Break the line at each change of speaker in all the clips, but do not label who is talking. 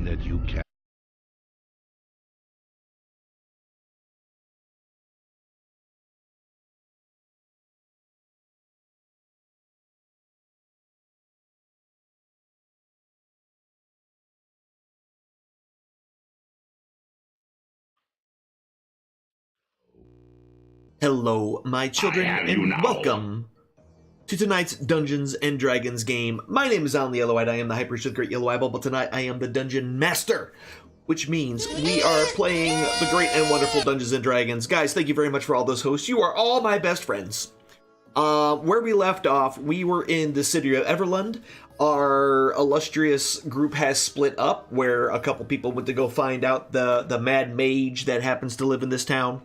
That you can.
Hello, my children, and welcome to tonight's Dungeons and Dragons game. My name is Alan the Yellow-Eyed. I am the Hyper Great Yellow Eyeball, but tonight I am the Dungeon Master, which means we are playing the great and wonderful Dungeons and Dragons. Guys, thank you very much for all those hosts. You are all my best friends. Where we left off, we were in the city of Everlund. Our illustrious group has split up, where a couple people went to go find out the mad mage that happens to live in this town.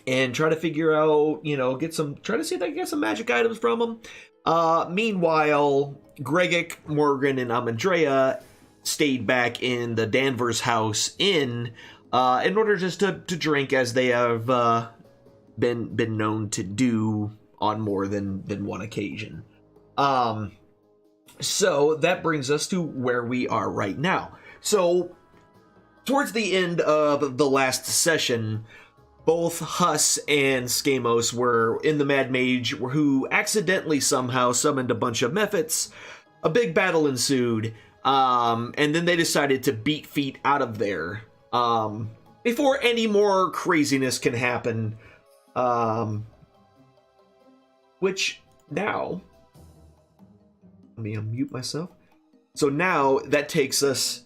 And try to figure out, try to see if they can get some magic items from them. Meanwhile, Gregic, Morgan, and Amandrea stayed back in the Danvers House Inn in order just to drink, as they have been known to do on more than one occasion. So that brings us to where we are right now. So towards the end of the last session, both Huss and Skamos were in the Mad Mage, who accidentally somehow summoned a bunch of mephits. A big battle ensued, and then they decided to beat feet out of there before any more craziness can happen. Which now, let me unmute myself. So now that takes us,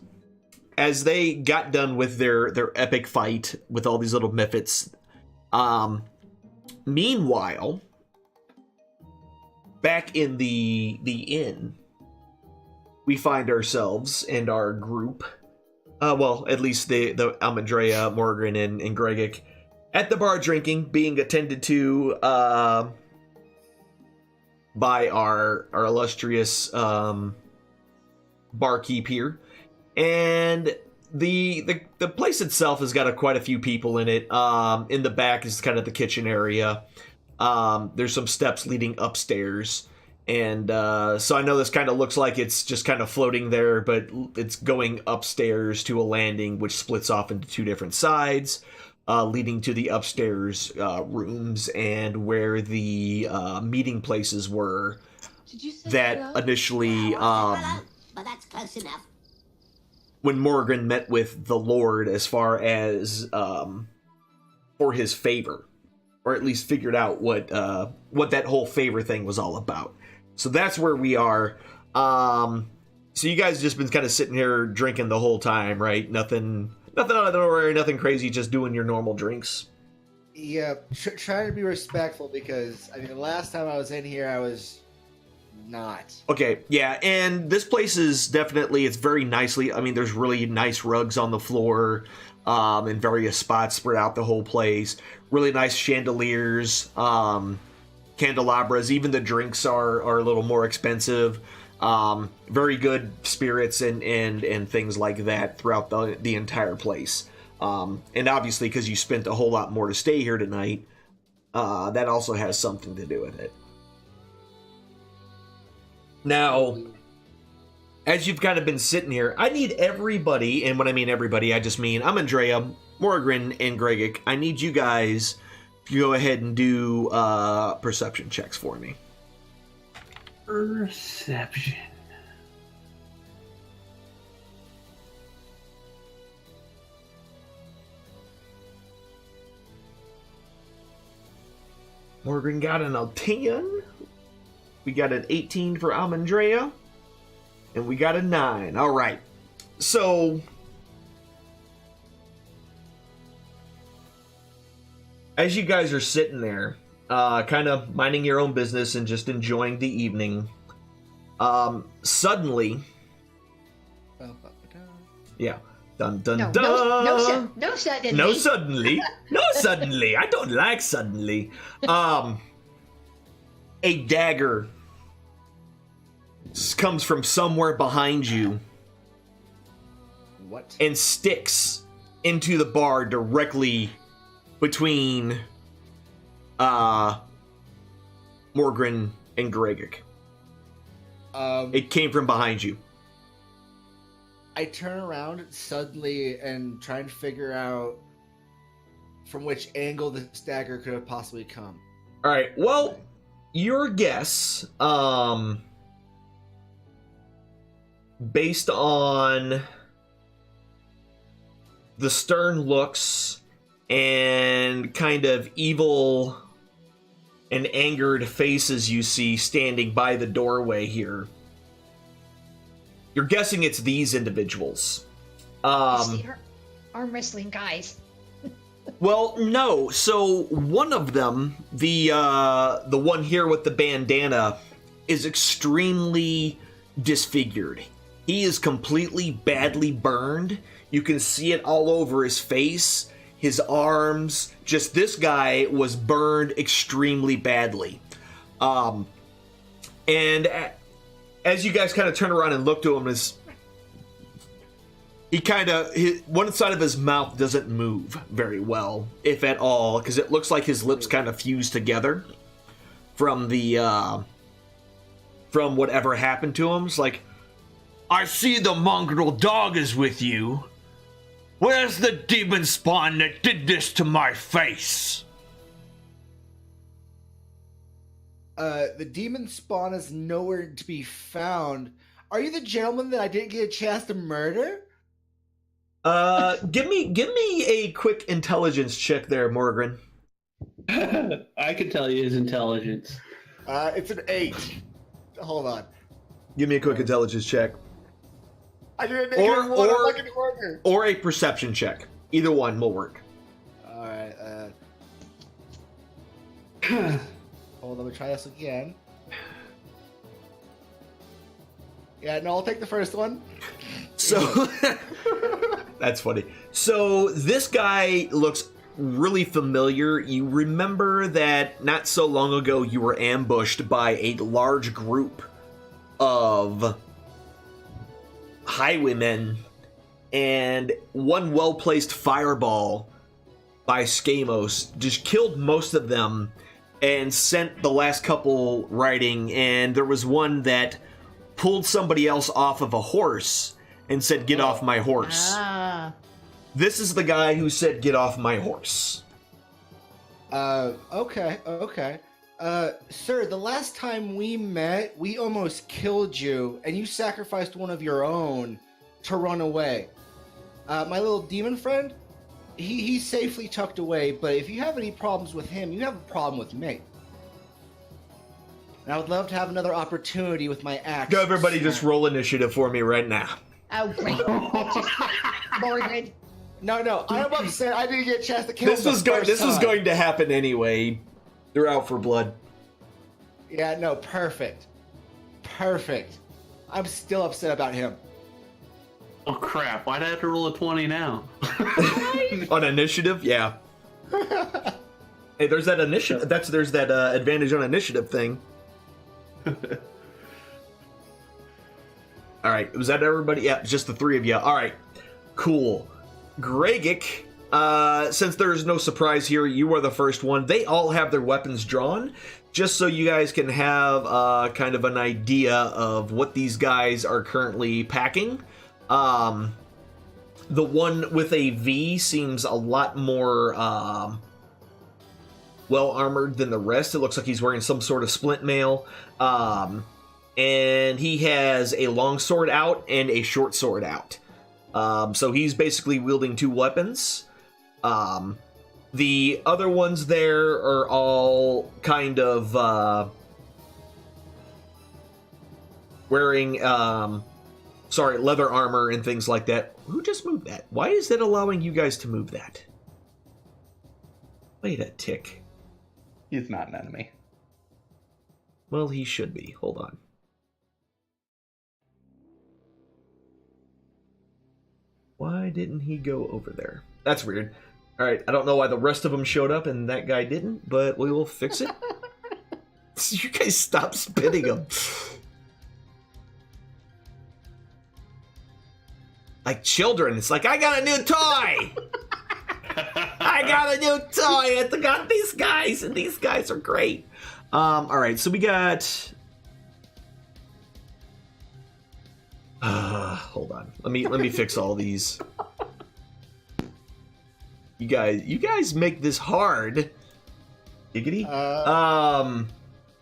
as they got done with their epic fight with all these little mephits, meanwhile, back in the inn, we find ourselves and our group, well, at least the Amandrea, Morgan, and Gregic, at the bar drinking, being attended to by our illustrious barkeep here. And the place itself has got quite a few people in it. In the back is kind of the kitchen area. There's some steps leading upstairs. And so I know this kind of looks like it's just kind of floating there, but it's going upstairs to a landing which splits off into two different sides, leading to the upstairs rooms and where the meeting places were that hello? Initially...
but that's close enough.
When Morgan met with the Lord, as far as for his favor, or at least figured out what that whole favor thing was all about. So that's where we are. So you guys just been kind of sitting here drinking the whole time, right? Nothing out of the ordinary, nothing crazy, just doing your normal drinks.
Yeah, trying to be respectful because I mean the last time I was in here I was not.
Okay, yeah, and this place is definitely, it's very nicely, I mean, there's really nice rugs on the floor in various spots spread out the whole place. Really nice chandeliers, candelabras, even the drinks are a little more expensive. Very good spirits and things like that throughout the entire place. And obviously, because you spent a whole lot more to stay here tonight, that also has something to do with it. Now, as you've kind of been sitting here, I need everybody, and when I mean everybody, I just mean I'm Andrea, Morgren, and Gregic. I need you guys to go ahead and do perception checks for me.
Perception.
Morgan got an 10. We got an 18 for Amandrea. And we got a 9. All right. So, as you guys are sitting there, kind of minding your own business and just enjoying the evening, suddenly, yeah, dun dun
No,
dun.
no suddenly.
No suddenly. No suddenly. I don't like suddenly. A dagger comes from somewhere behind you.
What?
And sticks into the bar directly between Morgren and Gregic. It came from behind you.
I turn around suddenly and try and figure out from which angle the dagger could have possibly come.
All right. Well, your guess, based on the stern looks and kind of evil and angered faces you see standing by the doorway here, you're guessing it's these individuals.
See, arm wrestling guys.
Well, no. So one of them, the one here with the bandana, is extremely disfigured. He is completely badly burned. You can see it all over his face, his arms. Just this guy was burned extremely badly. And as you guys kind of turn around and look to him, one side of his mouth doesn't move very well, if at all, because it looks like his lips kind of fused together from from whatever happened to him. It's like, I see the mongrel dog is with you. Where's the demon spawn that did this to my face?
The demon spawn is nowhere to be found. Are you the gentleman that I didn't get a chance to murder?
Give me a quick intelligence check there, Morgan.
I can tell you his intelligence.
It's an 8. Hold on.
Give me a quick intelligence check.
I did a negative 1. I'm not gonna order.
Or a perception check. Either one will work.
Alright, hold on, let me try this again. Yeah, no, I'll take the first one.
So, that's funny. So, this guy looks really familiar. You remember that not so long ago you were ambushed by a large group of highwaymen, and one well-placed fireball by Skamos just killed most of them and sent the last couple riding, and there was one that pulled somebody else off of a horse and said, "Get off my horse."
Ah.
This is the guy who said, "Get off my horse."
Okay. Sir, the last time we met, we almost killed you, and you sacrificed one of your own to run away. My little demon friend, he's safely tucked away, but if you have any problems with him, you have a problem with me. and I would love to have another opportunity with my axe.
Go, everybody, just roll initiative for me right now.
Oh, great. Just Mordred.
No, I'm upset. I didn't get a chance to kill
This
him
was
the
going.
first
This was
time.
going to happen anyway. They're out for blood.
Yeah, no, perfect. I'm still upset about him.
Oh crap! Why'd I have to roll a 20 now?
On initiative, yeah. Hey, there's that initiative. There's that advantage on initiative thing. All right, was that everybody? Yeah, just the three of you. All right, cool. Gregic, since there's no surprise here, you are the first one. They all have their weapons drawn, just so you guys can have kind of an idea of what these guys are currently packing. The one with a V seems a lot more well armored than the rest. It looks like he's wearing some sort of splint mail. And he has a long sword out and a short sword out. So he's basically wielding two weapons. The other ones there are all kind of wearing leather armor and things like that. Who just moved that? Why is it allowing you guys to move that? Wait a tick.
He's not an enemy.
Well, he should be. Hold on. Why didn't he go over there? That's weird. Alright, I don't know why the rest of them showed up and that guy didn't, but we will fix it. You guys stop spitting him. Like children, it's like, I got a new toy! I got a new toy! I got these guys, and these guys are great. Alright, so we got... hold on. Let me fix all these. You guys make this hard. Giggity.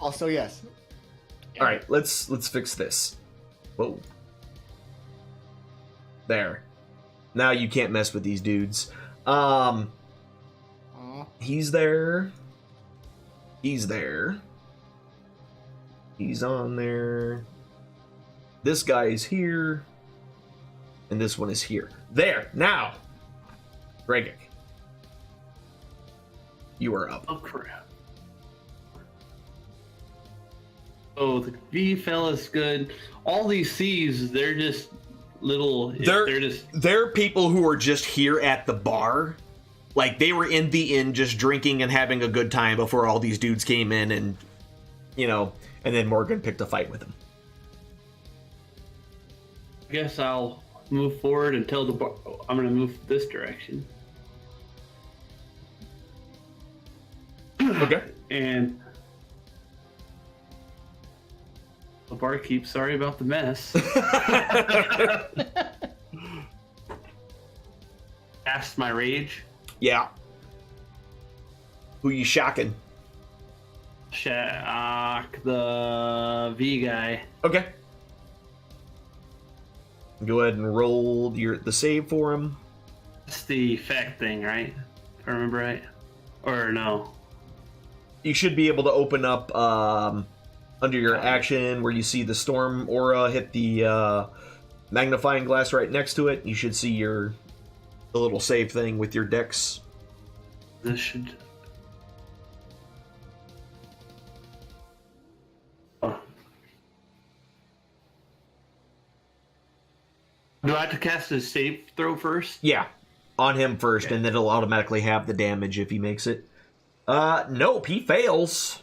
Also, yes.
All right, let's fix this. Whoa. There. Now you can't mess with these dudes. He's there. He's there. He's on there. This guy is here. And this one is here. There. Now. Gregic. You are up.
Oh crap! Oh, the V fella's good. All these C's, they're just little.
They're people who are just here at the bar. Like, they were in the inn just drinking and having a good time before all these dudes came in and, and then Morgan picked a fight with them.
I guess I'll move forward and tell the bar. I'm gonna move this direction.
Okay.
And the barkeep, sorry about the mess. Cast my rage.
Yeah. Who you shocking?
Shock the V guy.
Okay. Go ahead and roll the save for him.
That's the effect thing, right? If I remember right. Or no.
You should be able to open up under your action where you see the storm aura hit the magnifying glass right next to it. You should see the little save thing with your dex.
This should... Oh. Do I have to cast a save throw first?
Yeah, on him first,
Okay.
and then it'll automatically have the damage if he makes it. Nope, he fails.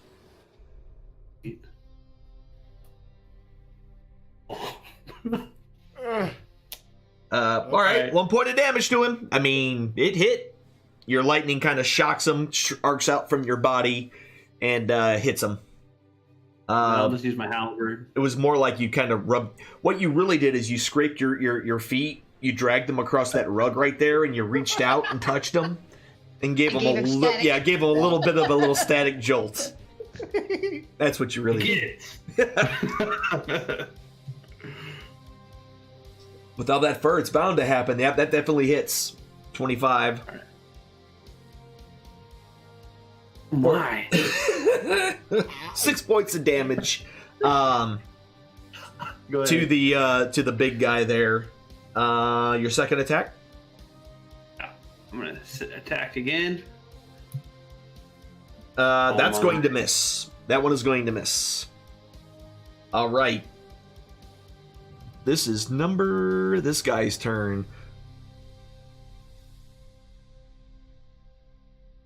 Alright, 1 point of damage to him. I mean, it hit. Your lightning kind of shocks him, arcs out from your body, and hits him.
I'll just use my halberd.
It was more like you kind of rubbed... What you really did is you scraped your feet, you dragged them across that rug right there, and you reached out and touched them, and gave him a little bit of a little static jolt. That's what you really did.
Get
With all that fur, it's bound to happen. Yeah, that definitely hits. 25.
Why?
6 points of damage.
Go ahead.
To the big guy there. Your second attack.
I'm gonna attack again.
That's going to miss. That one is going to miss. All right. This is this guy's turn.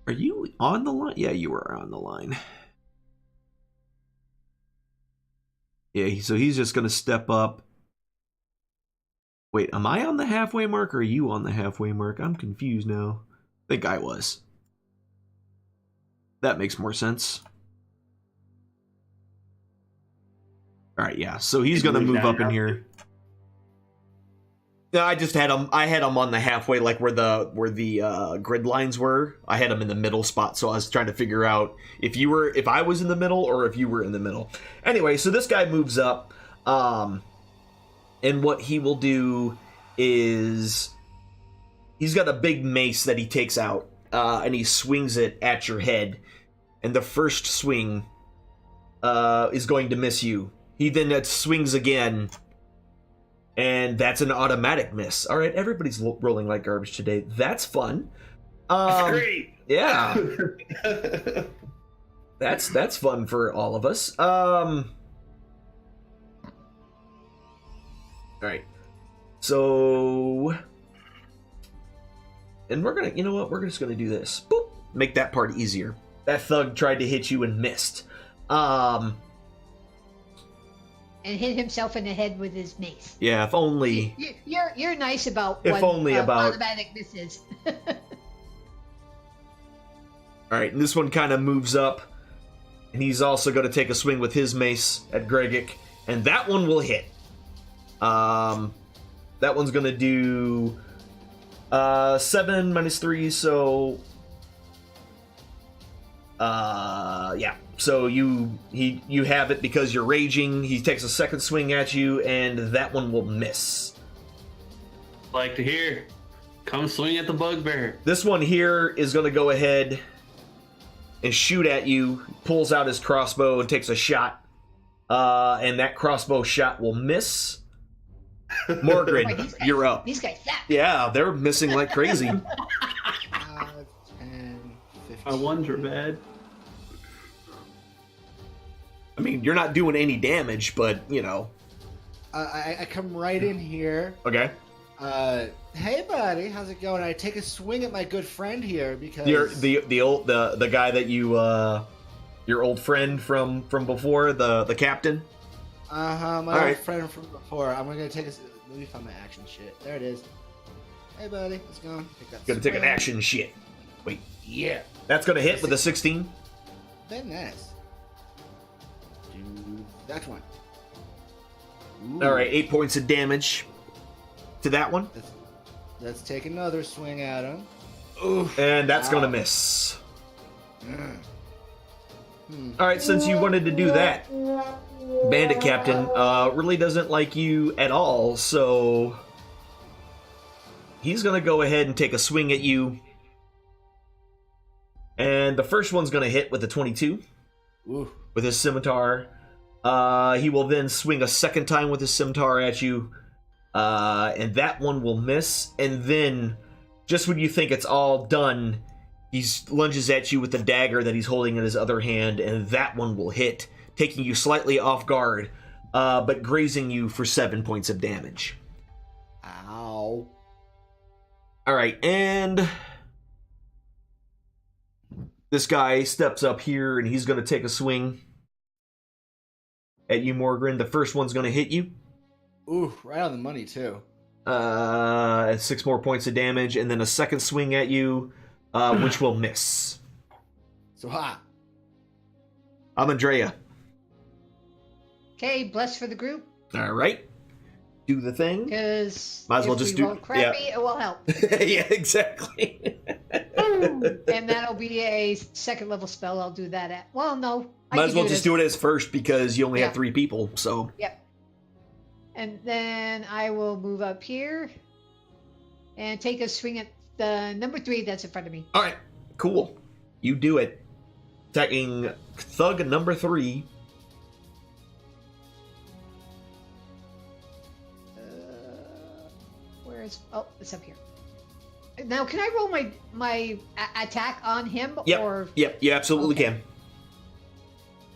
Are you on the line? Yeah, you were on the line. Yeah, so he's just going to step up. Wait, am I on the halfway mark or are you on the halfway mark? I'm confused now. I think I was. That makes more sense. All right, yeah. So he's going to move up in here. No, I just had him. I had him on the halfway, like where the grid lines were. I had him in the middle spot, so I was trying to figure out if I was in the middle or if you were in the middle. Anyway, so this guy moves up, and what he will do is he's got a big mace that he takes out, and he swings it at your head, and the first swing is going to miss you. He then swings again. And that's an automatic miss. All right, everybody's rolling like garbage today. That's fun.
That's great.
Yeah. That's fun for all of us. All right. So, and we're gonna, you know what? We're just gonna do this. Boop. Make that part easier. That thug tried to hit you and missed.
And hit himself in the head with his mace.
Yeah, if only.
You're nice about
if only about
automatic misses.
All right, and this one kind of moves up, and he's also going to take a swing with his mace at Gregic, and that one will hit. That one's going to do 7 minus 3, so yeah. So you have it because you're raging. He takes a second swing at you, and that one will miss.
Like to hear. Come swing at the bugbear.
This one here is going to go ahead and shoot at you. Pulls out his crossbow and takes a shot. And that crossbow shot will miss. Morgrid,
Boy,
you're up.
These guys suck.
Yeah, they're missing like crazy.
5, 10, 15.
My ones are bad.
I mean, you're not doing any damage, but, you know.
I come right in here.
Okay.
Hey, buddy, how's it going? I take a swing at my good friend here because
You're the guy that you, your old friend from before, the captain?
my
All
old
right.
friend from before. I'm gonna take a. Let me find my action shit. There it is. Hey, buddy, let's go. Take that
Gonna take an
swing.
action shit. Wait.
Yeah.
That's gonna hit with a 16.
Very nice. Do that one.
All right, 8 points of damage to that one.
Let's take another swing at him. Oof.
And that's
Ow.
gonna miss. All right, since you wanted to do that, Bandit Captain really doesn't like you at all, so he's gonna go ahead and take a swing at you. And the first one's gonna hit with a 22
Ooh.
with his scimitar. He will then swing a second time with his scimitar at you, and that one will miss. And then, just when you think it's all done, he lunges at you with the dagger that he's holding in his other hand, and that one will hit, taking you slightly off guard, but grazing you for 7 points of damage.
Ow.
All right, and this guy steps up here, and he's going to take a swing at you, Morgrin. The first one's going to hit you.
Ooh, right on the money too.
6 more points of damage, and then a second swing at you, which will miss.
So ha.
I'm Andrea.
Okay, bless for the group,
All right, do the thing.
because
Might as well
if
just
we
do-
roll crappy, it will help.
Yeah, exactly.
And that'll be a second level spell. I'll do that at. Well, no.
Might as well just do it as first because you only have
Yeah.
3 people. So
Yep. And then I will move up here and take a swing at the number 3 that's in front of me.
all right, cool. You do it. Attacking thug number 3.
Where is? Oh, it's up here. Now, can I roll my attack on him?
Yep.
Or
Yep. You absolutely
Okay.
can.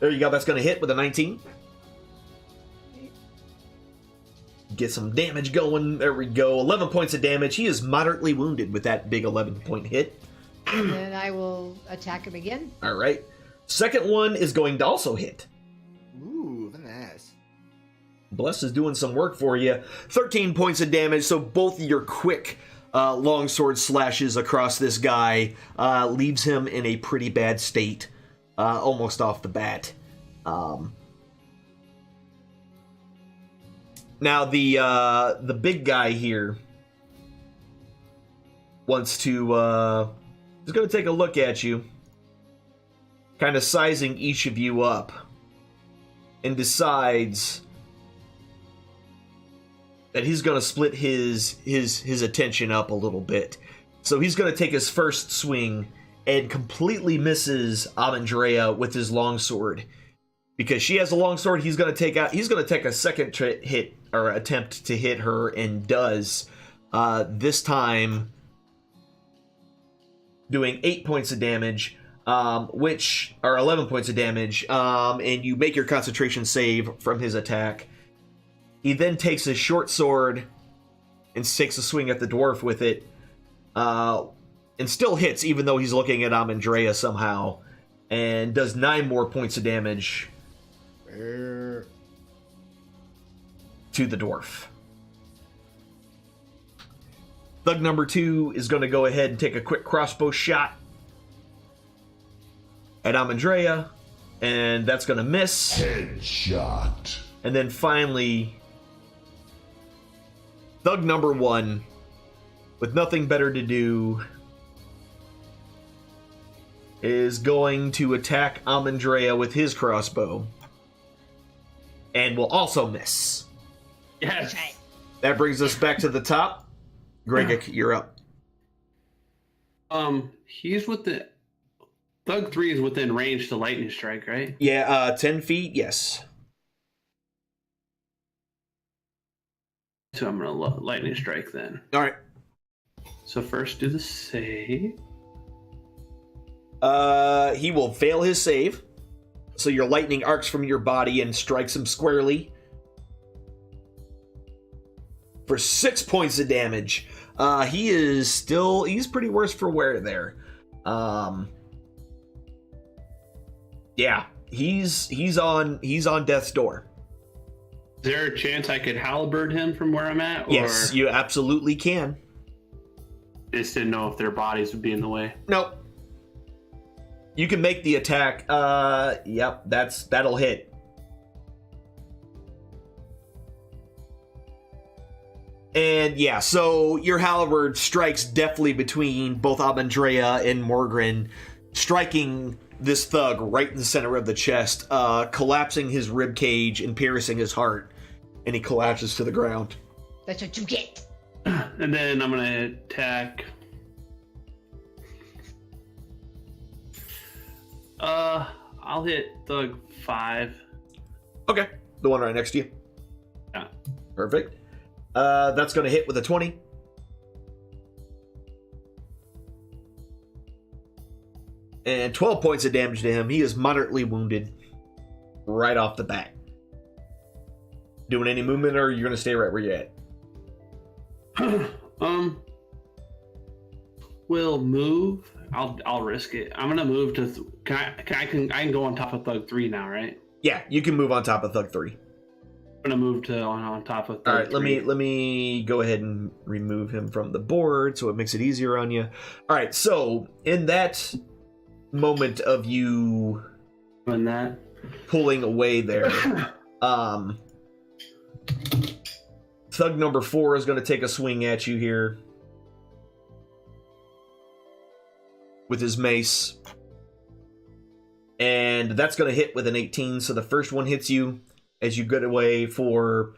There you go. That's going to hit with a 19. Get some damage going. There we go. 11 points of damage. He is moderately wounded with that big 11-point hit.
And then I will attack him again.
All right. Second one is going to also hit.
Ooh, nice.
Bless is doing some work for you. 13 points of damage, so both of your quick longsword slashes across this guy leaves him in a pretty bad state, almost off the bat. Now the big guy here wants to is going to take a look at you, kind of sizing each of you up, and decides that he's going to split his attention up a little bit. So he's going to take his first swing and completely misses Amandrea with his longsword. Because she has a longsword, he's going to take a second hit or attempt to hit her, and does. This time doing 8 points of damage, which are 11 points of damage, and you make your concentration save from his attack. He then takes his short sword and takes a swing at the dwarf with it, and still hits, even though he's looking at Amandrea somehow, and does 9 more points of damage to the dwarf. Thug number 2 is going to go ahead and take a quick crossbow shot at Amandrea, and that's going to miss.
Headshot.
And then finally, Thug number 1, with nothing better to do, is going to attack Amandrea with his crossbow, and will also miss.
Yes.
That brings us back to the top. Gregor, you're up.
He's with the Thug 3 is within range to lightning strike, right?
Yeah, 10 feet, yes.
So I'm gonna lightning strike then.
All right.
So first, do the save.
He will fail his save. So your lightning arcs from your body and strikes him squarely for 6 points of damage. He's pretty worse for wear there. Yeah, he's on death's door.
Is there a chance I could halberd him from where I'm at? Or
Yes, you absolutely can.
just didn't know if their bodies would be in the way.
Nope. You can make the attack. Yep, that'll hit. And yeah, so your halberd strikes deftly between both Amandrea and Morgren, striking this thug right in the center of the chest, collapsing his rib cage and piercing his heart, and he collapses to the ground.
That's what you get.
And then I'm gonna attack. I'll hit Thug 5.
Okay, the one right next to you.
Yeah.
Perfect. That's going to hit with a 20. And 12 points of damage to him. He is moderately wounded right off the bat. Doing any movement, or you're going to stay right where you're at?
Will move. I'll risk it. I'm gonna move to. I can go on top of Thug 3 now, right?
Yeah, you can move on top of Thug 3.
I'm gonna move to on top of Thug
All right,
3.
let me go ahead and remove him from the board so it makes it easier on you. All right, so in that moment of you
Doing that.
pulling away there, Thug number 4 is going to take a swing at you here with his mace, and that's going to hit with an 18. So the first one hits you as you get away for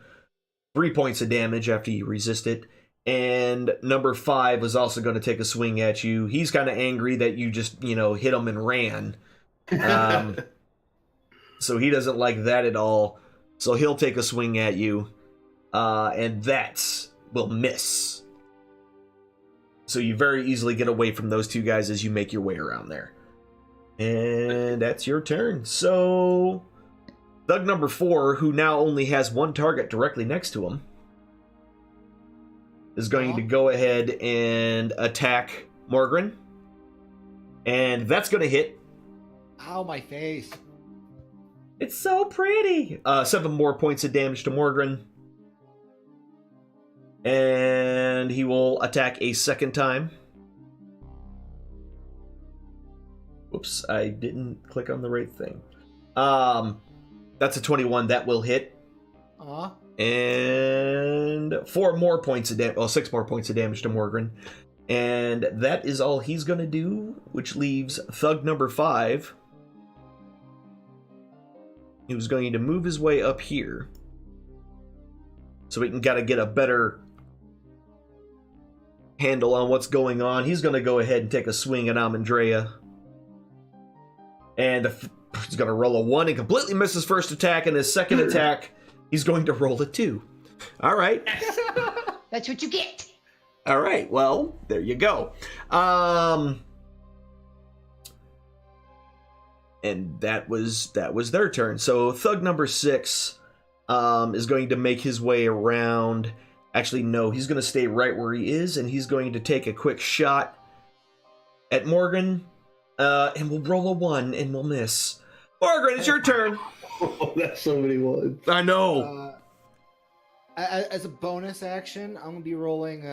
3 points of damage after you resist it, and number 5 is also going to take a swing at you. He's kind of angry that you just hit him and ran, So he doesn't like that at all. So he'll take a swing at you. And that will miss. So you very easily get away from those two guys as you make your way around there. And that's your turn. So Thug number 4, who now only has one target directly next to him, is going to go ahead and attack Morgren. And that's going to hit.
Ow, my face.
It's so pretty. 7 more points of damage to Morgren. And he will attack a second time. Whoops, I didn't click on the right thing. That's a 21. That will hit. And 4 more points of damage. Well, 6 more points of damage to Morgren. And that is all he's going to do, which leaves Thug number 5. Who's going to move his way up here. So we can kind of get a better handle on what's going on. He's going to go ahead and take a swing at Amandrea. And he's going to roll a 1 and completely miss his first attack. And his second attack, he's going to roll a 2. All right.
That's what you get.
All right. Well, there you go. And that was their turn. So Thug number 6 is going to make his way around. Actually, no, he's going to stay right where he is, and he's going to take a quick shot at Morgan, and we'll roll a 1, and we'll miss. Morgan, it's your turn.
Oh, that's so many ones.
I know.
As a bonus action, I'm going to be rolling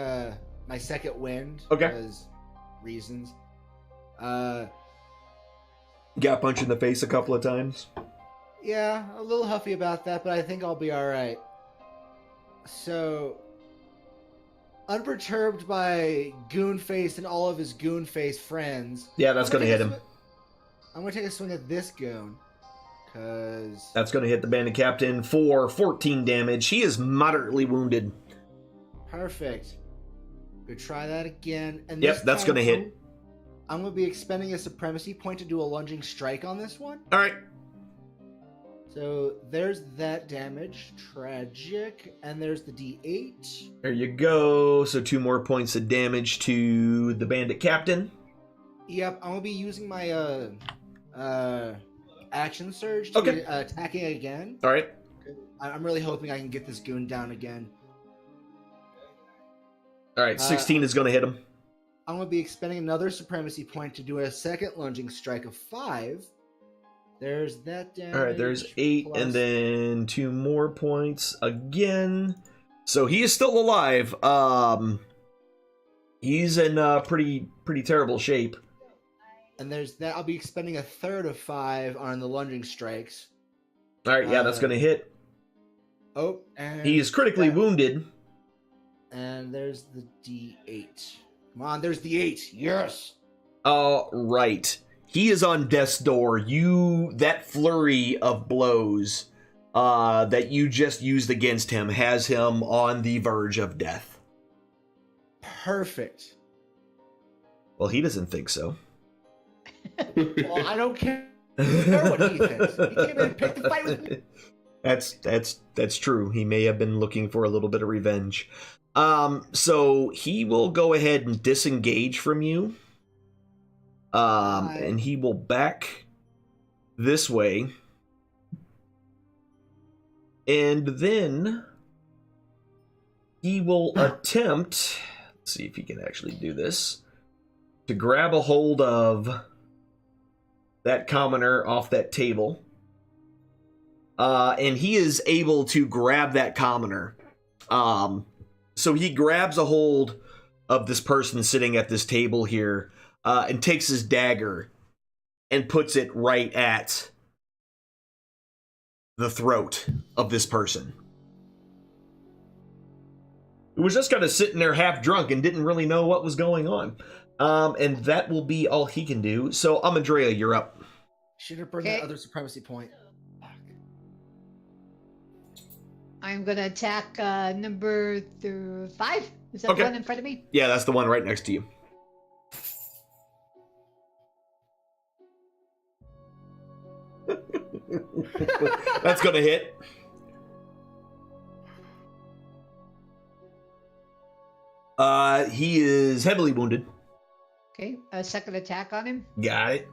my second wind.
Okay.
Because reasons.
Got punched in the face a couple of times.
Yeah, a little huffy about that, but I think I'll be alright. So, unperturbed by Goonface and all of his Goonface friends.
Yeah, that's going to hit him.
I'm going to take a swing at this goon. Because...
That's going to hit the bandit captain for 14 damage. He is moderately wounded.
Perfect. Good, try that again. And
Yep, that's going to hit.
I'm going to be expending a supremacy point to do a lunging strike on this one.
All right.
So there's that damage. Tragic. And there's the D8.
There you go. So 2 more points of damage to the bandit captain.
Yep, I'm going to be using my action surge to be attacking again.
All right.
I'm really hoping I can get this goon down again.
All right, 16 is going to hit him.
I'm going to be expending another supremacy point to do a second lunging strike of 5. There's that damage.
All right, there's 8
plus...
and then 2 more points again. So he is still alive. He's in pretty terrible shape.
And there's that. I'll be expending a third of 5 on the lunging strikes.
All right, yeah, that's going to hit.
Oh, and
he is critically wounded.
And there's the D8. Come on, there's the 8. Yes.
All right. He is on death's door. That flurry of blows that you just used against him has him on the verge of death.
Perfect.
Well, he doesn't think so.
Well, I don't care what he thinks. He came in and picked the fight with me.
That's true. He may have been looking for a little bit of revenge. So he will go ahead and disengage from you. And he will back this way. And then he will attempt, let's see if he can actually do this, to grab a hold of that commoner off that table. And he is able to grab that commoner. So he grabs a hold of this person sitting at this table here, and takes his dagger and puts it right at the throat of this person, who was just kind of sitting there half drunk and didn't really know what was going on. And that will be all he can do. So, Amandrea, you're up.
Should have burned that other supremacy point.
I'm going to attack number 5. Is that the one in front of me?
Yeah, that's the one right next to you. That's gonna hit. He is heavily wounded.
Okay, a second attack on him.
Got it.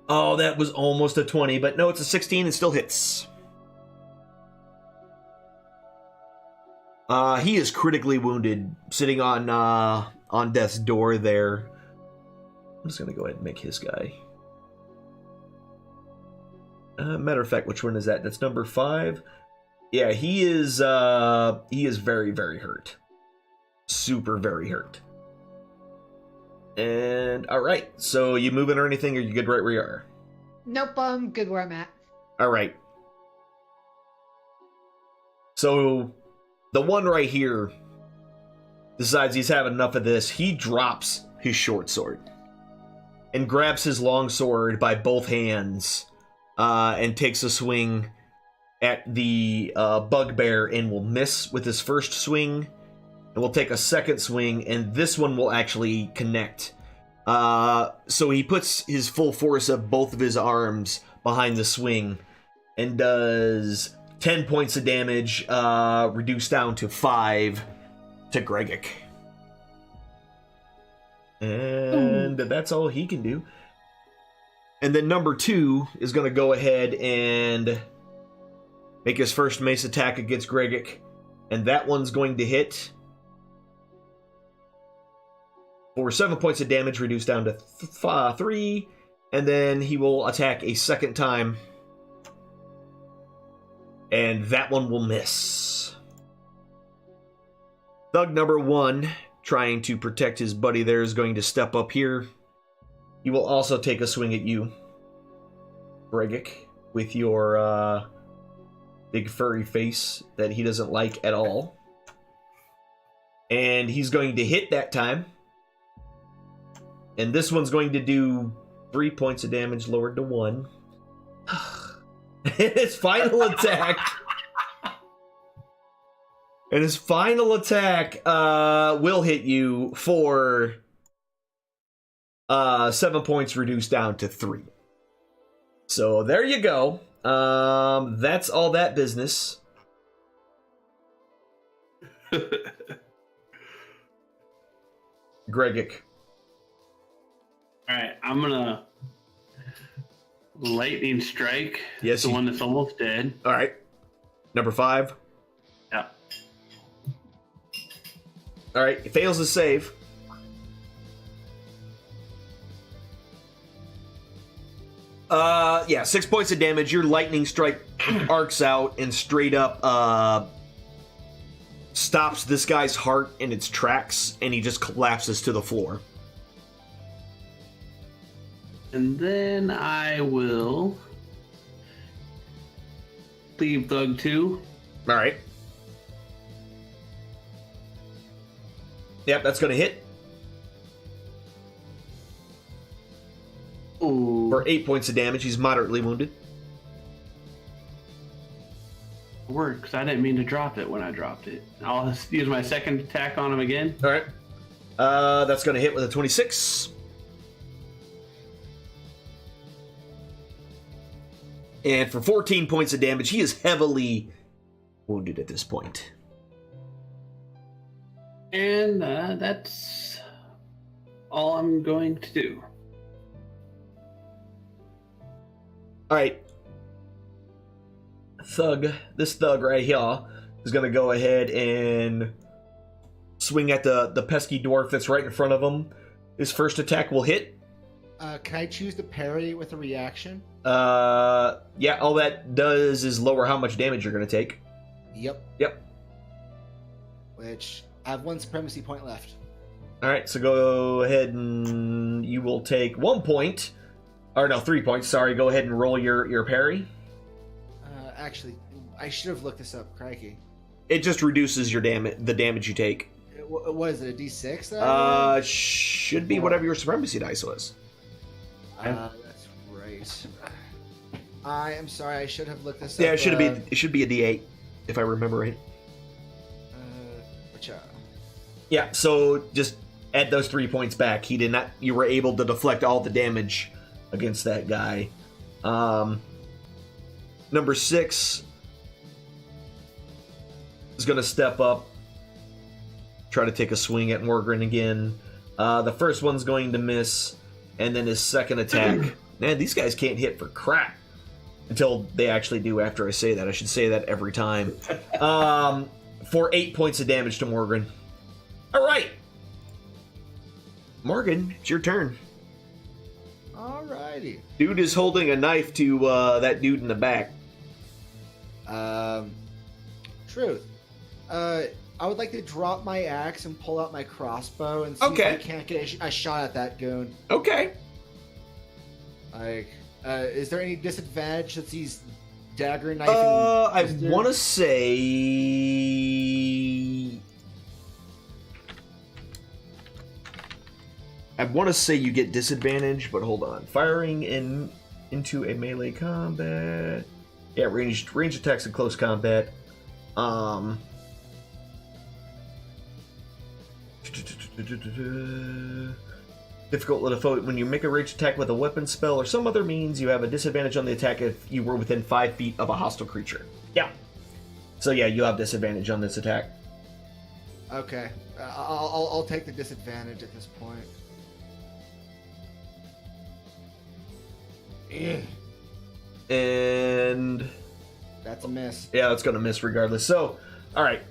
Oh, that was almost a 20, but no, it's a 16 and still hits. He is critically wounded, sitting on death's door there. I'm just gonna go ahead and make his guy. Matter of fact, which one is that? That's number 5. Yeah, he is very, very hurt. Super very hurt. And alright, so you moving or anything, or you good right where you are?
Nope, I'm good where I'm at.
Alright. So the one right here decides he's had enough of this. He drops his short sword and grabs his long sword by both hands and takes a swing at the bugbear and will miss with his first swing. And we'll take a second swing, and this one will actually connect. So he puts his full force of both of his arms behind the swing and does 10 points of damage, reduced down to 5 to Gregic. And that's all he can do. And then number 2 is going to go ahead and make his first mace attack against Gregic. And that one's going to hit for 7 points of damage, reduced down to 3. And then he will attack a second time. And that one will miss. Thug number 1, trying to protect his buddy there, is going to step up here. He will also take a swing at you, Bregic, with your big furry face that he doesn't like at all. And he's going to hit that time. And this one's going to do 3 points of damage, lowered to 1. His final attack. And his final attack will hit you for 7 points, reduced down to 3. So there you go. That's all that business. Gregic.
Alright, I'm gonna lightning strike.
Yes,
the one that's almost dead.
Alright. Number 5.
Yeah.
Alright, it fails to save. Yeah, 6 points of damage. Your lightning strike arcs out and straight up stops this guy's heart in its tracks, and he just collapses to the floor.
And then I will leave Thug 2.
Alright. Yep, that's gonna hit.
Ooh.
For 8 points of damage. He's moderately wounded.
Works. I didn't mean to drop it when I dropped it. I'll use my second attack on him again.
Alright. That's gonna hit with a 26. And for 14 points of damage, he is heavily wounded at this point.
And that's all I'm going to do.
Alright. This thug right here is going to go ahead and swing at the pesky dwarf that's right in front of him. His first attack will hit.
Can I choose to parry with a reaction?
Yeah, all that does is lower how much damage you're going to take.
Yep. Which, I have 1 supremacy point left.
Alright, so go ahead and you will take 1 point. Or no, 3 points, sorry. Go ahead and roll your parry.
Actually, I should have looked this up, crikey.
It just reduces your the damage you take.
What is it, a d6?
Should be whatever your supremacy dice was.
That's right. I am sorry, I should have looked this
Yeah,
up.
it should be a d8, if I remember right. Yeah, so just add those 3 points back. You were able to deflect all the damage against that guy. Number 6 is going to step up, try to take a swing at Morgan again. The first one's going to miss, and then his second attack. Man, these guys can't hit for crap. Until they actually do after I say that. I should say that every time. For 8 points of damage to Morgan. Alright. Morgan, it's your turn.
Alrighty.
Dude is holding a knife to that dude in the back.
Truth. I would like to drop my axe and pull out my crossbow and see if I can't get a shot at that goon.
Okay.
Like, is there any disadvantage that he's dagger knifing?
I want to say... you get disadvantage, but hold on. Firing into a melee combat. Yeah, ranged attacks in close combat. Difficult with a foe. When you make a ranged attack with a weapon spell or some other means, you have a disadvantage on the attack if you were within 5 feet of a hostile creature. Yeah. So yeah, you have disadvantage on this attack.
Okay. I'll take the disadvantage at this point.
And
that's a miss.
Yeah, it's gonna miss regardless. So, all right.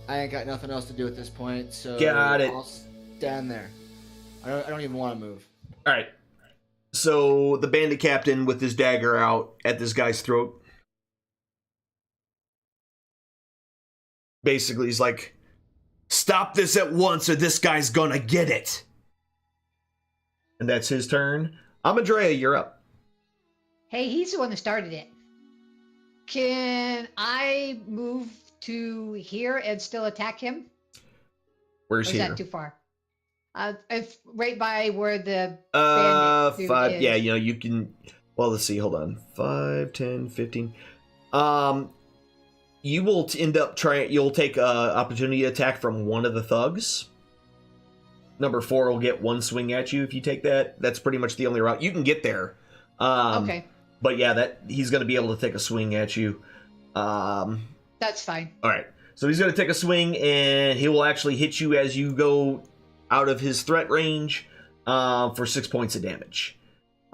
I ain't got nothing else to do at this point, so
Got it.
I'll stand there. I don't even want to move.
All right. So the bandit captain with his dagger out at this guy's throat. Basically, he's like, "Stop this at once, or this guy's gonna get it." And that's his turn. Amadrea, you're up.
Hey, he's the one that started it. Can I move to here and still attack him?
Where's
or is
here?
that too far? It's right by where the bandit dude
5.
is.
Yeah, you know, you can. Well, let's see. Hold on. 5, 10, 15. You will end up trying. You'll take opportunity attack from one of the thugs. Number 4 will get one swing at you if you take that. That's pretty much the only route you can get there.
Okay.
But yeah, that he's going to be able to take a swing at you.
That's fine.
All right. So he's going to take a swing, and he will actually hit you as you go out of his threat range for 6 points of damage.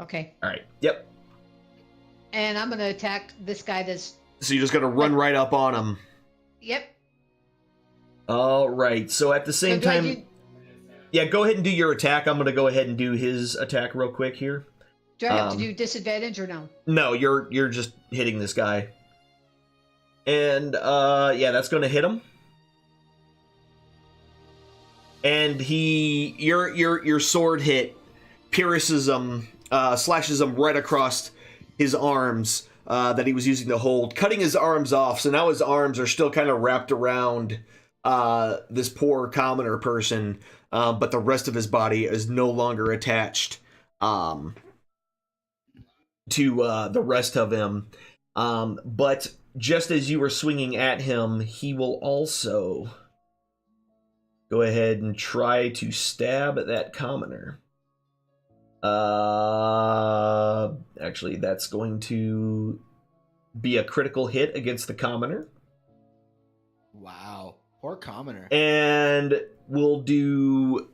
Okay.
All right. Yep.
And I'm going to attack this guy that's...
So you're just going to run right up on him.
Yep.
All right. So at the same time... Yeah, go ahead and do your attack. I'm going to go ahead and do his attack real quick here.
Do I have to do disadvantage or no?
No, you're just hitting this guy. And yeah, that's going to hit him. And your sword hit pierces him, slashes him right across his arms that he was using to hold, cutting his arms off. So now his arms are still kind of wrapped around this poor commoner person, but the rest of his body is no longer attached to the rest of him. But just as you were swinging at him, he will also go ahead and try to stab that commoner. Actually, that's going to be a critical hit against the commoner.
Wow. Poor commoner.
And we'll do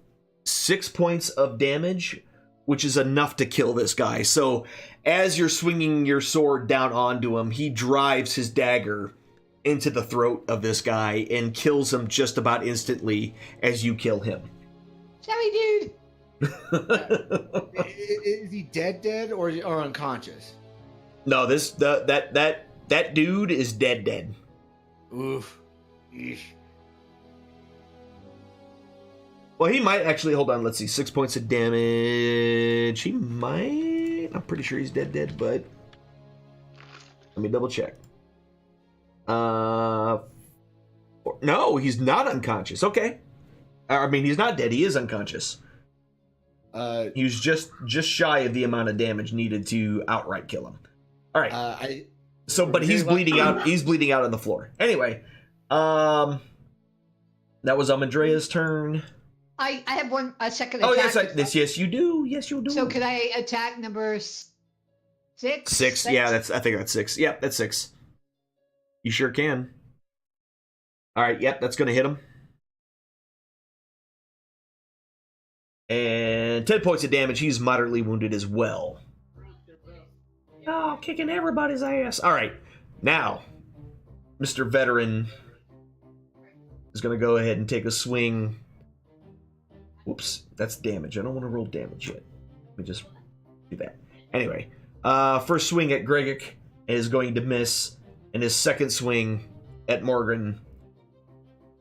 6 points of damage, which is enough to kill this guy. So as you're swinging your sword down onto him, he drives his dagger into the throat of this guy and kills him just about instantly as you kill him.
Sorry, dude.
Is he dead or unconscious?
No, that dude is dead.
Oof. Eesh.
Well, he might actually, hold on, let's see, 6 points of damage. He might, I'm pretty sure he's dead, but let me double check. No, he's not unconscious. Okay. I mean, he's not dead, he is unconscious. He was just shy of the amount of damage needed to outright kill him. All right. But he's bleeding out. He's bleeding out on the floor. Anyway, that was Amadrea's turn.
I have a second
Oh,
attack.
yes, yes, you do. Yes, you do.
So could I attack number 6.
6. Yeah, I think that's 6. Yep, that's 6. You sure can. All right, yep, that's going to hit him. And 10 points of damage. He's moderately wounded as well. Oh, kicking everybody's ass. All right, now, Mr. Veteran is going to go ahead and take a swing. Whoops, that's damage. I don't want to roll damage yet. Let me just do that. Anyway, first swing at Gregic is going to miss, and his second swing at Morgan,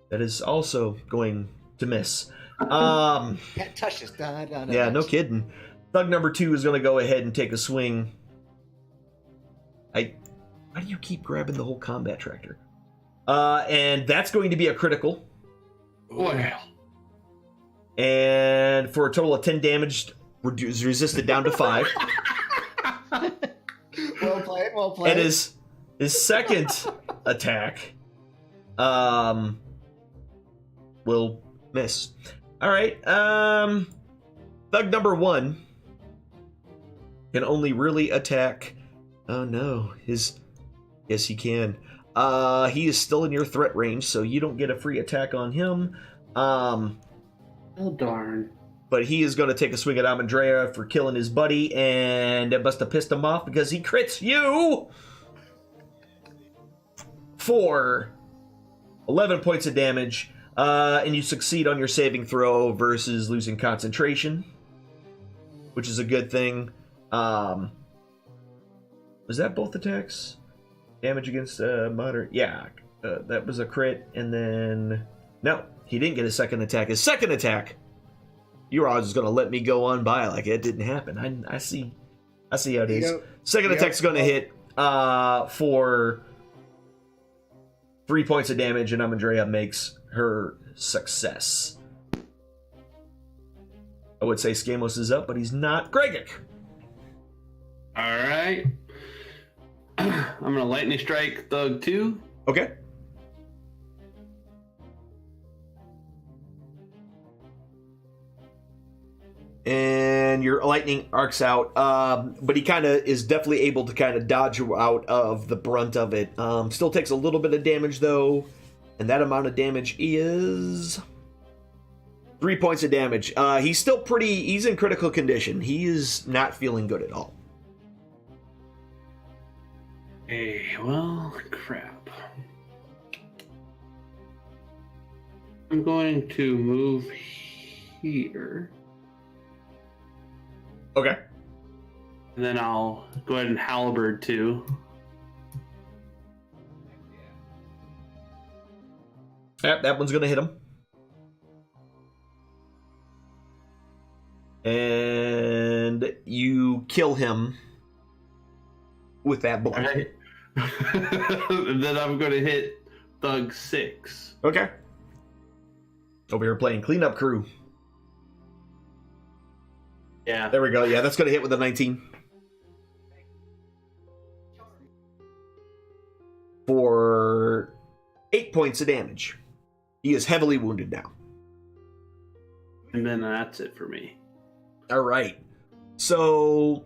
that is also going to miss.
Can't touch this.
Yeah, no kidding. Thug number 2 is going to go ahead and take a swing. Why do you keep grabbing the whole combat tractor? And that's going to be a critical.
Wow.
And for a total of 10 damage, resisted down to 5.
Well played, well played.
And his second attack will miss. All right. Thug number 1 can only really attack. Oh no, yes he can. He is still in your threat range, so you don't get a free attack on him.
Oh darn.
But he is going to take a swing at Amandrea for killing his buddy, and it must have pissed him off because he crits you for 11 points of damage, and you succeed on your saving throw versus losing concentration, which is a good thing. Was that both attacks? Damage against moderate? Yeah, that was a crit, and then... No, he didn't get a second attack. His second attack... You were all just going to let me go on by like it didn't happen. I see how it is. Second attack's going to hit for 3 points of damage, and Amandrea makes her success. I would say Skamos is up, but he's not. Gregic!
Alright. I'm going to lightning strike Thug 2.
Okay. And your lightning arcs out, but he kind of is definitely able to kind of dodge you out of the brunt of it. Still takes a little bit of damage though, and that amount of damage is 3 points of damage. He's still he's in critical condition. He is not feeling good at all.
Hey, well, crap. I'm going to move here.
Okay.
And then I'll go ahead and halberd 2.
Yep, that one's gonna hit him. And you kill him with that blow.
Right. And then I'm going to hit Thug 6.
Okay. Over here playing cleanup crew.
Yeah.
There we go. Yeah, that's going to hit with a 19. For 8 points of damage. He is heavily wounded now.
And then that's it for me.
All right. So,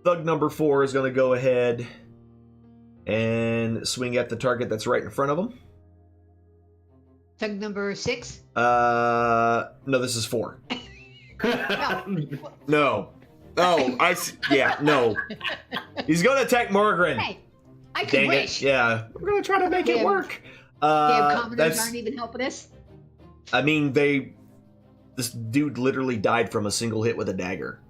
Thug number 4 is going to go ahead and swing at the target that's right in front of him.
Thug number 6?
No, this is 4. No. Oh, yeah, no. He's going to attack Morgan.
Hey, I could
Dang
wish.
it. Yeah, we're going to try to make it work.
Damn commoners aren't even helping us.
I mean, this dude literally died from a single hit with a dagger.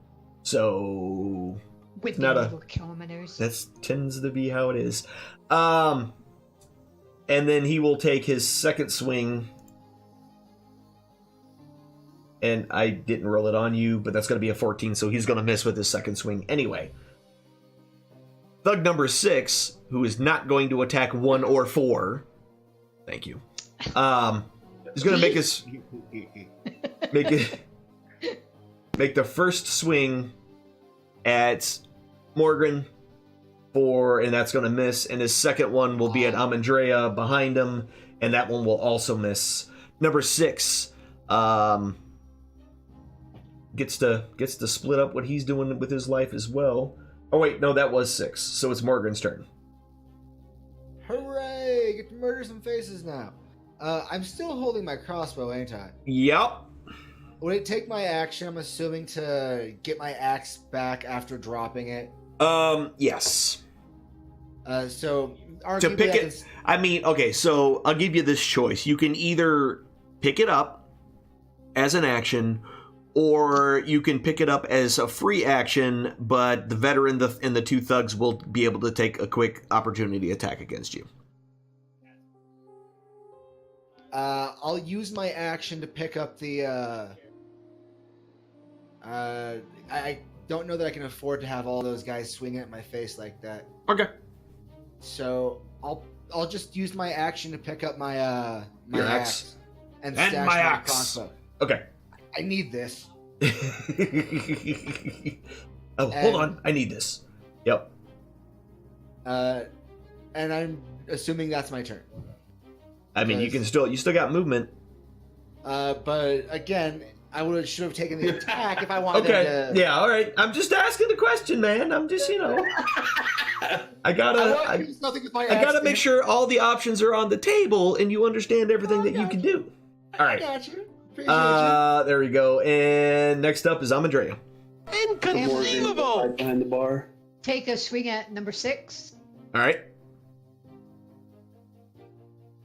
So
With
not
the
a-
little commoners.
that tends to be how it is. And then he will take his second swing. And I didn't roll it on you, but that's going to be a 14, so he's going to miss with his second swing anyway. Thug number 6, who is not going to attack 1 or 4. Thank you. Is going to make the first swing at Morgan and that's going to miss, and his second one will be at Amandrea behind him, and that one will also miss. Number 6 gets to split up what he's doing with his life as well. Oh wait, no, that was 6. So it's Morgan's turn.
Hooray! Get to murder some faces now. I'm still holding my crossbow, ain't I?
Yep.
Would it take my action, I'm assuming, to get my axe back after dropping it?
Yes.
So
To
arguably
pick
I
it, I mean, okay, so I'll give you this choice. You can either pick it up as an action, or you can pick it up as a free action, but the veteran and the 2 thugs will be able to take a quick opportunity attack against you.
I'll use my action to pick up the. I don't know that I can afford to have all those guys swinging at my face like that.
Okay.
So I'll just use my action to pick up my my
Your
axe
axe.
and
And
stash
my
my
axe.
crossbow.
Okay.
I need this.
Oh, hold on. I need this. Yep.
And I'm assuming that's my turn.
I mean, you still got movement.
But again, should have taken the attack if I wanted
Okay.
to.
Yeah. All right. I'm just asking the question, man. I'm just, I
I
gotta.
want to do something with my
I gotta
axe.
make sure all the options are on the table and you understand everything that you can do. All
I
right.
got you. Appreciate
There we go. And next up is Amandrea.
Inconceivable! Right behind the bar.
Take a swing at number 6.
All right.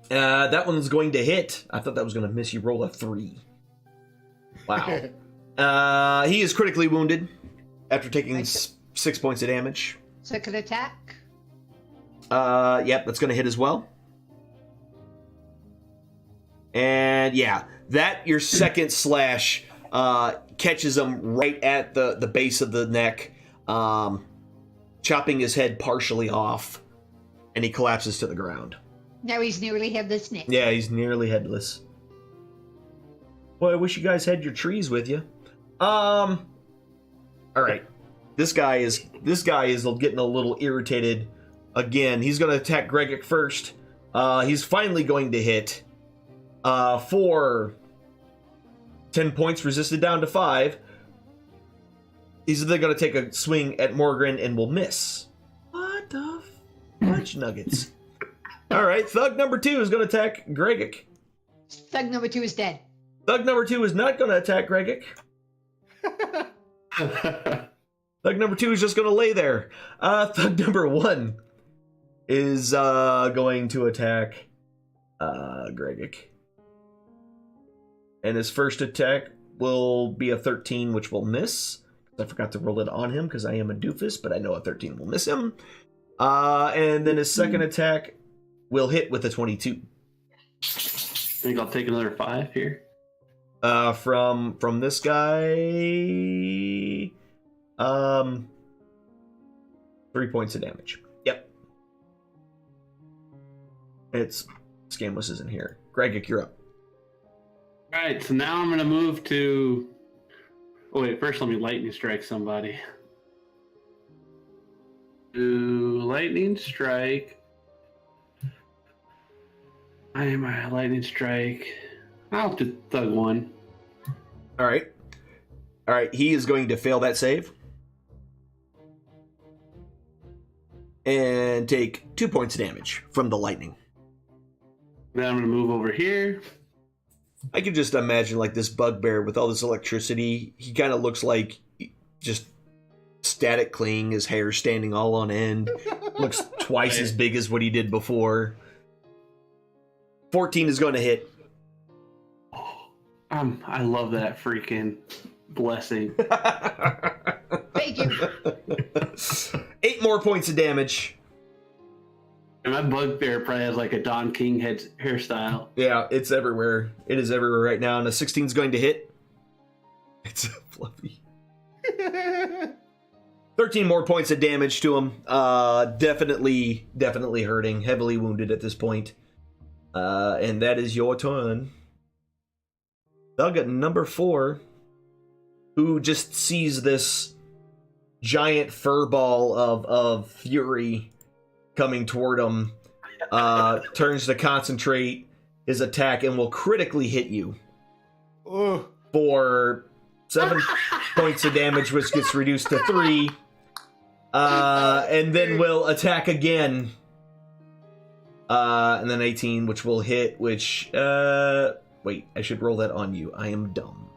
That one's going to hit. I thought that was going to miss. You roll a 3. Wow. He is critically wounded after taking 6 points of damage.
Second attack.
Yep, that's going to hit as well. And yeah, your second slash catches him right at the base of the neck, chopping his head partially off, and he collapses to the ground.
Now he's nearly headless Nick.
Yeah, he's nearly headless. Boy, I wish you guys had your trees with you. All right. This guy is getting a little irritated. Again, he's going to attack Greggick first. He's finally going to hit for 10 points, resisted down to 5. He's then going to take a swing at Morgan and will miss. What the fudge nuggets? All right, Thug number 2 is going to attack Greggick.
Thug number 2 is dead.
Thug number 2 is not going to attack Greggick. Thug number 2 is just going to lay there. Thug number 1 is going to attack Greggick. And his first attack will be a 13, which will miss. I forgot to roll it on him because I am a doofus, but I know a 13 will miss him. And then his second attack will hit with a 22.
I think I'll take another 5 here.
From this guy, 3 points of damage. Yep. Scanless isn't here. Greggick, you're up.
Alright, so now I'm gonna move to... Oh wait, first let me lightning strike somebody. Do lightning strike. I am a lightning strike. I'll do Thug 1.
All right. He is going to fail that save and take 2 points of damage from the lightning.
Then I'm gonna move over here.
I can just imagine like this bugbear with all this electricity. He kind of looks like just static clinging, his hair standing all on end. Looks twice as big as what he did before. 14 is going to hit.
I love that freaking blessing.
Thank you.
8 more points of damage.
And my bugbear probably has like a Don King hairstyle.
Yeah, it's everywhere. It is everywhere right now. And a 16 is going to hit. It's fluffy. 13 more points of damage to him. Definitely hurting. Heavily wounded at this point. And that is your turn. Thug at number 4, who just sees this giant fur ball of fury coming toward him, turns to concentrate his attack and will critically hit you for 7 points of damage, which gets reduced to 3. And then we'll attack again. And then 18, which will hit, which, wait, I should roll that on you. I am dumb.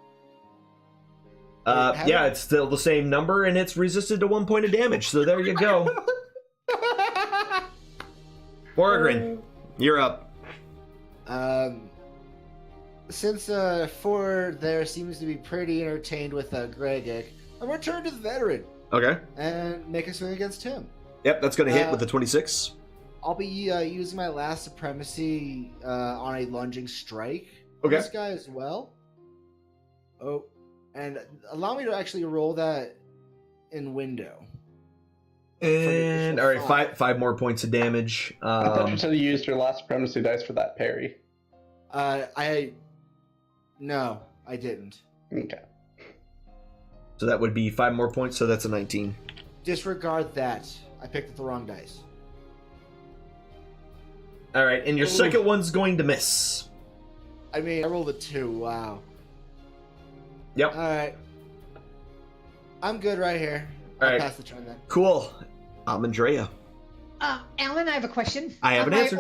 Yeah, it's still the same number, and it's resisted to 1 point of damage, so there you go. Morgrin, you're up.
Since Ford there seems to be pretty entertained with Gregic, I'm gonna turn to the veteran
Okay.
and make a swing against him.
Yep, that's going to hit with the 26.
I'll be using my last supremacy on a lunging strike.
Okay.
On this guy as well. Oh, and allow me to actually roll that in window.
And, alright, five more points of damage.
I thought you said you used your last supremacy dice for that parry.
No, I didn't.
Okay.
So that would be 5 more points, so that's a 19.
Disregard that. I picked up the wrong dice.
Alright, and your second one's going to miss.
I mean, I rolled a 2. Wow.
Yep.
Alright. I'm good right here. I'll
Alright.
pass the turn then.
Cool. Andrea.
Alan, I have a question.
I have an answer.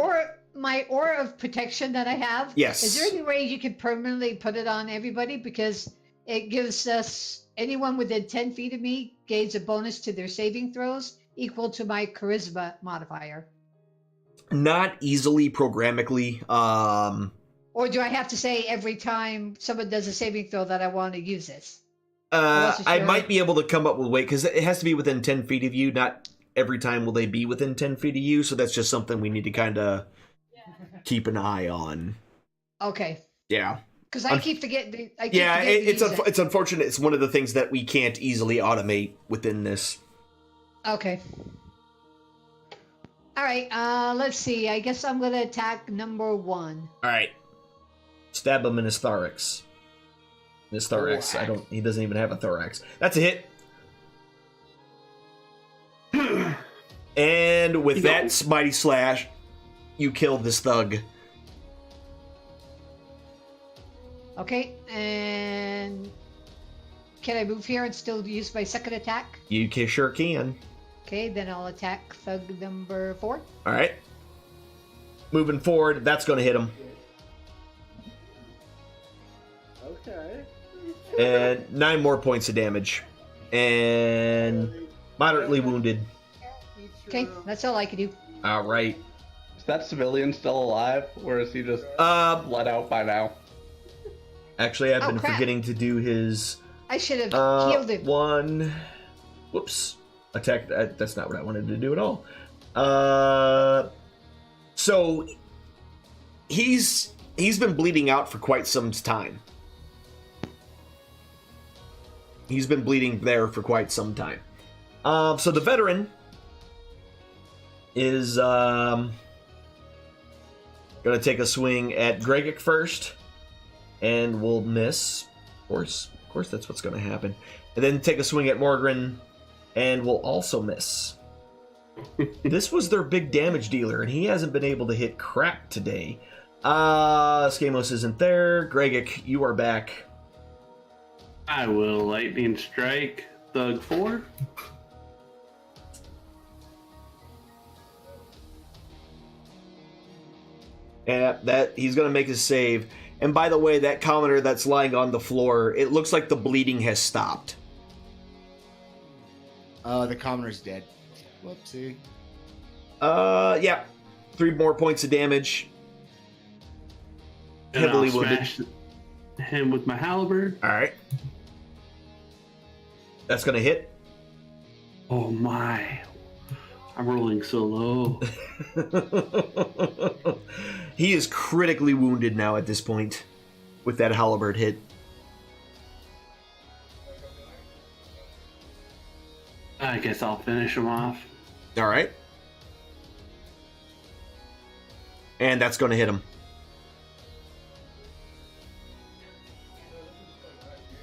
My aura of protection that I have.
Yes.
Is there any way you could permanently put it on everybody? Because it gives us anyone within 10 feet of me gains a bonus to their saving throws equal to my charisma modifier.
Not easily programmatically.
Or do I have to say every time someone does a saving throw that I want to use this?
I might be able to come up with a way, because it has to be within 10 feet of you. Not every time will they be within 10 feet of you, so that's just something we need to kind of keep an eye on.
Okay.
Yeah.
Because I keep forgetting.
It's unfortunate. It's one of the things that we can't easily automate within this.
Okay. All right. Let's see. I guess I'm gonna attack number 1.
All right. Stab him in his thorax. His thorax. He doesn't even have a thorax. That's a hit. And with that mighty slash, you kill this thug.
Okay, and can I move here and still use my second attack?
You sure can.
Okay, then I'll attack thug number 4.
All right. Moving forward, that's going to hit him.
Okay.
And 9 more points of damage. And moderately wounded.
Okay, that's all I can do.
All right.
Is that civilian still alive, or is he just let out by now?
Actually, I've been
crap.
forgetting to do his
I should have healed him.
one. Whoops. Attack. That's not what I wanted to do at all. So he's been bleeding out for quite some time. He's been bleeding there for quite some time. So the veteran is gonna take a swing at Gregic first, and will miss. Of course, that's what's gonna happen. And then take a swing at Morgrin, and will also miss. This was their big damage dealer, and he hasn't been able to hit crap today. Skamos isn't there. Gregic, you are back.
I will lightning strike thug 4.
Yeah, that he's gonna make his save. And by the way, that commoner that's lying on the floor, it looks like the bleeding has stopped.
The commoner's dead. Whoopsie.
Yeah. 3 more points of damage.
And
Heavily
I'll
wounded.
smash him with my halberd.
Alright. That's gonna hit.
Oh my. I'm rolling so low.
He is critically wounded now at this point with that halberd hit.
I guess I'll finish him off.
Alright. And that's gonna hit him.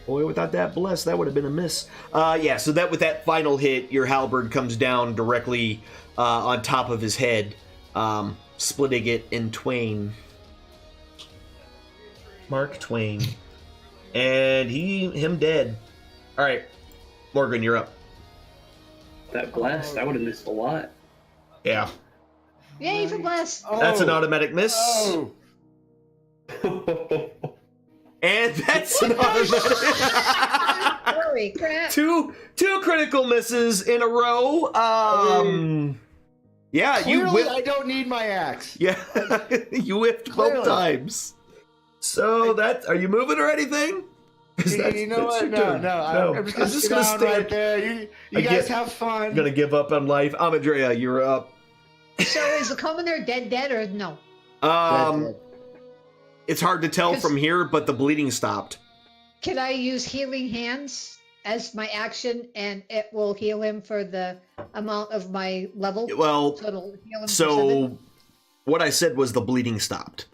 Boy, without that bless, that would have been a miss. Yeah, so that with that final hit, your halberd comes down directly on top of his head, splitting it in twain. Mark Twain. And him dead. Alright, Morgan, you're up.
That blast, I would have missed a lot.
Yeah.
Yay for bless.
That's an automatic miss.
Oh.
And that's an automatic.
Holy crap.
two critical misses in a row. Yeah, you
Clearly,
whipped.
I don't need my axe.
Yeah, you whipped both
Clearly.
times. So that, are you moving or anything? 'Cause
You know what?
your
No,
turn.
no. I'm just gonna sit
gonna
down
stand.
right there. You guys have fun.
I'm gonna give up on life. Amadrea, you're up.
So is the commoner dead or no?
It's hard to tell from here, but the bleeding stopped.
Can I use healing hands as my action and it will heal him for the amount of my level?
Well,
So it'll heal him for 7?
so what I said was the bleeding stopped.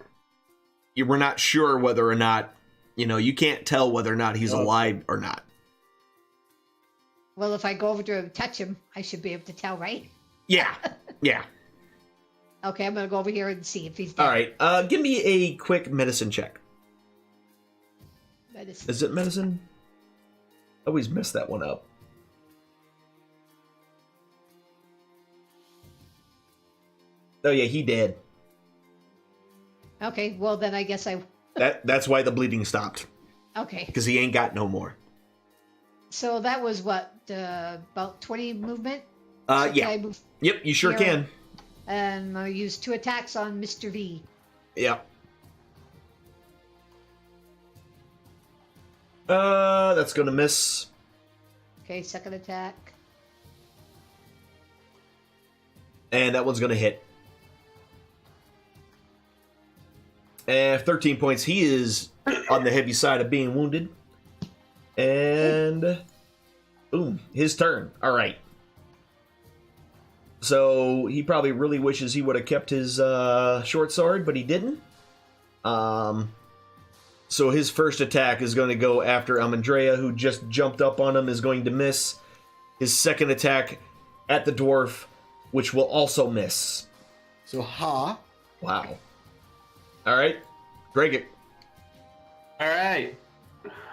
You were not sure whether or not, you can't tell whether or not he's alive or not.
Well, if I go over to him and touch him, I should be able to tell, right?
Yeah, yeah.
Okay, I'm going to go over here and see if he's dead.
All right, give me a quick medicine check.
Medicine.
Is it medicine? I always mess that one up. Oh yeah, he dead.
Okay, well then I guess I...
That's why the bleeding stopped.
Okay,
Because he ain't got no more.
so that was what, about 20 movement? So can
Yeah.
I move?
Yep, you sure
Here.
can.
And I'll use 2 attacks on Mr. V.
Yep. That's gonna miss.
Okay, second attack.
And that one's gonna hit. And 13 points. He is on the heavy side of being wounded. And boom, his turn. All right. So he probably really wishes he would have kept his short sword, but he didn't. So his first attack is going to go after Amandrea, who just jumped up on him, is going to miss. His second attack at the dwarf, which will also miss.
So, ha.
Wow. All right, Greg.
All right.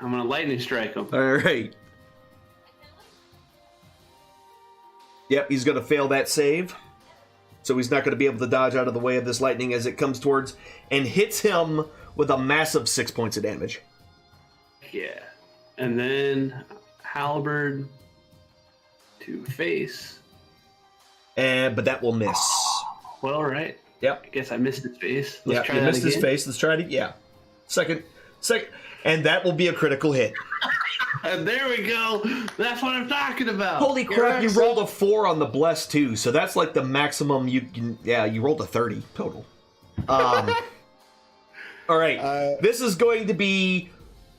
I'm going to lightning strike him.
All right. Yep, he's going to fail that save. So he's not going to be able to dodge out of the way of this lightning as it comes towards and hits him with a massive 6 points of damage.
Yeah. And then halberd to face.
But that will miss.
Well, all right.
Yep.
I guess I missed his face.
Yeah,
Let's try
you
that
missed his
again.
face. Let's try it. Yeah. Second. And that will be a critical hit.
And there we go. That's what I'm talking about.
Holy crap, you rolled a 4 on the bless too, so that's like the maximum you can. Yeah, you rolled a 30 total. All right, this is going to be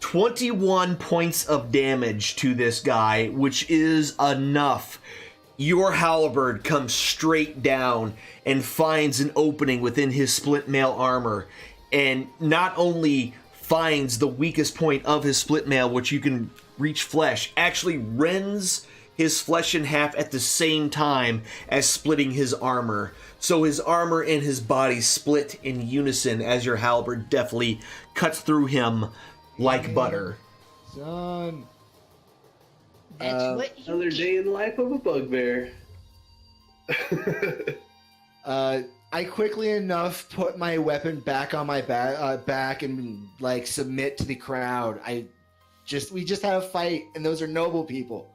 21 points of damage to this guy, which is enough. Your halberd comes straight down and finds an opening within his split mail armor, and not only finds the weakest point of his split mail, which you can reach flesh, actually rends his flesh in half at the same time as splitting his armor. So his armor and his body split in unison as your halberd deftly cuts through him like butter.
Son.
That's what you
Another
get.
day in the life of a bugbear.
I quickly enough put my weapon back on my back and like submit to the crowd. We just had a fight, and those are noble people.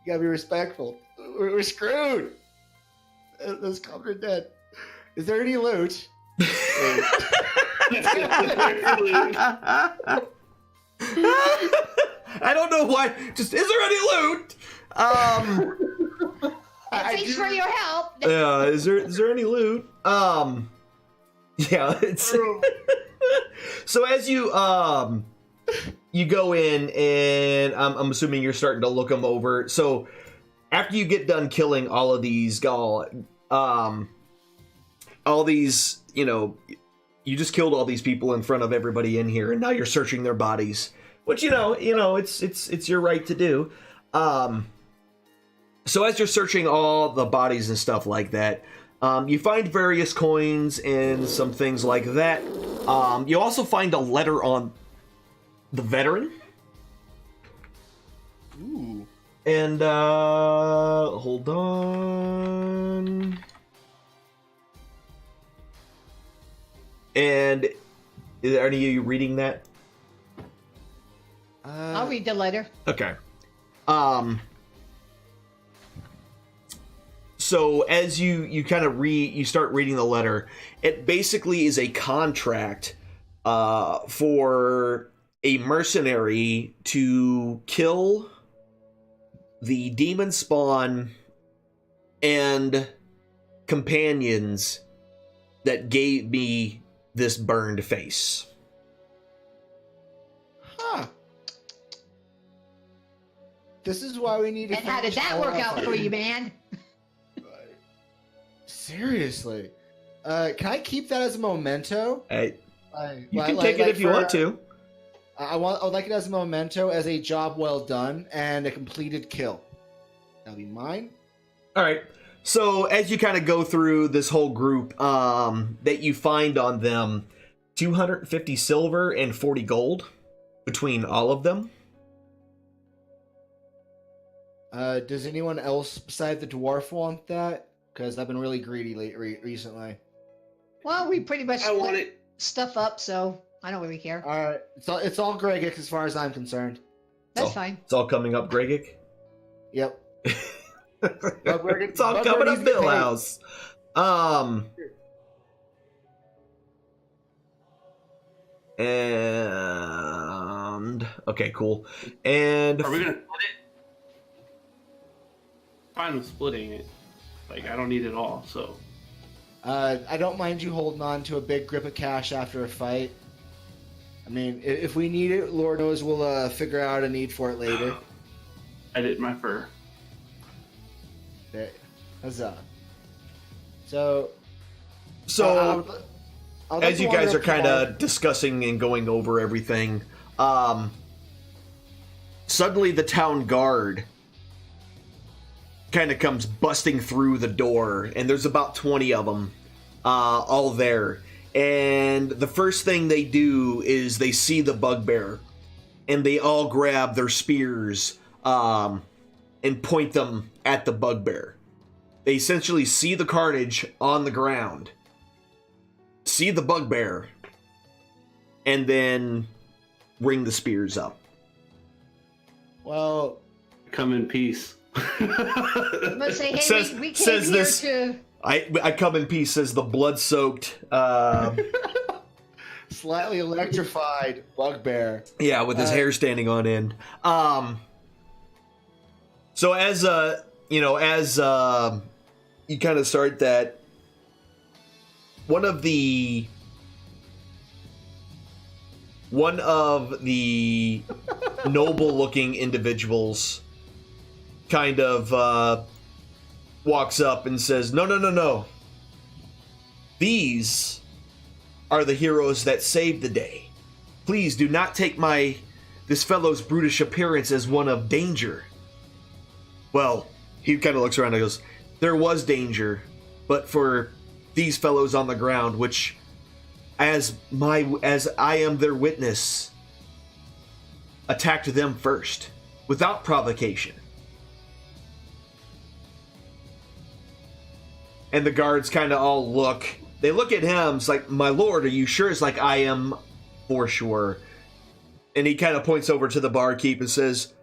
You gotta be respectful. We're screwed. Those commoner dead. Is there any loot?
I don't know why. Just, is there any loot?
Thanks for your help.
Yeah, is there any loot? Yeah, it's so as you you go in, and I'm assuming you're starting to look them over. So after you get done killing all of these all these, you just killed all these people in front of everybody in here, and now you're searching their bodies, which it's your right to do. So as you're searching all the bodies and stuff like that, you find various coins and some things like that. You also find a letter on the veteran.
Ooh.
And hold on. And are any of you reading that?
I'll read the letter.
Okay. So as you kind of you start reading the letter, it basically is a contract for a mercenary to kill the demon spawn and companions that gave me this burned face.
Huh. This is why we need to.
And how did
finish
that
all
work
of
out
our-
for you, man?
Seriously. Can I keep that as a memento?
You can take it if you want to.
I would like it as a memento, as a job well done and a completed kill. That'll be mine.
All right. So as you kind of go through this whole group, that you find on them 250 silver and 40 gold between all of them.
Does anyone else beside the dwarf want that? Because I've been really greedy recently.
Well, we pretty much
I want
split
it.
stuff up, so I don't really care.
All right, it's all Gregic as far as I'm concerned.
That's fine.
It's all coming up, Gregic.
Yep.
It's all coming up, Bill House. And okay, cool. And
Are we gonna split it? Fine with splitting it. Like, I don't need it all, so.
I don't mind you holding on to a big grip of cash after a fight. I mean, if we need it, Lord knows we'll figure out a need for it later.
Edit my fur.
Okay. Huzzah. So, I'll
as
let
you guys
wander
are kind
apart.
of discussing and going over everything, suddenly the town guard kind of comes busting through the door, and there's about 20 of them all there. And the first thing they do is they see the bugbear, and they all grab their spears and point them at the bugbear. They essentially see the carnage on the ground, see the bugbear, and then ring the spears up.
Well,
Come in peace.
I'm gonna say, hey,
Says-
we came
says
here
this-
to.
I come in peace, says the blood-soaked,
slightly electrified bugbear.
yeah, with his hair standing on end. So as you kind of start that, one of the noble-looking individuals kind of walks up and says, No. These are the heroes that saved the day. Please do not take this fellow's brutish appearance as one of danger. Well, he kind of looks around and goes, there was danger, but for these fellows on the ground, which, as I am their witness, attacked them first, without provocation. And the guards kind of all look. They look at him. It's like, my lord, are you sure? It's like, I am for sure. And he kind of points over to the barkeep and says,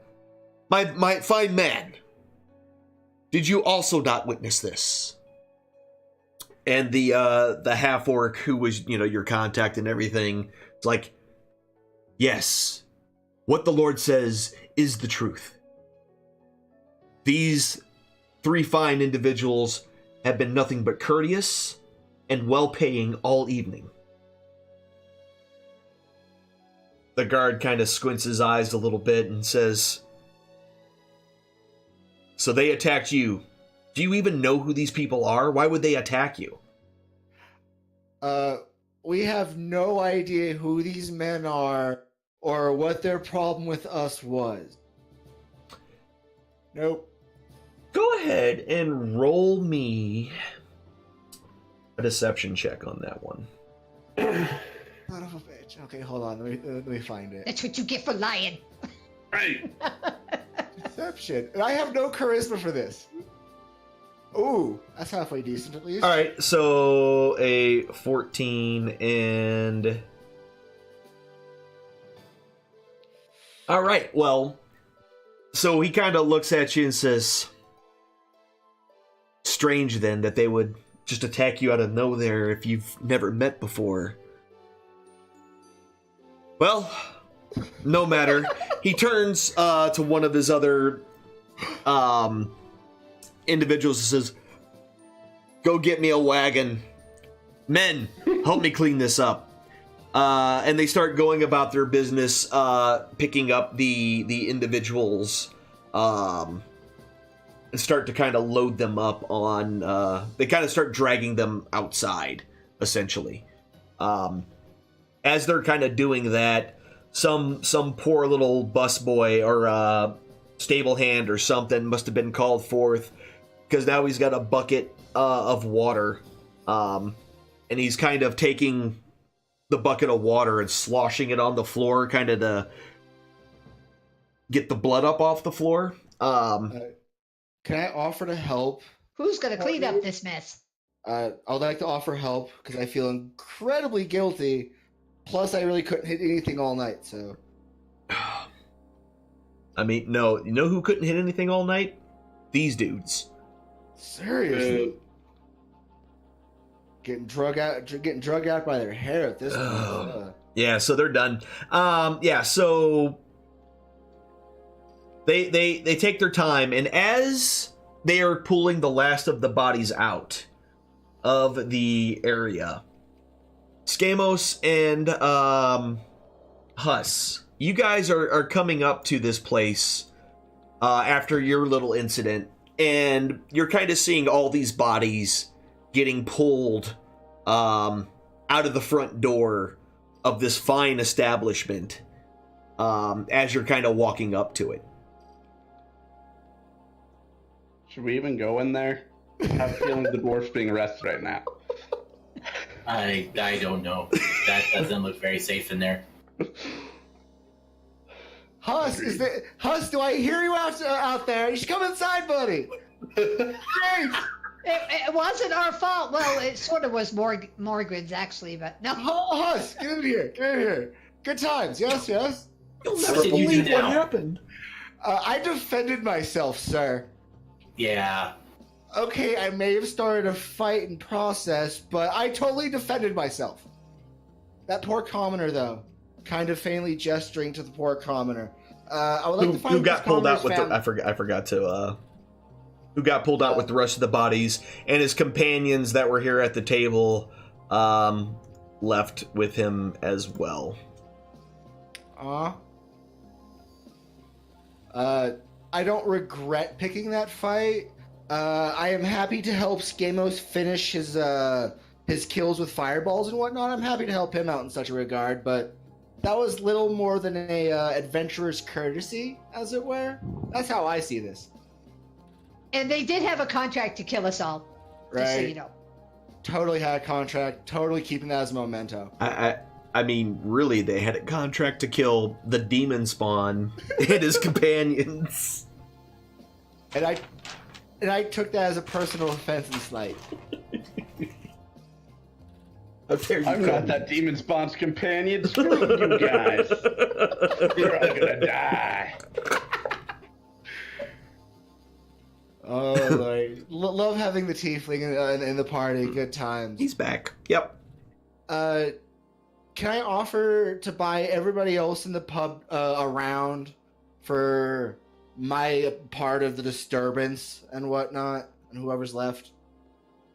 my fine man, did you also not witness this? And the half-orc who was, your contact and everything, it's like, yes, what the Lord says is the truth. These 3 fine individuals have been nothing but courteous and well-paying all evening. The guard kind of squints his eyes a little bit and says, so they attacked you. Do you even know who these people are? Why would they attack you?
We have no idea who these men are or what their problem with us was. Nope.
Go ahead and roll me a deception check on that one.
Son of a bitch. Okay, hold on. Let me find it.
That's what you get for lying.
Right.
Perception. And I have no charisma for this. Ooh, that's halfway decent at least.
All right, so a 14 and... All right, well, so he kind of looks at you and says, strange then that they would just attack you out of nowhere if you've never met before. Well, no matter. He turns to one of his other individuals and says, go get me a wagon. Men, help me clean this up. And they start going about their business, picking up the individuals, and start to kind of load them up on, they kind of start dragging them outside, essentially. As they're kind of doing that, some poor little busboy or stable hand or something must have been called forth, because now he's got a bucket of water, and he's kind of taking the bucket of water and sloshing it on the floor, kind of to get the blood up off the floor.
Can I offer to help?
Who's gonna clean up this mess?
I would like to offer help because I feel incredibly guilty. Plus, I really couldn't hit anything all night, so...
I mean, no. You know who couldn't hit anything all night? These dudes.
Seriously? Getting drug out by their hair at this point.
Yeah, so they're done. Yeah, so... They take their time, and as they are pulling the last of the bodies out of the area, Skamos and Huss, you guys are coming up to this place after your little incident, and you're kind of seeing all these bodies getting pulled out of the front door of this fine establishment as you're kind of walking up to it.
Should we even go in there? I have a feeling the dwarf's being arrested right now.
I don't know. That doesn't look very safe in there.
Huss, Huss, do I hear you out there? You should come inside, buddy. Great.
It wasn't our fault. Well, it sort of was Morgan's, actually, but no.
Huss, get in here. Get in here. Good times. Yes, yes.
You'll
What
never
did you
believe
do
what
now?
happened.
I defended myself, sir.
Yeah.
Okay, I may have started a fight in process, but I totally defended myself. That poor commoner, though, kind of faintly gesturing to the poor commoner. I would like to find
who got
this
pulled out
commoner's
with the, I forgot to who got pulled out with the rest of the bodies, and his companions that were here at the table left with him as well.
I don't regret picking that fight. I am happy to help Skamos finish his kills with fireballs and whatnot. I'm happy to help him out in such a regard, but that was little more than a adventurer's courtesy, as it were. That's how I see this.
And they did have a contract to kill us all.
Right.
Just so you know.
Totally had a contract. Totally keeping that as a memento.
I mean, really, they had a contract to kill the demon spawn and his companions.
And I took that as a personal offense and slight.
I'm not that demon spawn's companion. Screw you guys. You're all gonna die.
Oh, Lord. Love having the tiefling in the party. Good times.
He's back. Yep.
Can I offer to buy everybody else in the pub around for my part of the disturbance and whatnot, and whoever's left?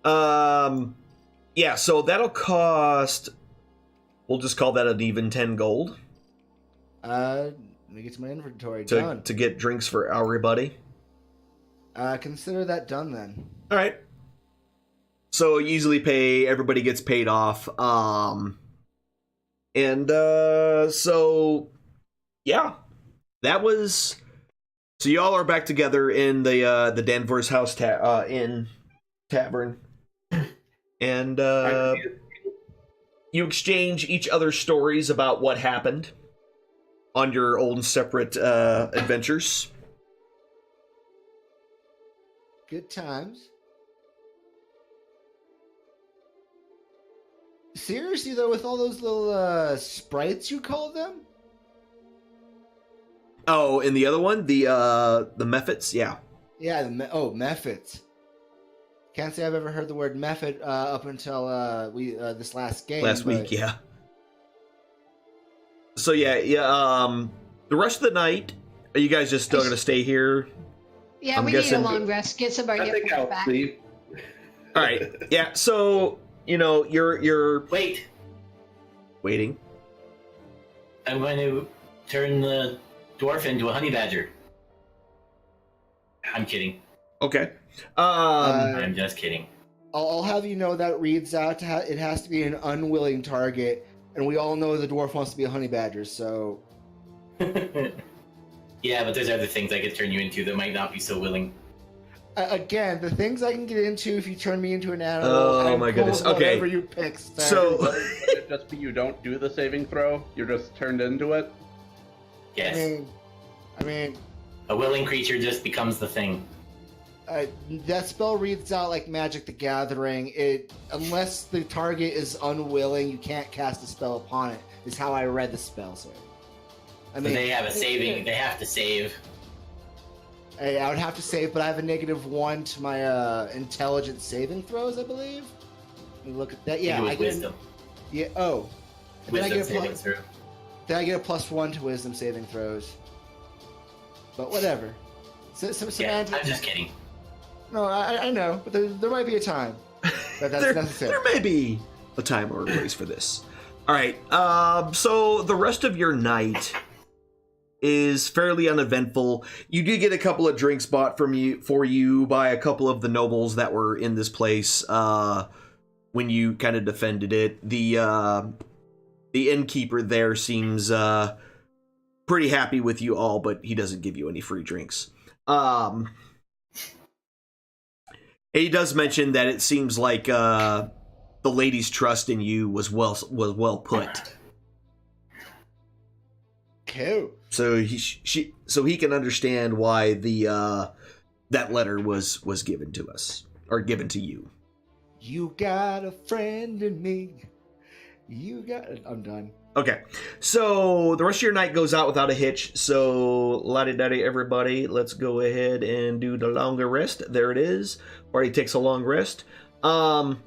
Yeah, so that'll cost, we'll just call that an even 10 gold.
Let me get to my inventory.
To
Done.
to get drinks for everybody.
Consider that done then.
All right. So easily pay, everybody gets paid off. So yeah, that was. So y'all are back together in the Danvers House Inn Tavern, and you exchange each other's stories about what happened on your own separate adventures.
Good times. Seriously though, with all those little sprites you call them?
Oh, and the other one, the Mephits, yeah.
Yeah, methods. Can't say I've ever heard the word method up until we this last game.
Last week, yeah. So yeah. The rest of the night, are you guys just still gonna stay here?
Yeah,
I'm
we need a
guessing-
long rest. Get some of our
I think
hit
I'll
back.
sleep.
All right. Yeah. So you're
Wait,
waiting.
I'm going to turn the dwarf into a honey badger. I'm kidding.
Okay.
I'm just kidding.
I'll have you know that reads out to it has to be an unwilling target, and we all know the dwarf wants to be a honey badger. So
Yeah, but there's other things I could turn you into that might not be so willing.
again, the things I can get into if you turn me into an animal.
Oh
I'm
my
cool
goodness.
with
Okay.
Whatever you pick. Sir.
So
Would it just be you don't do the saving throw? You're just turned into it?
Yes.
I mean,
A willing creature just becomes the thing.
that spell reads out like Magic the Gathering. Unless the target is unwilling, you can't cast a spell upon it. Is how I read the spell, sir. I
But they have a saving. They have to save.
I would have to save, but I have a -1 to my intelligence saving throws, I believe. Let me look at that. Yeah,
I
I
think it
get
was wisdom.
Yeah. Oh. And then I
Wisdom
get a
saving
plus,
throw.
then I get a +1 to wisdom saving throws. But whatever.
Yeah,
Semantics.
I'm just kidding.
No, I know, but there might be a time that that's necessary.
there may be a time or a place for this. All right. So the rest of your night is fairly uneventful. You do get a couple of drinks bought for you by a couple of the nobles that were in this place when you kind of defended it. The innkeeper there seems pretty happy with you all, but he doesn't give you any free drinks. He does mention that it seems like the lady's trust in you was well put.
Cool.
So he can understand why that letter was given to us, or given to you.
You got a friend in me. I'm done.
Okay, so the rest of your night goes out without a hitch. So la-di-da-di everybody, let's go ahead and do the longer rest. There it is. Already takes a long rest. When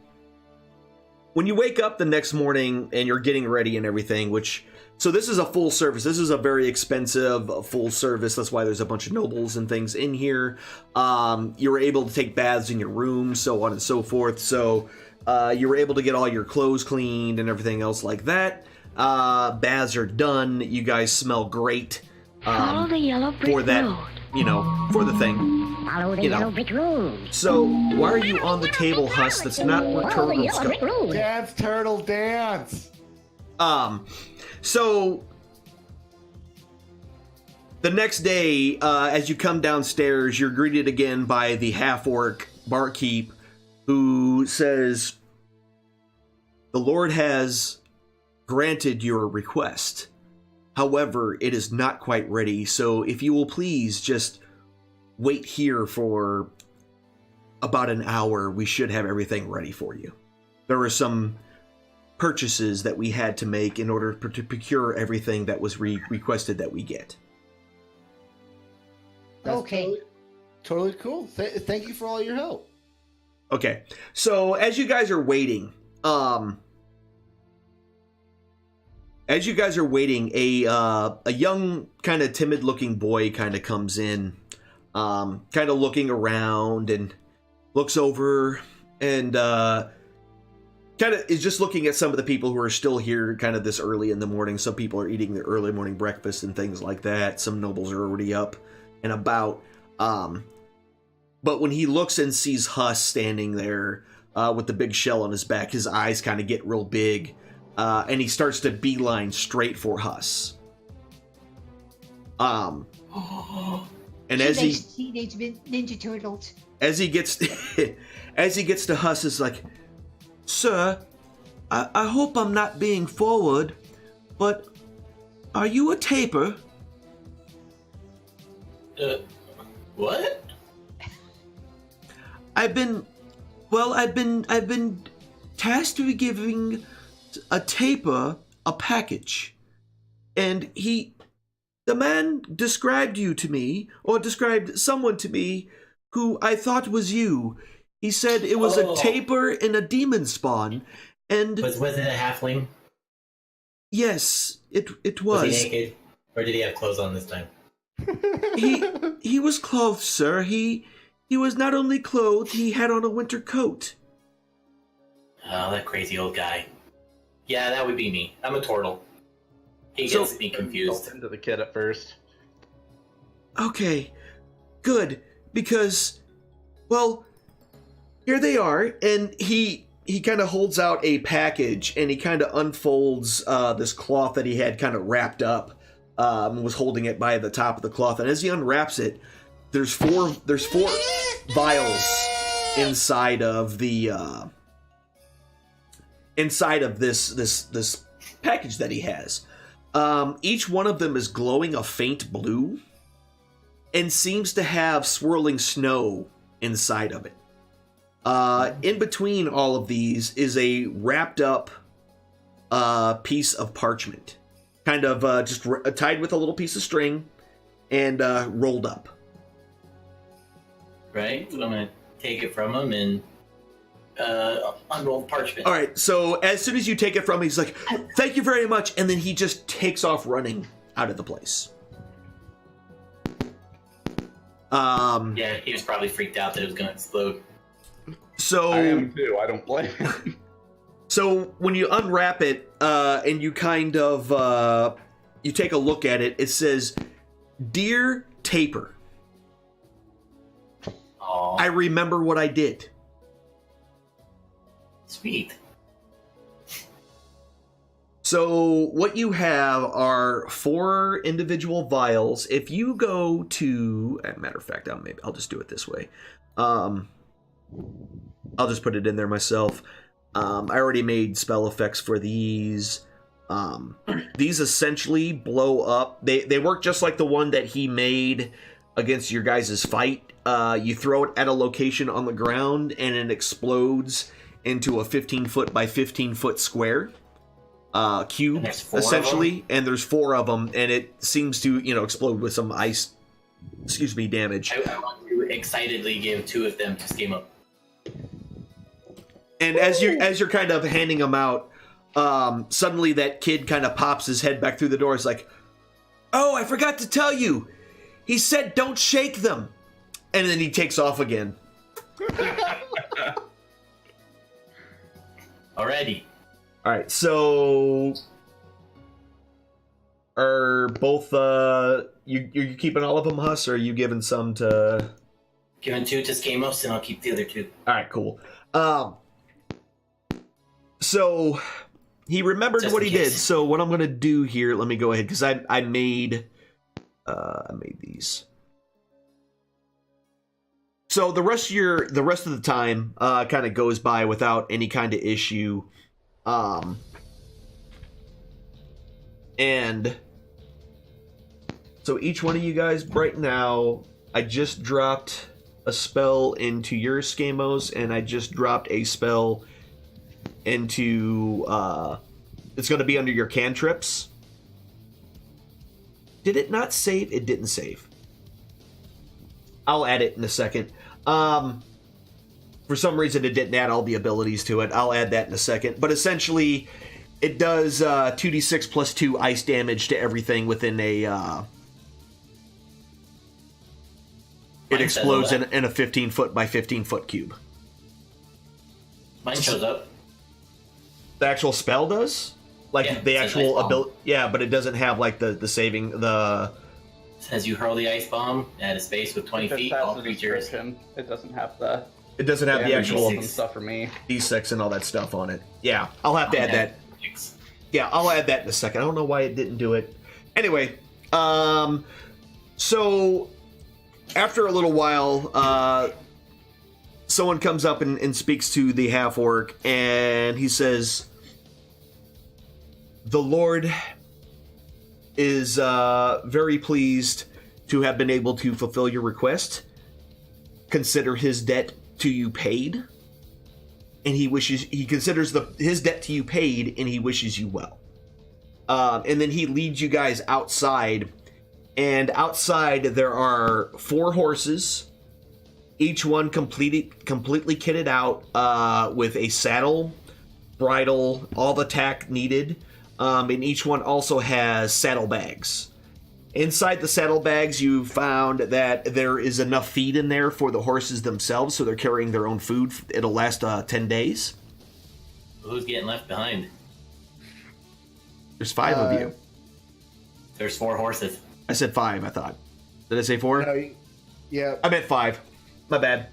you wake up the next morning and you're getting ready and everything, so this is a full service. This is a very expensive full service. That's why there's a bunch of nobles and things in here. You were able to take baths in your room, so on and so forth. So you were able to get all your clothes cleaned and everything else like that. Baths are done. You guys smell great.
Follow the yellow brick
for that,
road.
for the thing.
Follow the yellow brick road.
So why are you on the table, Huss? That's not where
Follow the
turtles
yellow brick
go.
road.
Dance, turtle, dance.
So the next day, as you come downstairs, you're greeted again by the half-orc barkeep, who says, "The Lord has granted your request. However, it is not quite ready, so if you will please just wait here for about an hour, we should have everything ready for you. There were some purchases that we had to make in order to procure everything that was requested that we get."
That's
Okay.
Totally cool. Thank you for all your help.
Okay, so as you guys are waiting, a young, kind of timid-looking boy kind of comes in, kind of looking around and looks over and kind of is just looking at some of the people who are still here kind of this early in the morning. Some people are eating their early morning breakfast and things like that. Some nobles are already up and about. But when he looks and sees Huss standing there with the big shell on his back, his eyes kind of get real big. And he starts to beeline straight for Huss. And as
Teenage Ninja Turtles.
as he gets to Huss, is like, "Sir, I hope I'm not being forward, but are you a taper?"
What?
I've been tasked to be giving a taper a package, and the man described you to me, or described someone to me who I thought was you. He said it was a taper and a demon spawn, and
Was it a halfling?
yes, it
Was
was.
he naked? Or did he have clothes on this time?
He was clothed, sir. He was not only clothed, he had on a winter coat.
Oh, that crazy old guy. Yeah, that would be me. I'm a turtle. He gets me confused.
Into the kid at first.
Okay, good, because, well, here they are, and he kind of holds out a package, and he kind of unfolds this cloth that he had kind of wrapped up, was holding it by the top of the cloth, and as he unwraps it, there's four vials inside of the this package that he has. Each one of them is glowing a faint blue and seems to have swirling snow inside of it. In between all of these is a wrapped up piece of parchment, kind of just tied with a little piece of string and rolled up.
Right? So I'm going to take it from him and unroll the parchment.
All right, so as soon as you take it from him, he's like, "Thank you very much," and then he just takes off running out of the place.
Yeah, he was probably freaked out that it was going to explode.
So
I am too. I don't blame him.
So when you unwrap it and you kind of you take a look at it, it says, "Dear Taper,
Aww.
I remember what I did."
Sweet.
So what you have are 4 individual vials. If you go to, matter of fact, I'll just do it this way. I'll just put it in there myself. I already made spell effects for these. These essentially blow up. They work just like the one that he made against your guys' fight. You throw it at a location on the ground and it explodes into a 15-foot by 15-foot square cube, essentially. And there's 4 of them, and it seems to, explode with some ice, damage.
I want to excitedly give 2 of them to Schema.
And as you're kind of handing them out, suddenly that kid kind of pops his head back through the door. It's like, "Oh, I forgot to tell you. He said don't shake them." And then he takes off again.
Alrighty.
All right, so are both you keeping all of them, Huss, or are you giving some to?
Giving 2 to Schemos, and I'll keep the other 2.
All right, cool. So he remembered
Just
what
in
he did.
case.
So what I'm gonna do here, let me go ahead because I made these. So the rest of the time kind of goes by without any kind of issue, and so each one of you guys right now, I just dropped a spell into your Schemos, and I just dropped a spell into it's going to be under your cantrips. Did it not save? It didn't save. I'll add it in a second. For some reason, it didn't add all the abilities to it. I'll add that in a second. But essentially, it does 2d6 plus 2 ice damage to everything within a... it explodes in a 15-foot by 15-foot cube.
Mine shows up.
The actual spell does? Like,
Yeah,
the
it says
actual
ice bomb.
ability... Yeah, but it doesn't have, like, the saving... the...
Says you hurl the ice bomb at a space with 20
It
feet.
has
All
the
creatures.
description. It doesn't have the
It doesn't have the
damage
actual
and stuff for me.
D6 and all that stuff on it. Yeah, I'll have to add that. Yeah, I'll add that in a second. I don't know why it didn't do it. Anyway, so after a little while, someone comes up and speaks to the half-orc, and he says, "The Lord is very pleased to have been able to fulfill your request. Consider his debt to you paid, and he considers his debt to you paid, and he wishes you well. And then he leads you guys outside, and outside there are 4 horses, each one completely kitted out with a saddle, bridle, all the tack needed, and each one also has saddlebags. Inside the saddlebags, you found that there is enough feed in there for the horses themselves, so they're carrying their own food. It'll last 10 days.
Who's getting left behind?
There's 5 of you.
There's 4 horses.
I said 5, I thought. Did I say 4?
No, yeah.
I meant 5. My bad.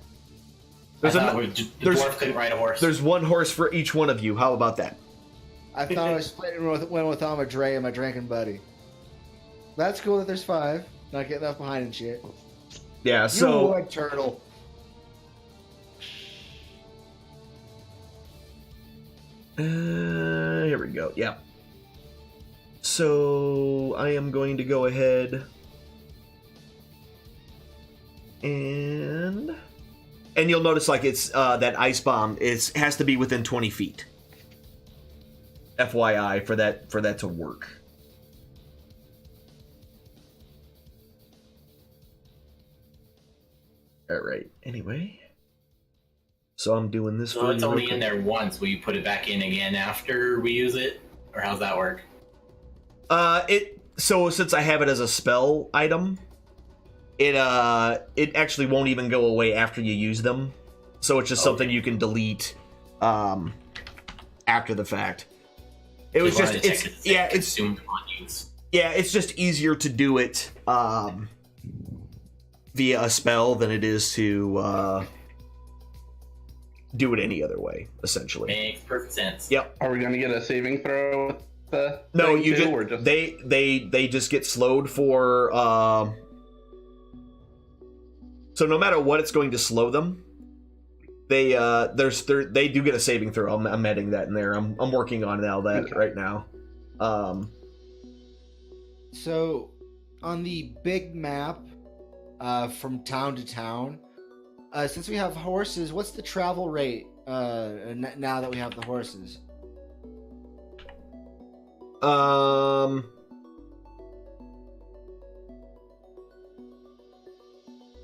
The dwarf couldn't ride a horse.
There's 1 horse for each one of you. How about that?
I thought I was splitting one with Amadre and my drinking buddy. That's cool that there's 5. Not getting left behind and shit.
Yeah,
You
so...
would, turtle.
Here we go. Yeah. So I am going to go ahead and you'll notice like it's that ice bomb has to be within 20 feet. FYI for that to work. All right. Anyway, so I'm doing this.
So it's only in there once. Will you put it back in again after we use it, or how's that work?
So since I have it as a spell item, it actually won't even go away after you use them. So it's just something you can delete after the fact. It was just it's
consumed on use.
Yeah, it's just easier to do it via a spell than it is to do it any other way, essentially.
Makes perfect sense.
Yep.
Are we gonna get a saving throw with the
No,
thing
you
too,
just,
or just
they just get slowed for so no matter what it's going to slow them. They do get a saving throw. I'm adding that in there. I'm working on all that right now.
So on the big map from town to town, since we have horses, what's the travel rate now that we have the horses?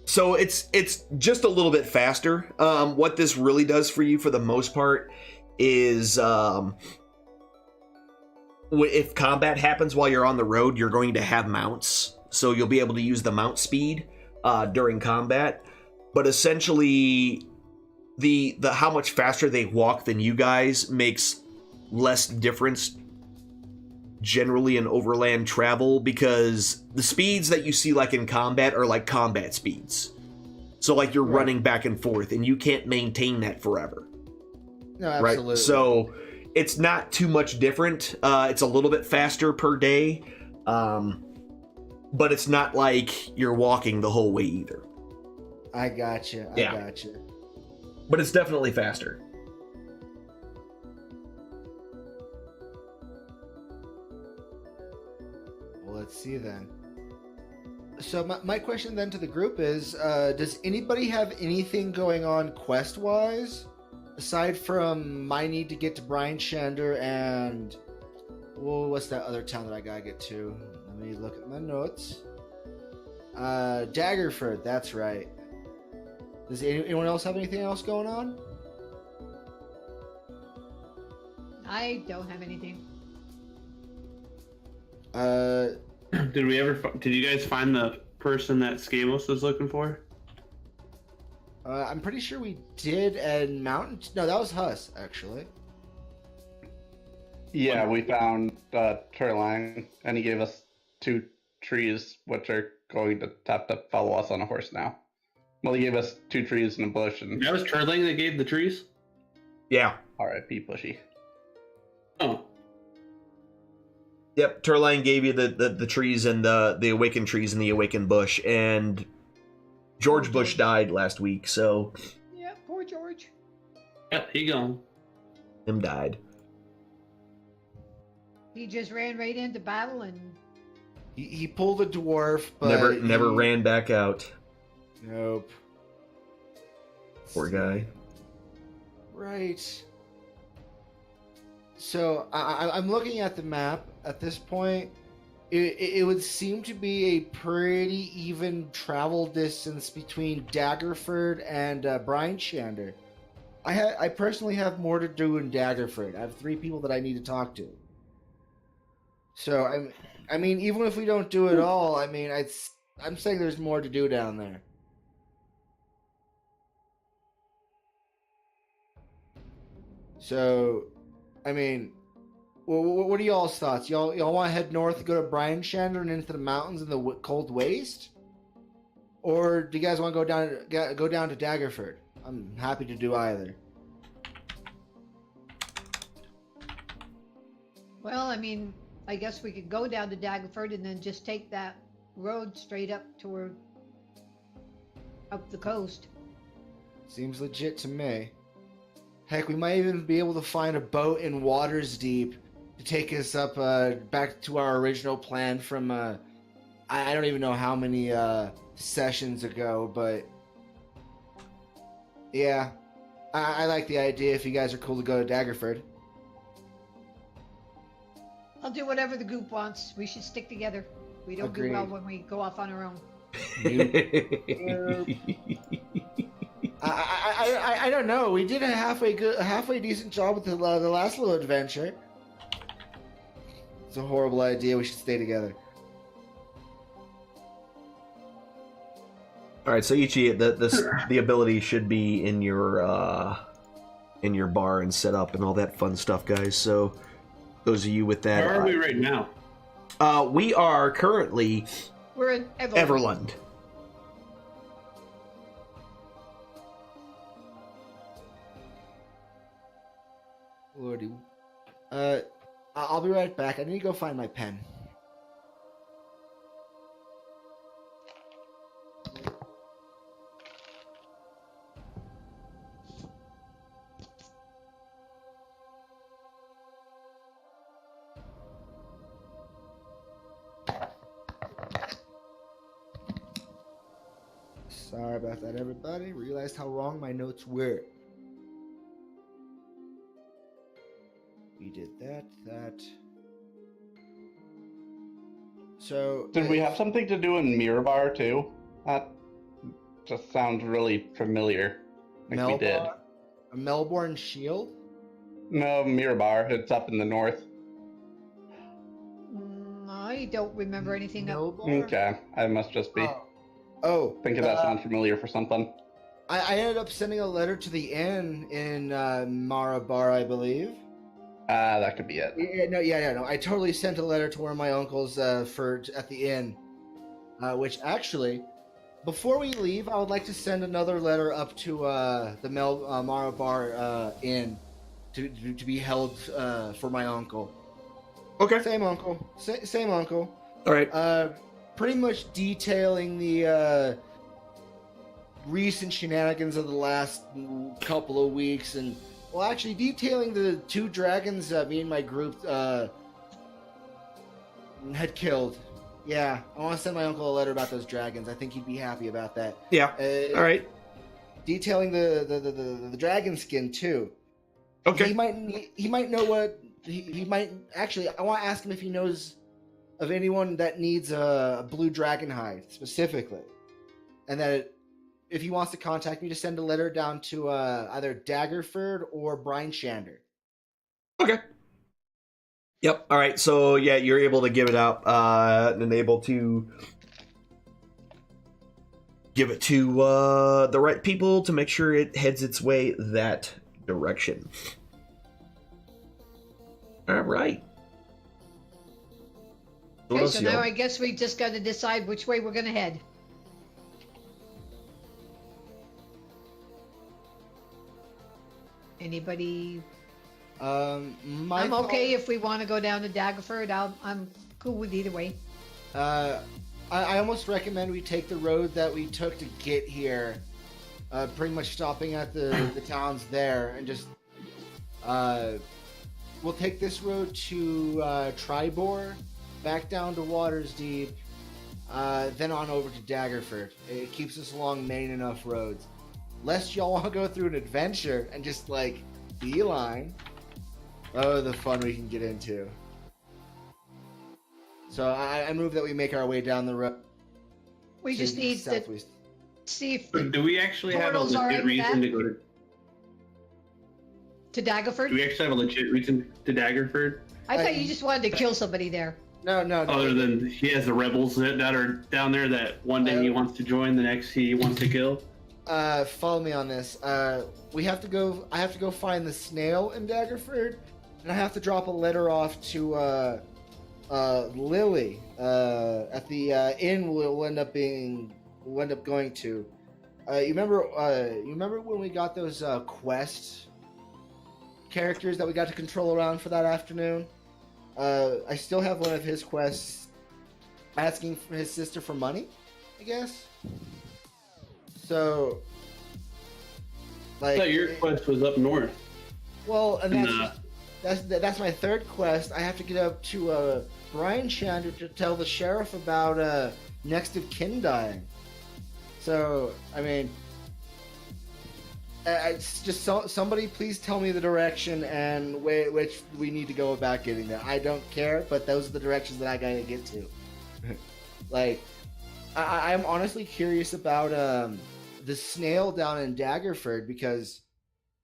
So it's just a little bit faster. What this really does for you, for the most part, is if combat happens while you're on the road, you're going to have mounts, so you'll be able to use the mount speed during combat. But essentially, the how much faster they walk than you guys makes less difference generally in overland travel, because the speeds that you see like in combat are like combat speeds. So like you're running back and forth, and you can't maintain that forever.
No, absolutely.
Right? So it's not too much different. It's a little bit faster per day, but it's not like you're walking the whole way either.
I gotcha. I gotcha.
But it's definitely faster.
Well, let's see then. So my question then to the group is, does anybody have anything going on quest-wise? Aside from my need to get to Brian Shander and... Well, what's that other town that I gotta get to? Let me look at my notes. Daggerford, that's right. Does anyone else have anything else going on?
I don't have anything.
Did you guys find the person that Scamos was looking for?
I'm pretty sure we did, and Mountain... No, that was Huss, actually.
Yeah, we found Turlang, and he gave us 2 trees, which are going to have to follow us on a horse now. Well, he gave us 2 trees and a bush, and...
That was Turling that gave the trees?
Yeah.
R.I.P. Bushy.
Oh.
Yep, Turlang gave you the trees and the awakened trees and the awakened bush, and George Bush died last week, so...
Yeah, poor George.
Yep, he gone.
Him died.
He just ran right into battle and...
He pulled a dwarf, but...
Never ran back out.
Nope.
Poor guy.
Right. So I'm looking at the map at this point. It would seem to be a pretty even travel distance between Daggerford and Bryan Shander. I personally have more to do in Daggerford. I have 3 people that I need to talk to. So I mean, even if we don't do it all, I mean, I'm saying there's more to do down there. So, I mean, what are y'all's thoughts? Y'all want to head north, go to Bryan Shander and into the mountains in the cold waste, or do you guys want to go down to Daggerford? I'm happy to do either.
Well, I mean, I guess we could go down to Daggerford and then just take that road straight up toward up the coast.
Seems legit to me. Heck, we might even be able to find a boat in Waters Deep to take us up back to our original plan from I don't even know how many sessions ago, but yeah, I like the idea if you guys are cool to go to Daggerford.
I'll do whatever the group wants. We should stick together. We don't
Agreed.
do well when we go off on our own.
I don't know. We did a halfway decent job with the last little adventure. It's a horrible idea. We should stay together.
All right, so Ichi, the ability should be in your bar and set up and all that fun stuff, guys. So those of you with that,
Where are we right now?
we are currently
We're in
Everlund.
Lordy. I'll be right back. I need to go find my pen. Sorry about that, everybody. Realized how wrong my notes were. We did that. So...
Did we have something to do in Mirabar too? That just sounds really familiar. Like we did.
A Melbourne Shield?
No, Mirabar. It's up in the north.
I don't remember anything.
Melbourne?
Okay, I must just be thinking that
uh,
sounds familiar for something.
I ended up sending a letter to the inn in Marabar, I believe.
That could be it.
No. I totally sent a letter to one of my uncles at the inn. Which actually, before we leave, I would like to send another letter up to the Marabar Inn to be held for my uncle.
Okay.
Same uncle. Same uncle.
All right.
Pretty much detailing the recent shenanigans of the last couple of weeks, and well, actually detailing the 2 dragons me and my group had killed. Yeah, I want to send my uncle a letter about those dragons. I think he'd be happy about that.
Yeah. All right.
Detailing the dragon skin too.
Okay.
He might know what he might actually. I want to ask him if he knows of anyone that needs a blue dragon hide specifically, and that if he wants to contact me, to send a letter down to either Daggerford or Bryan Shander.
Okay. Yep. All right. So yeah, you're able to give it out and able to give it to the right people to make sure it heads its way that direction. All right. What
Okay,
else,
so
y'all?
now I guess we just got to decide which way we're going to head. Anybody? I'm okay if we want to go down to Daggerford. I'm cool with either way.
I almost recommend we take the road that we took to get here, pretty much stopping at the towns there, and just we'll take this road to Tribor, back down to Waters Deep, then on over to Daggerford. It keeps us along main enough roads. lest y'all want to go through an adventure and just like beeline. Oh, the fun we can get into. So I move that we make our way down the road.
We
to
just
the
need to
southwest.
see if
Do we actually have a
Portals are
legit
in
reason
that?
to go
to Daggerford.
Do we actually have a legit reason to Daggerford?
I thought you just wanted to kill somebody there.
No.
Other than he has the rebels that are down there that one day he wants to join, the next he wants to kill.
Follow me on this. We have to go. I have to go find the snail in Daggerford, and I have to drop a letter off to Lily at the inn we'll end up going to. You remember when we got those quest characters that we got to control around for that afternoon? I still have one of his quests asking for his sister for money, I guess. So,
I
like,
thought your quest was up north.
well, and
Nah.
that's my third quest. I have to get up to Brian Shander to tell the sheriff about next of kin dying. So, I mean, it's just somebody please tell me the direction and which we need to go about getting there. I don't care, but those are the directions that I gotta get to. Like, I'm honestly curious about the snail down in Daggerford because,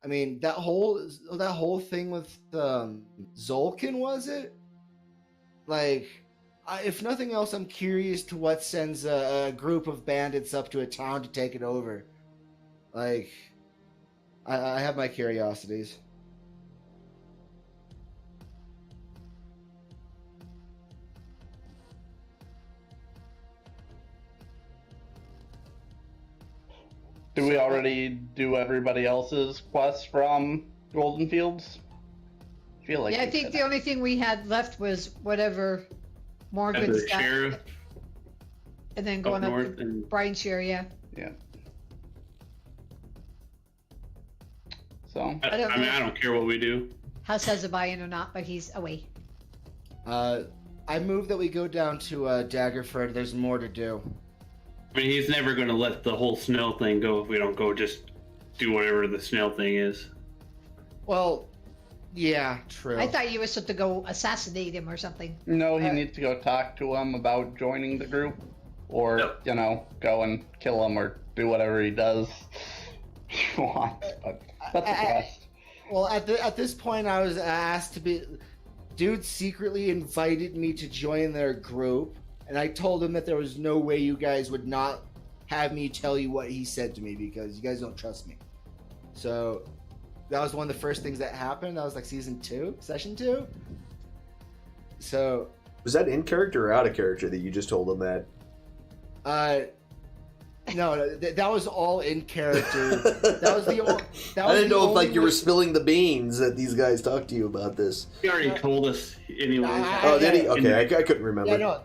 I mean, that whole thing with Zolkin, was it? Like, if nothing else, I'm curious to what sends a group of bandits up to a town to take it over. Like, I have my curiosities.
Do we already do everybody else's quests from Golden Fields? I feel like
Yeah, I
we
think
did.
the only thing we had left was whatever
At
Morgan's
the
got,
sheriff
and then
up
going up
north
to
and
Brian Share. Yeah.
Yeah. So
I don't know.
I don't care what we do.
House has a buy-in or not, but he's away.
I move that we go down to Daggerford. There's more to do.
I mean, he's never going to let the whole snail thing go if we don't go just do whatever the snail thing is.
Well, yeah, true.
I thought you were supposed to go assassinate him or something.
no, he needs to go talk to him about joining the group, or
Yep.
go and kill him or do whatever he does. He wants, but that's a quest.
Well, at this point, I was asked to be. Dude secretly invited me to join their group, and I told him that there was no way you guys would not have me tell you what he said to me because you guys don't trust me. So that was one of the first things that happened. That was like session 2. So,
Was that in character or out of character that you just told him that?
no, that was all in character. That was the only.
I didn't know if like you were spilling the beans that these guys talked to you about this.
He already told us anyway.
Oh, did he? Okay, I couldn't remember.
Yeah, no.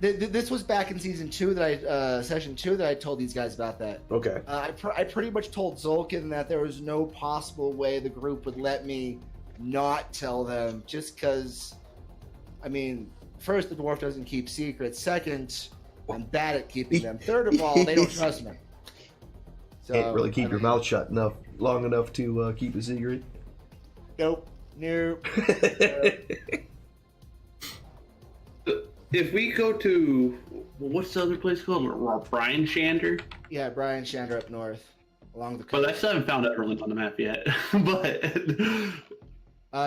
This was back in season 2 that session 2 that I told these guys about that.
Okay.
I pretty much told Zolkin that there was no possible way the group would let me not tell them, just because. I mean, first, the dwarf doesn't keep secrets. Second, I'm bad at keeping them. Third of all, they don't trust me. So,
Can't really keep
I
your
mean,
mouth shut long enough to keep a secret.
Nope. Nope.
If we go to what's the other place called? Brian Shander.
Yeah, Brian Shander up north, along the
Well,
coast.
I still haven't found Everland on the map yet. But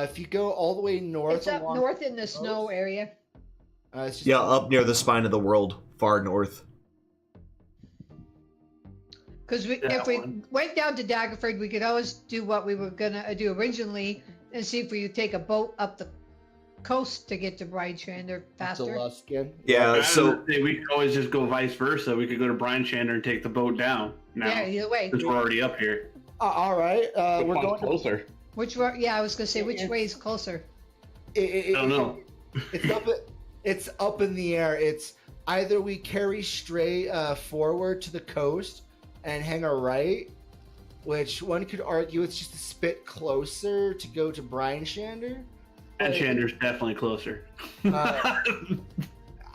If you go all the way north,
It's up
along-
north in the snow area.
It's just
Yeah, up near the spine of the world, far north.
Because
That
if we
one.
went down to Daggerford, we could always do what we were gonna do originally and see if we could take a boat up the coast to get to Brian Shander faster.
Luskin.
Yeah, so
we could always just go vice versa. We could go to Brian Shander and take the boat down now,
Yeah, either way.
since we're already up here.
All right.
Which
We're
one's
going.
closer.
Which way? Yeah, I was gonna say which way is closer.
I
don't know.
It's up in the air. It's either we carry straight forward to the coast and hang a right, which one could argue it's just a bit closer to go to Brian Shander.
And Shander's definitely closer.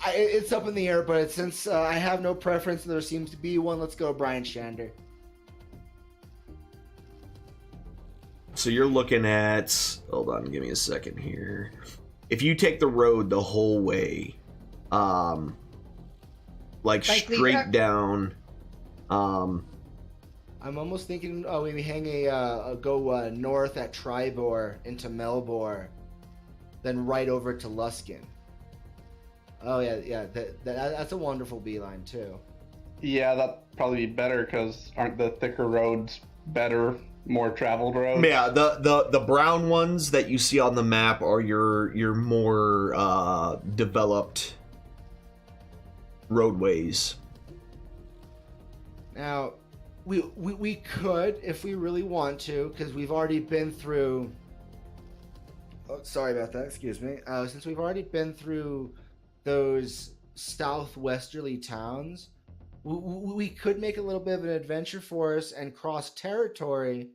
It's up in the air, but since I have no preference and there seems to be one, let's go Brian Shander.
So you're looking at... Hold on, give me a second here. If you take the road the whole way, like straight down...
I'm almost thinking, maybe hang go north at Tribor into Melbor, then right over to Luskin. Oh yeah, that's a wonderful beeline too.
Yeah, that'd probably be better, because aren't the thicker roads better, more traveled roads?
Yeah, the brown ones that you see on the map are your more developed roadways.
Now, we could, if we really want to, because we've already been through... Oh, sorry about that, excuse me. Since we've already been through those southwesterly towns, we could make a little bit of an adventure for us and cross territory.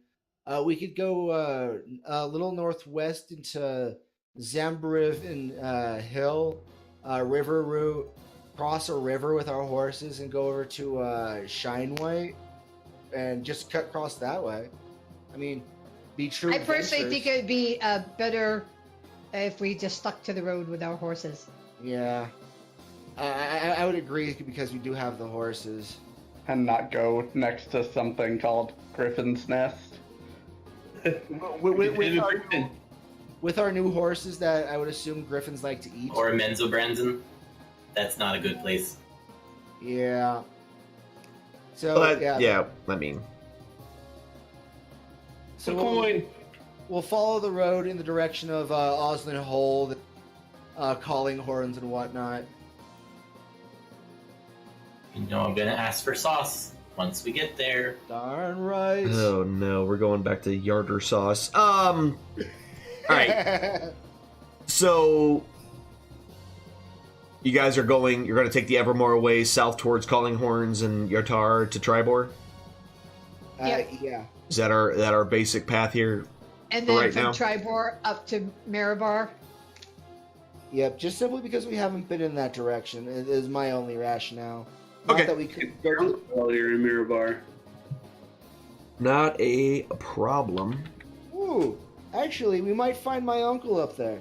We could go a little northwest into Zambariv and Hill, river route, cross a river with our horses and go over to Shinewhite and just cut across that way. I mean, be true.
I personally think it would be better if we just stuck to the road with our horses.
Yeah, I would agree, because we do have the horses.
And not go next to something called Griffin's Nest.
With our new horses that I would assume griffins like to eat.
Or Menzobrandon. That's not a good place.
Yeah. So,
yeah, I mean...
So we'll follow the road in the direction of Oslin Hole, calling horns and whatnot.
You know I'm gonna ask for sauce once we get there.
Darn right.
Oh no, we're going back to Yarder sauce. Alright. So you guys are you're gonna take the Evermore way south towards Calling Horns and Yartar to Tribor?
Yeah.
Is that our basic path here?
And then
right
from
now?
Tribor up to Marabar.
Yep, just simply because we haven't been in that direction is my only rationale.
Okay.
Not that we could go to...
While you're in Mirabar.
Not a problem.
Ooh, actually, we might find my uncle up there.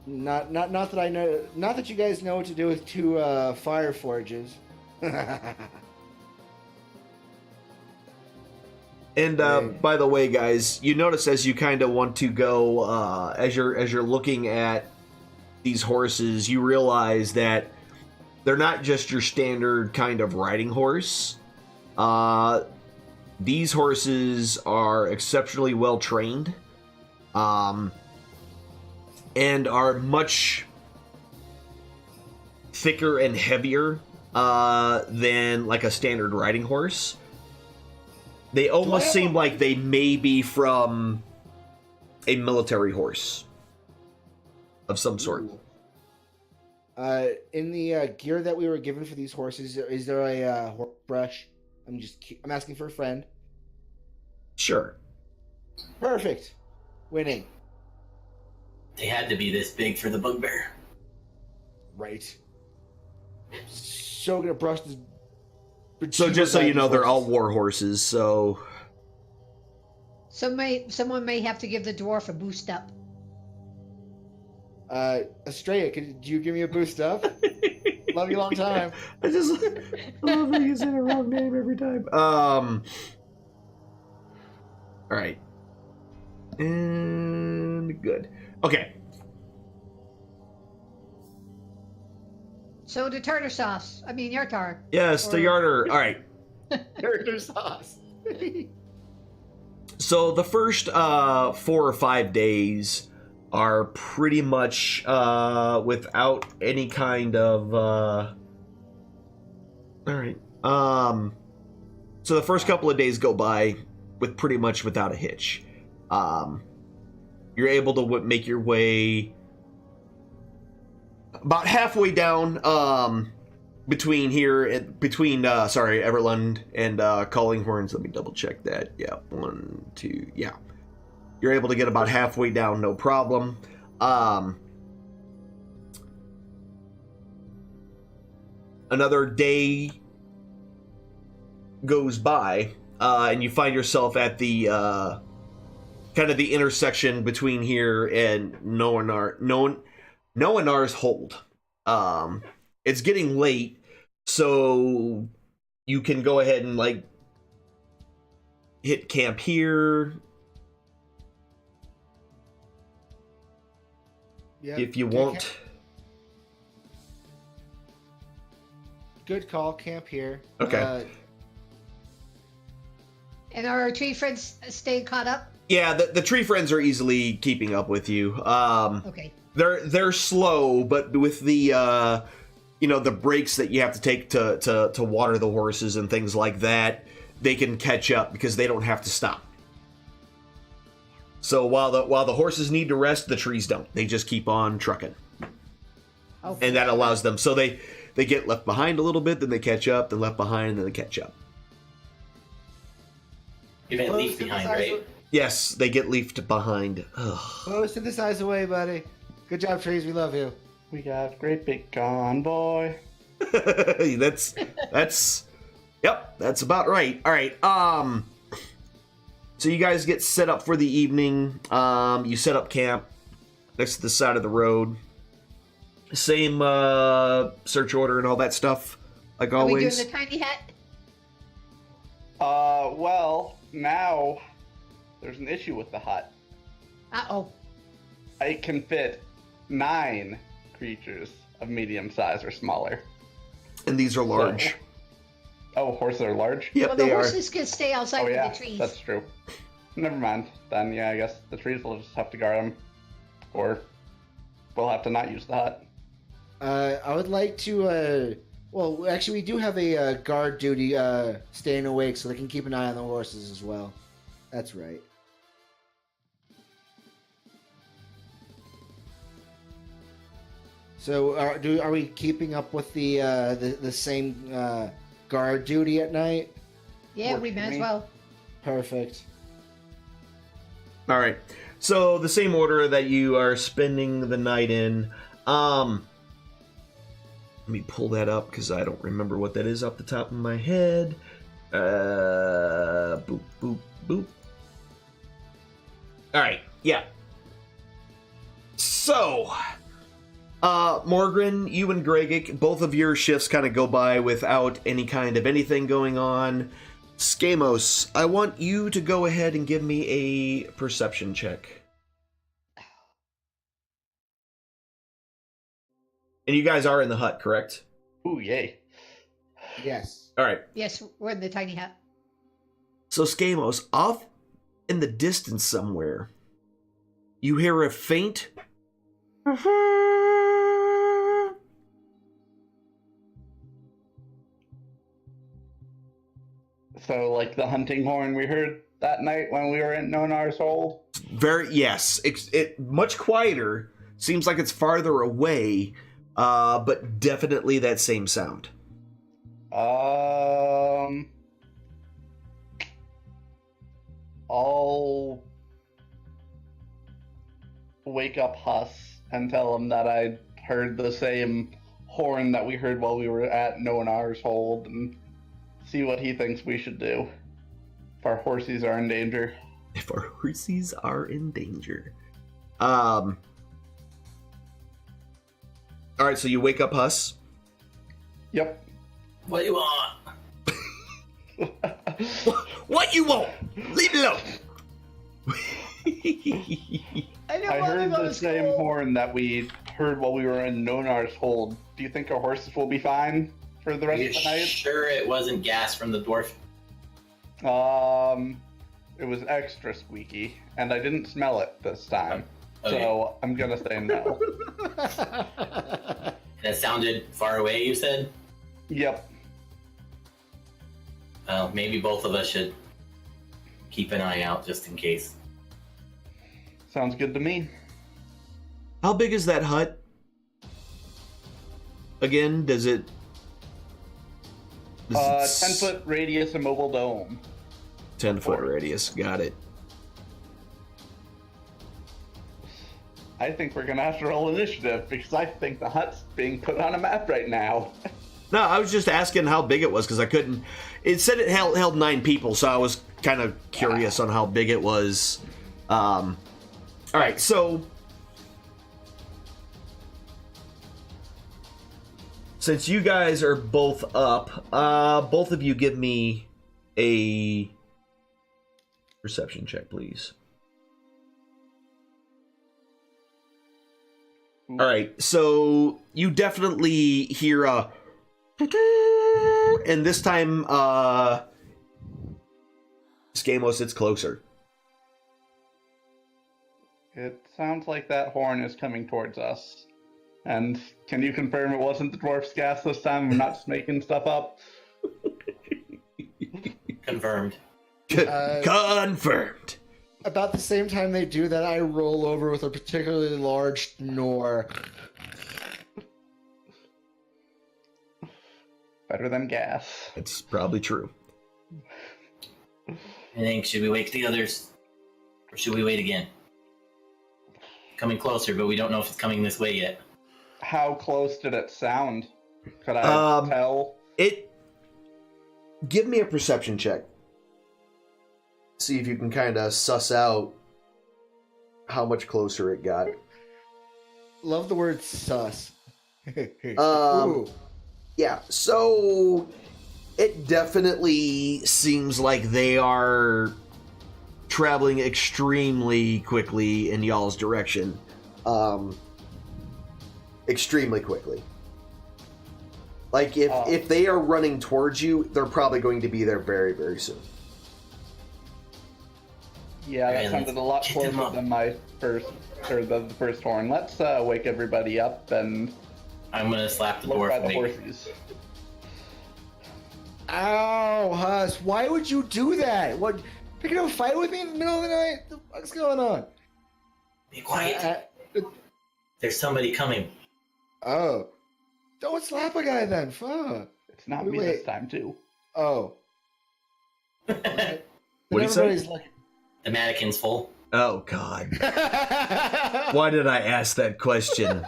Not that I know. Not that you guys know what to do with two fire forges.
And by the way, guys, you notice as you kind of want to go, as you're looking at these horses, you realize that they're not just your standard kind of riding horse. These horses are exceptionally well trained, and are much thicker and heavier than like a standard riding horse. They almost seem like they may be from a military horse of some sort.
Ooh. In the gear that we were given for these horses, is there a horse brush? I'm asking for a friend.
Sure.
Perfect. Winning.
They had to be this big for the bugbear.
Right. So gonna brush this.
So just so you know, they're all war horses, so...
Someone may have to give the dwarf a boost up.
Estrella, could you give me a boost up? Love you a long time.
I love that you say the wrong name every time. Alright. And good. Okay.
So the tartar sauce. I mean, Yartar.
Yes, the Yarder. Alright.
Character sauce.
So the first 4 or 5 days are pretty much without any kind of alright. So the first couple of days go by with pretty much without a hitch. You're able to make your way about halfway down between Everlund and Calling Horns. Let me double check that. Yeah, 1, 2, yeah. You're able to get about halfway down, no problem. Another day goes by. and you find yourself at the kind of the intersection between here and Noanar's Hold. It's getting late, so you can go ahead and like hit camp here if you want.
Good call. Camp here.
Okay.
And are our tree friends staying caught up?
Yeah, the tree friends are easily keeping up with you.
Okay.
They're slow, but with the the breaks that you have to take to water the horses and things like that, they can catch up because they don't have to stop. So while the horses need to rest, the trees don't. They just keep on trucking.
Okay.
And that allows them. So they get left behind a little bit, then they catch up, then left behind, and then they catch up.
You didn't leave behind, right?
Yes, they get leafed behind. Ugh.
Photosynthesize away, buddy. Good job, trees. We love you.
We got a great big convoy.
that's yep, that's about right. All right. So you guys get set up for the evening. You set up camp next to the side of the road. Same search order and all that stuff, like
Are we
always.
doing the tiny hat?
Well, now there's an issue with the hut.
Uh-oh.
It can fit 9 creatures of medium size or smaller.
And these are large.
Oh, horses are large?
Yep,
Well,
they
the
are.
horses can stay outside
Oh,
of
yeah,
the trees.
that's true. Never mind. Then, yeah, I guess the trees will just have to guard them. Or we'll have to not use the hut.
I would like to. Well, actually, we do have a guard duty staying awake, so they can keep an eye on the horses as well. That's right. So, are we keeping up with the same guard duty at night?
Yeah,
Works
we
for
may as
me.
well.
Perfect.
All right. So the same order that you are spending the night in. Let me pull that up because I don't remember what that is off the top of my head. Boop, boop, boop. All right. Yeah. So, Morgren, you and Gregic, both of your shifts kind of go by without any kind of anything going on. Skamos, I want you to go ahead and give me a perception check. And you guys are in the hut, correct?
Ooh, yay.
Yes.
All right.
Yes, we're in the tiny hat.
So, Skamos, off in the distance somewhere, you hear a faint...
So, like the hunting horn we heard that night when we were in Nonar's Hold?
Yes. It much quieter. Seems like it's farther away, but definitely that same sound.
I'll wake up Huss and tell him that I heard the same horn that we heard while we were at Nonar's Hold and see what he thinks we should do if our horses are in danger.
If our horses are in danger. Alright, so you wake up Huss.
Yep.
What do you want?
What you want? Leave it alone.
I
I heard the same horn that we heard while we were in Nonar's Hold. Do you think our horses will be fine for the
Are
rest
you
of the night?
sure it wasn't gas from the dwarf?
It was extra squeaky, and I didn't smell it this time.
Okay.
So I'm gonna say no.
That sounded far away, you said?
Yep.
Well, maybe both of us should keep an eye out just in case.
Sounds good to me.
How big is that hut? Again, does it...
10-foot radius immobile dome.
10-foot radius, got it.
I think we're gonna have to roll initiative because I think the hut's being put on a map right now.
No, I was just asking how big it was because I couldn't. It said it held 9 people, so I was kind of curious on how big it was. All right, so since you guys are both up, both of you give me a perception check, please. All right, so you definitely hear a, and this time, Skamos sits closer.
It sounds like that horn is coming towards us. And can you confirm it wasn't the dwarf's gas this time? I'm not just making stuff up.
Confirmed.
Confirmed.
About the same time they do that, I roll over with a particularly large snore.
Better than gas.
It's probably true.
I think, should we wake the others? Or should we wait again? Coming closer, but we don't know if it's coming this way yet.
How close did it sound? Could I tell?
Give me a perception check. See if you can kind of suss out how much closer it got.
Love the word sus.
Ooh. Yeah, so it definitely seems like they are traveling extremely quickly in y'all's direction. Extremely quickly. Like, if they are running towards you, they're probably going to be there very, very soon.
Yeah, that sounded a lot closer than my first, or the first horn. Let's wake everybody up and
I'm gonna slap the
look
dwarf
by the
awake.
horses.
Ow, Huss, why would you do that? What, picking up a fight with me in the middle of the night? What the fuck's going on?
Be quiet. There's somebody coming.
Oh. Don't slap a guy then, fuck.
It's not me this time, too.
Oh.
What do you say?
The mannequin's full.
Oh, God. Why did I ask that question?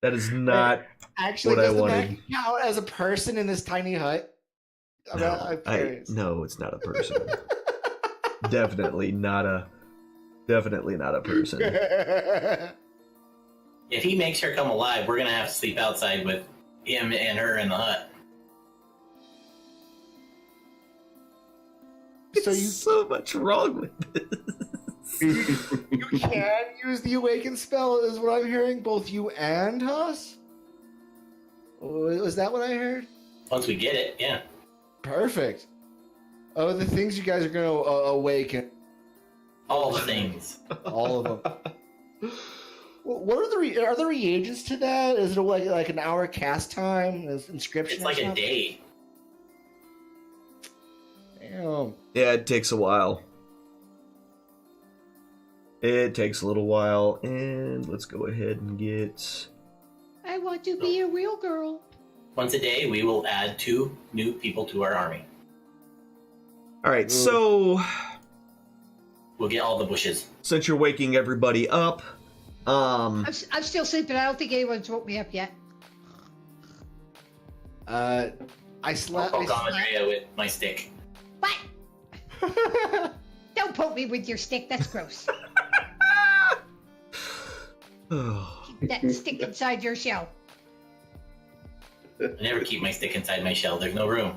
That is not
Actually,
what I
does the
wanted.
man count as a person in this tiny hut?
No, it's not a person. Definitely not a person.
If he makes her come alive, we're gonna have to sleep outside with him and her in the hut.
So
so much wrong with this.
You can use the awaken spell, is what I'm hearing. Both you and Huss. Was that what I heard?
Once we get it, yeah.
Perfect. Oh, the things you guys are gonna awaken.
All the things.
All of them. What are are there reagents to that? Is it like an hour cast time? Is inscription?
It's like a day.
Damn.
Yeah, it takes a while. It takes a little while, and let's go ahead and get...
I want to be a real girl.
Once a day, we will add 2 new people to our army.
Alright, so...
We'll get all the bushes.
Since you're waking everybody up,
I'm still sleeping. I don't think anyone's woke me up yet.
I
I'll poke on Andrea with my stick.
What? Don't poke me with your stick. That's gross. Keep that stick inside your shell.
I never keep my stick inside my shell. There's no room.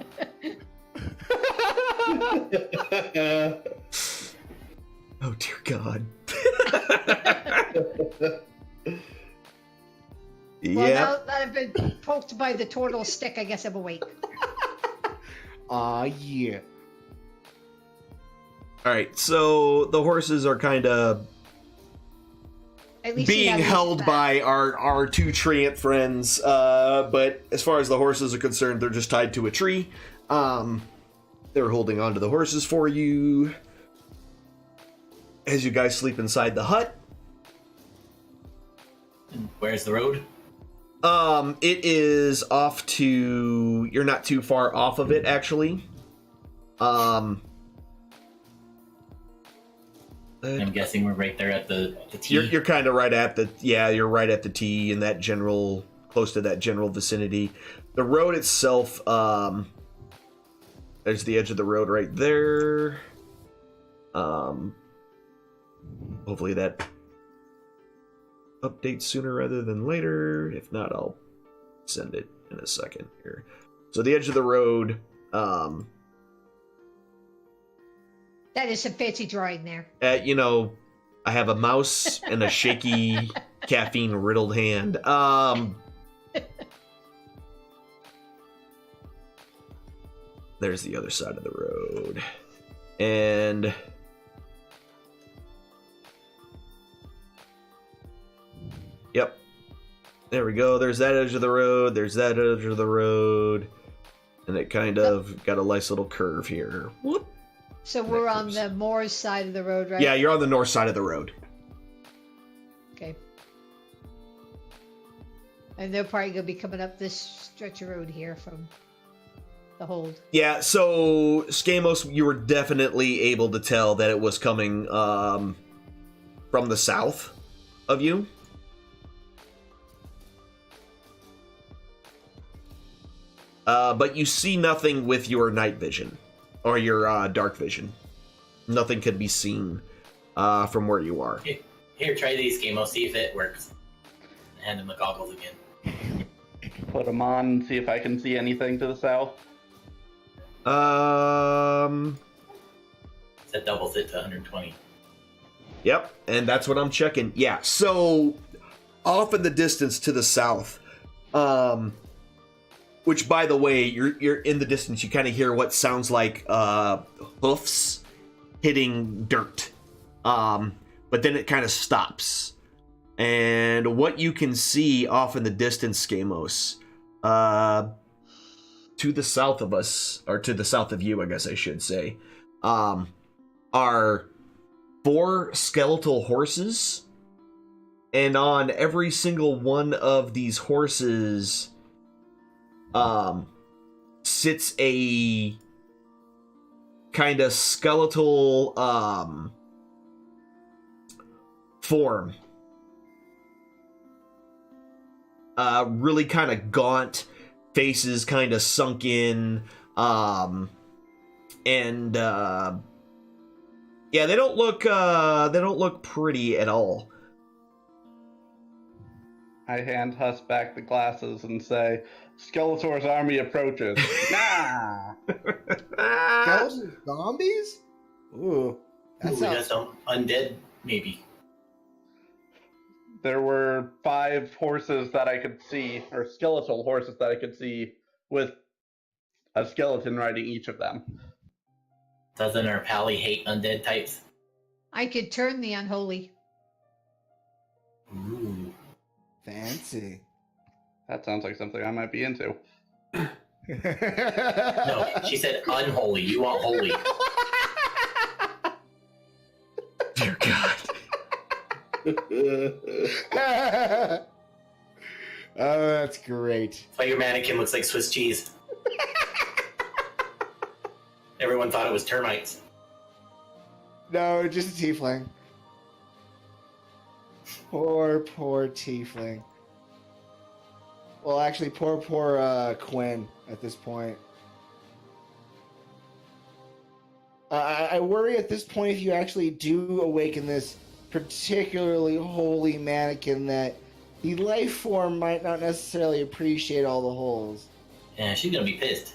Oh dear God.
Well, now that I've been poked by the turtle stick, I guess I'm awake.
Aw, yeah.
Alright, so the horses are kind of being held by our 2 treant friends, but as far as the horses are concerned, they're just tied to a tree. They're holding on to the horses for you as you guys sleep inside the hut.
And where's the road?
It is off to... You're not too far off of it, actually.
I'm guessing we're right there at the T.
You're kind of right at the... Yeah, you're right at the T in that general close to that general vicinity. The road itself, there's the edge of the road right there. Hopefully that updates sooner rather than later. If not, I'll send it in a second here. So the edge of the road,
That is some fancy drawing there.
you know, I have a mouse and a shaky caffeine riddled hand. There's the other side of the road. And yep. There we go. There's that edge of the road. There's that edge of the road. And it kind of got a nice little curve here. Whoop.
So we're on the Moors side of the road, right?
Yeah, you're on the north side of the road.
Okay. And they're probably going to be coming up this stretch of road here from the hold.
Yeah, so Skamos, you were definitely able to tell that it was coming from the south of you. But you see nothing with your night vision or your dark vision. Nothing could be seen from where you are.
Here, try these, Gamo. See if it works. Hand him the goggles again.
Put them on and see if I can see anything to the south.
That doubles it to 120.
Yep, and that's what I'm checking. Yeah, so off in the distance to the south, which, by the way, you're in the distance. You kind of hear what sounds like hoofs hitting dirt, but then it kind of stops. And what you can see off in the distance, Skamos, to the south of us, or to the south of you, I guess I should say, are 4 skeletal horses, and on every single one of these horses sits a kind of skeletal form. Really kind of gaunt, faces kind of sunk in, and yeah, they don't look pretty at all.
I hand Huss back the glasses and say, Skeletor's army approaches. Nah!
Skeleton zombies? Ooh. That
Ooh, we
sounds...
got some undead, maybe.
There were 5 horses that I could see, or skeletal horses that I could see, with a skeleton riding each of them.
Doesn't our pally hate undead types?
I could turn the unholy.
Ooh.
Fancy.
That sounds like something I might be into.
No, she said unholy. You want holy.
Dear God.
Oh, that's great.
That's why your mannequin looks like Swiss cheese. Everyone thought it was termites.
No, just a tiefling. Poor tiefling. Well, actually, poor Quinn at this point. I worry at this point if you actually do awaken this particularly holy mannequin that the life form might not necessarily appreciate all the holes.
Yeah, she's gonna be pissed.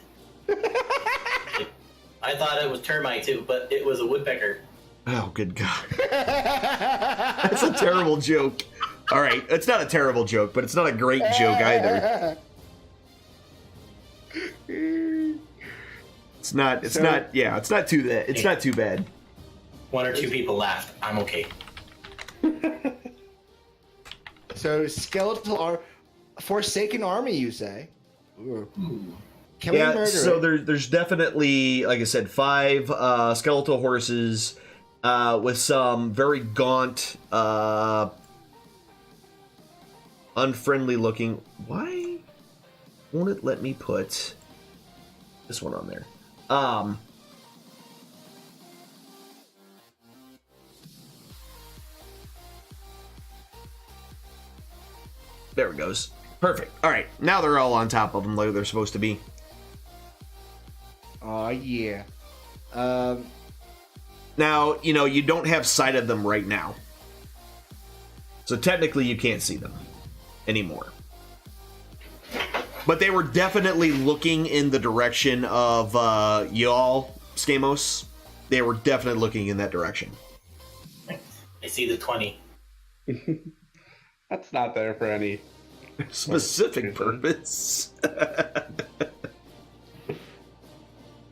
I thought it was termite too, but it was a woodpecker.
Oh, good God. That's a terrible joke. All right, it's not a terrible joke, but it's not a great joke either. It's not too bad. It's not too bad.
1 or 2 people laughed. I'm okay.
So, skeletal Forsaken army, you say? Ooh. Can we murder
so
it?
there's definitely, like I said, 5 skeletal horses with some very gaunt, unfriendly looking. Why won't it let me put this one on there? There it goes. Perfect. All right, now they're all on top of them like they're supposed to be.
Oh yeah.
Now, you don't have sight of them right now. So technically you can't see them anymore. But they were definitely looking in the direction of y'all, Skamos. They were definitely looking in that direction.
I see the 20.
That's not there for any
Specific purpose.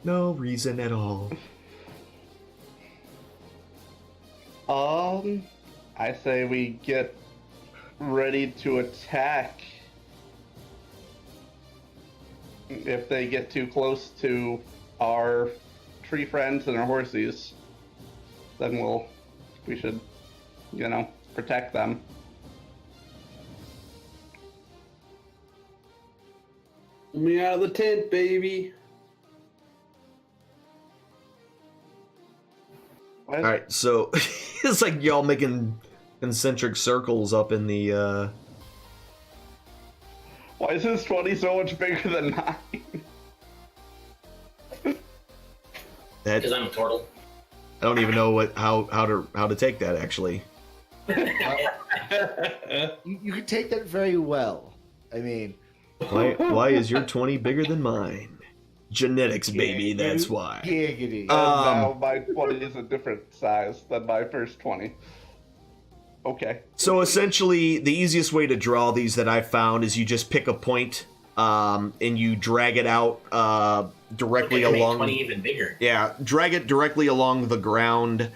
No reason at all.
I say we get ready to attack. If they get too close to our tree friends and our horses, then we should, protect them.
Pull me out of the tent, baby.
All right, so it's like y'all making concentric circles up in the.
Why is his 20 so much bigger than mine?
Because I'm a turtle.
I don't even know how to take that actually.
You can take that very well. I mean,
Why is your 20 bigger than mine? Genetics, baby. That's why.
giggity.
Now my 20 is a different size than my first 20. Okay.
So essentially, the easiest way to draw these that I've found is you just pick a point, and you drag it out directly
Okay,
along.
Make 20 even bigger.
Yeah, drag it directly along the ground,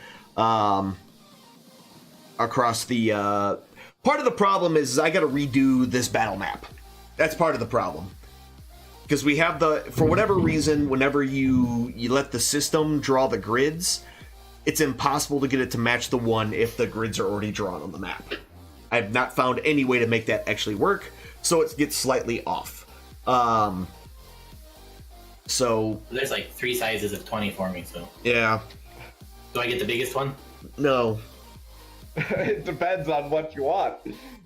across the. Part of the problem is I got to redo this battle map. That's part of the problem. Because we have for whatever reason, whenever you let the system draw the grids, it's impossible to get it to match the one if the grids are already drawn on the map. I've not found any way to make that actually work, so it gets slightly off. So
There's like 3 sizes of 20 for me, so.
yeah,
Do I get the biggest one?
no.
It depends on what you want.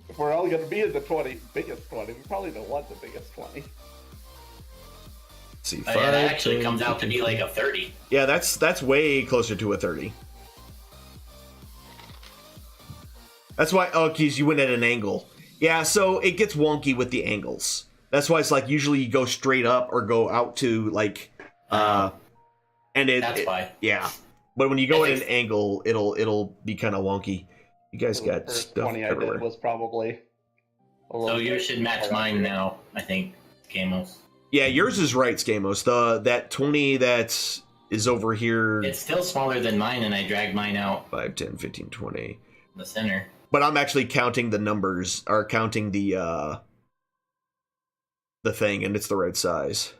If we're all going to be in the biggest 20, we probably don't want the biggest 20.
Let's see,
Oh, yeah, that actually
10,
comes out to be
15.
like a 30.
Yeah, that's way closer to a 30. That's why, geez, you went at an angle. Yeah, so it gets wonky with the angles. That's why it's like usually you go straight up or go out to like, and
That's why.
yeah. But when you go at an
It's-
angle, it'll be kind of wonky. You guys
So
got
the first
stuff
20 I
everywhere.
did was probably a little
So
bit
yours should match mine now, I think, Gamos.
Yeah, yours is right, Skamos. That 20 that is over here,
It's still smaller than mine, and I dragged mine out
5, 10, 15, 20.
the center.
But I'm actually counting the numbers, or counting the thing, and it's the right size.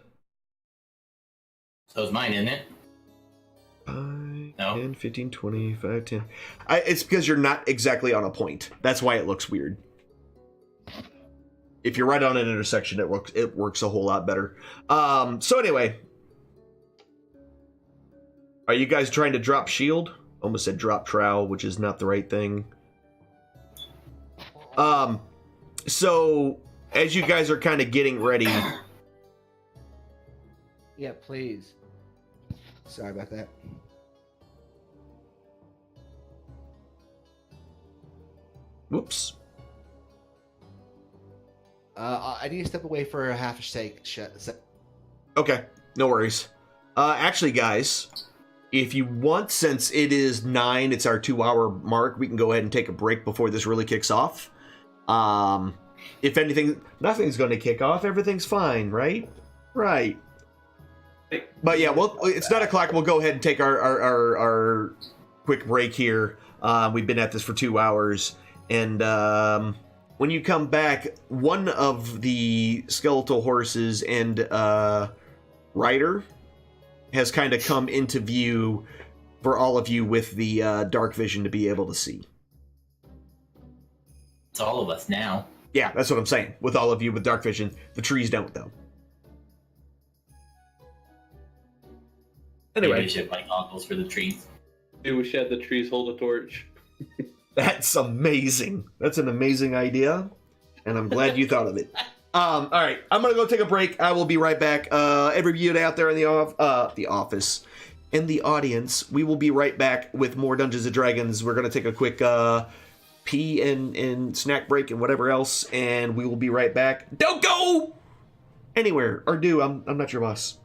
So is mine, isn't it?
5,
No.
10, 15, 20, 5, 10. It's because you're not exactly on a point. That's why it looks weird. If you're right on an intersection, it works a whole lot better. So anyway. Are you guys trying to drop shield? Almost said drop trowel, which is not the right thing. So as you guys are kind of getting ready,
Yeah, please. Sorry about that.
whoops.
I need to step away for a half a sec.
Okay, no worries. Actually, guys, if you want, since it is 9, it's our 2-hour mark, we can go ahead and take a break before this really kicks off. If anything, nothing's going to kick off. Everything's fine, right? Right. But yeah, well, it's 9 o'clock. We'll go ahead and take our quick break here. We've been at this for 2 hours, and when you come back, one of the skeletal horses and rider has kind of come into view for all of you with the dark vision to be able to see.
It's all of us now.
Yeah, that's what I'm saying. With all of you with dark vision, the trees don't though.
Maybe
Anyway,
we should buy goggles for the trees.
Maybe we should have the trees hold a torch.
that's amazing. That's an amazing idea, and I'm glad you thought of it. All right, I'm gonna go take a break. I will be right back. Every of you out there in the office, in the audience, we will be right back with more Dungeons and Dragons. We're gonna take a quick pee and snack break and whatever else, and we will be right back. Don't go anywhere or do. I'm not your boss.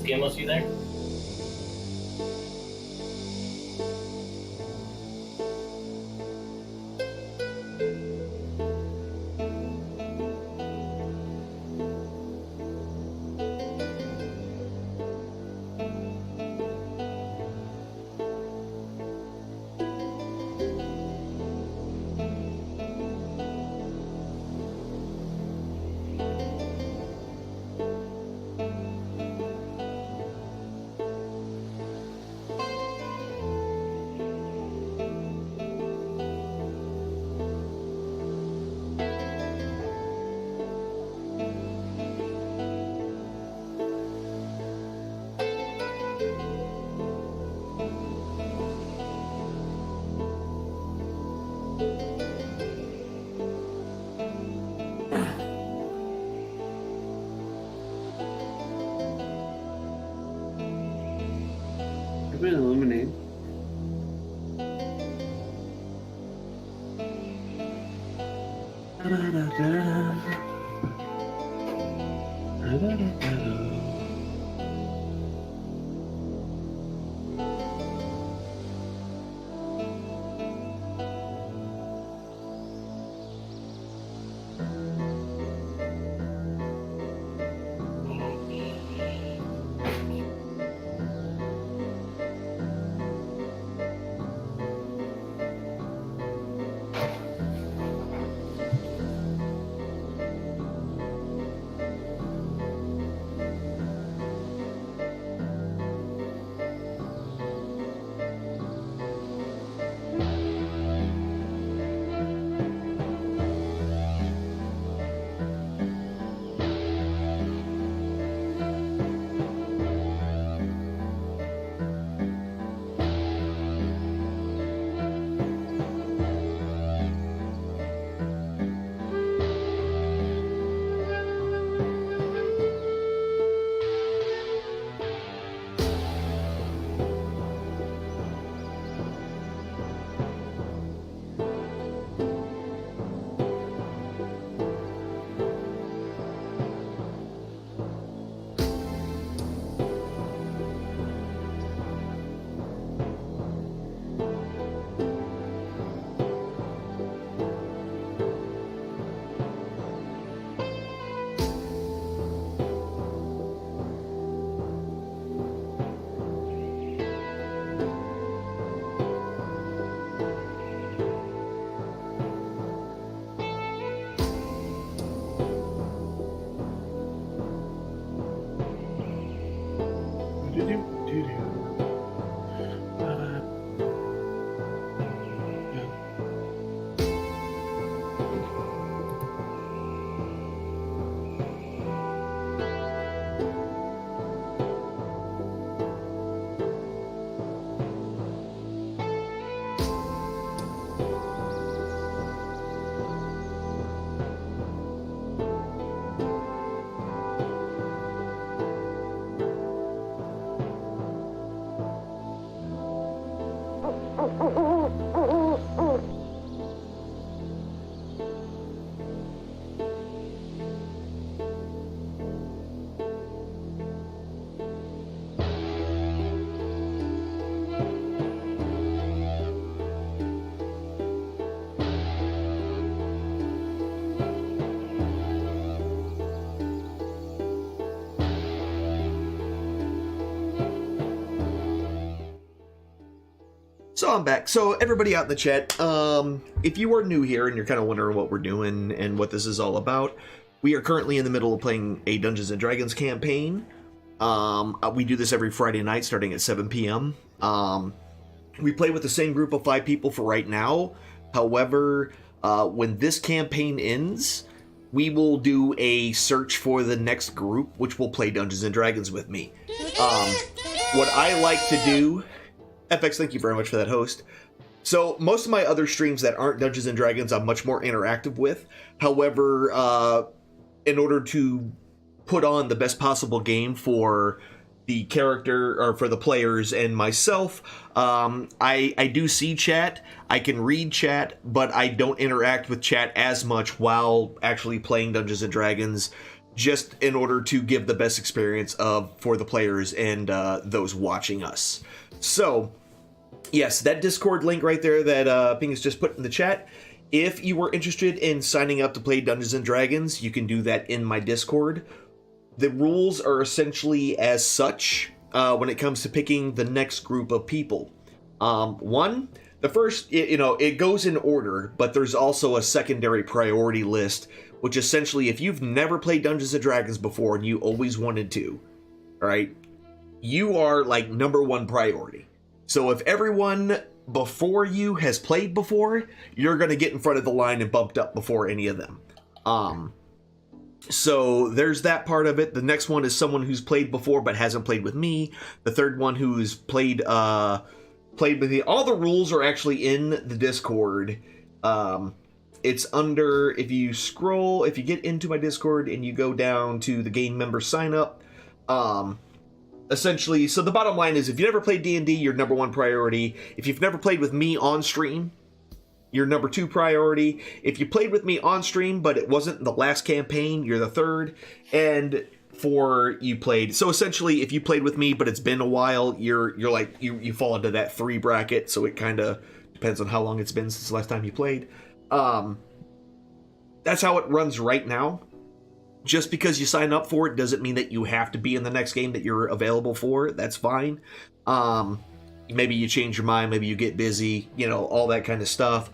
Scamos, you there?
I've been eliminated.
So I'm back. So everybody out in the chat, if you are new here and you're kind of wondering what we're doing and what this is all about, we are currently in the middle of playing a Dungeons and Dragons campaign. We do this every Friday night starting at 7 p.m. We play with the same group of 5 people for right now. However, when this campaign ends, we will do a search for the next group, which will play Dungeons and Dragons with me. What I like to do... FX, thank you very much for that, host. So, most of my other streams that aren't Dungeons & Dragons, I'm much more interactive with. However, in order to put on the best possible game for the character, or for the players and myself, I do see chat, I can read chat, but I don't interact with chat as much while actually playing Dungeons & Dragons, just in order to give the best experience for the players and those watching us. So, yes, that Discord link right there that Ping has just put in the chat. If you were interested in signing up to play Dungeons & Dragons, you can do that in my Discord. The rules are essentially as such when it comes to picking the next group of people. The first, it goes in order, but there's also a secondary priority list, which essentially, if you've never played Dungeons & Dragons before and you always wanted to, all right, you are like number 1 priority. So if everyone before you has played before, you're going to get in front of the line and bumped up before any of them. So there's that part of it. The next one is someone who's played before but hasn't played with me. The third one who's played with me. All the rules are actually in the Discord. It's under, if you get into my Discord and you go down to the game member sign up, essentially, so the bottom line is, if you never played D&D, you're number 1 priority. If you've never played with me on stream, you're number 2 priority. If you played with me on stream, but it wasn't the last campaign, you're the 3rd. And so essentially, if you played with me, but it's been a while, you're like, you fall into that 3 bracket, so it kind of depends on how long it's been since the last time you played. That's how it runs right now. Just because you sign up for it doesn't mean that you have to be in the next game that you're available for. That's fine. Maybe you change your mind, maybe you get busy, all that kind of stuff.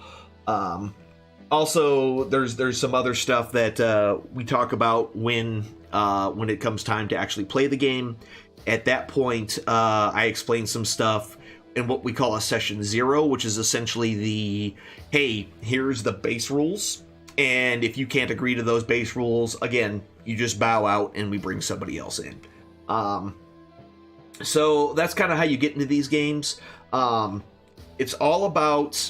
Also, there's some other stuff that we talk about when it comes time to actually play the game. At that point, I explain some stuff in what we call a session 0, which is essentially hey, here's the base rules. And if you can't agree to those base rules, again, you just bow out and we bring somebody else in. So that's kind of how you get into these games. It's all about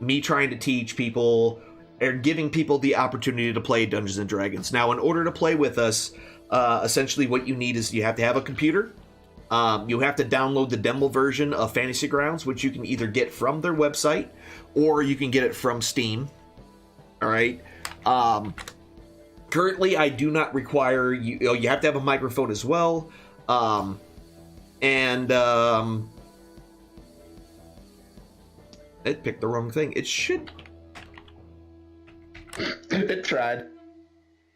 me trying to teach people and giving people the opportunity to play Dungeons & Dragons. Now, in order to play with us, essentially what you need is you have to have a computer. You have to download the demo version of Fantasy Grounds, which you can either get from their website or you can get it from Steam. All right. Currently, I do not require you. You have to have a microphone as well. It picked the wrong thing. It should.
It tried.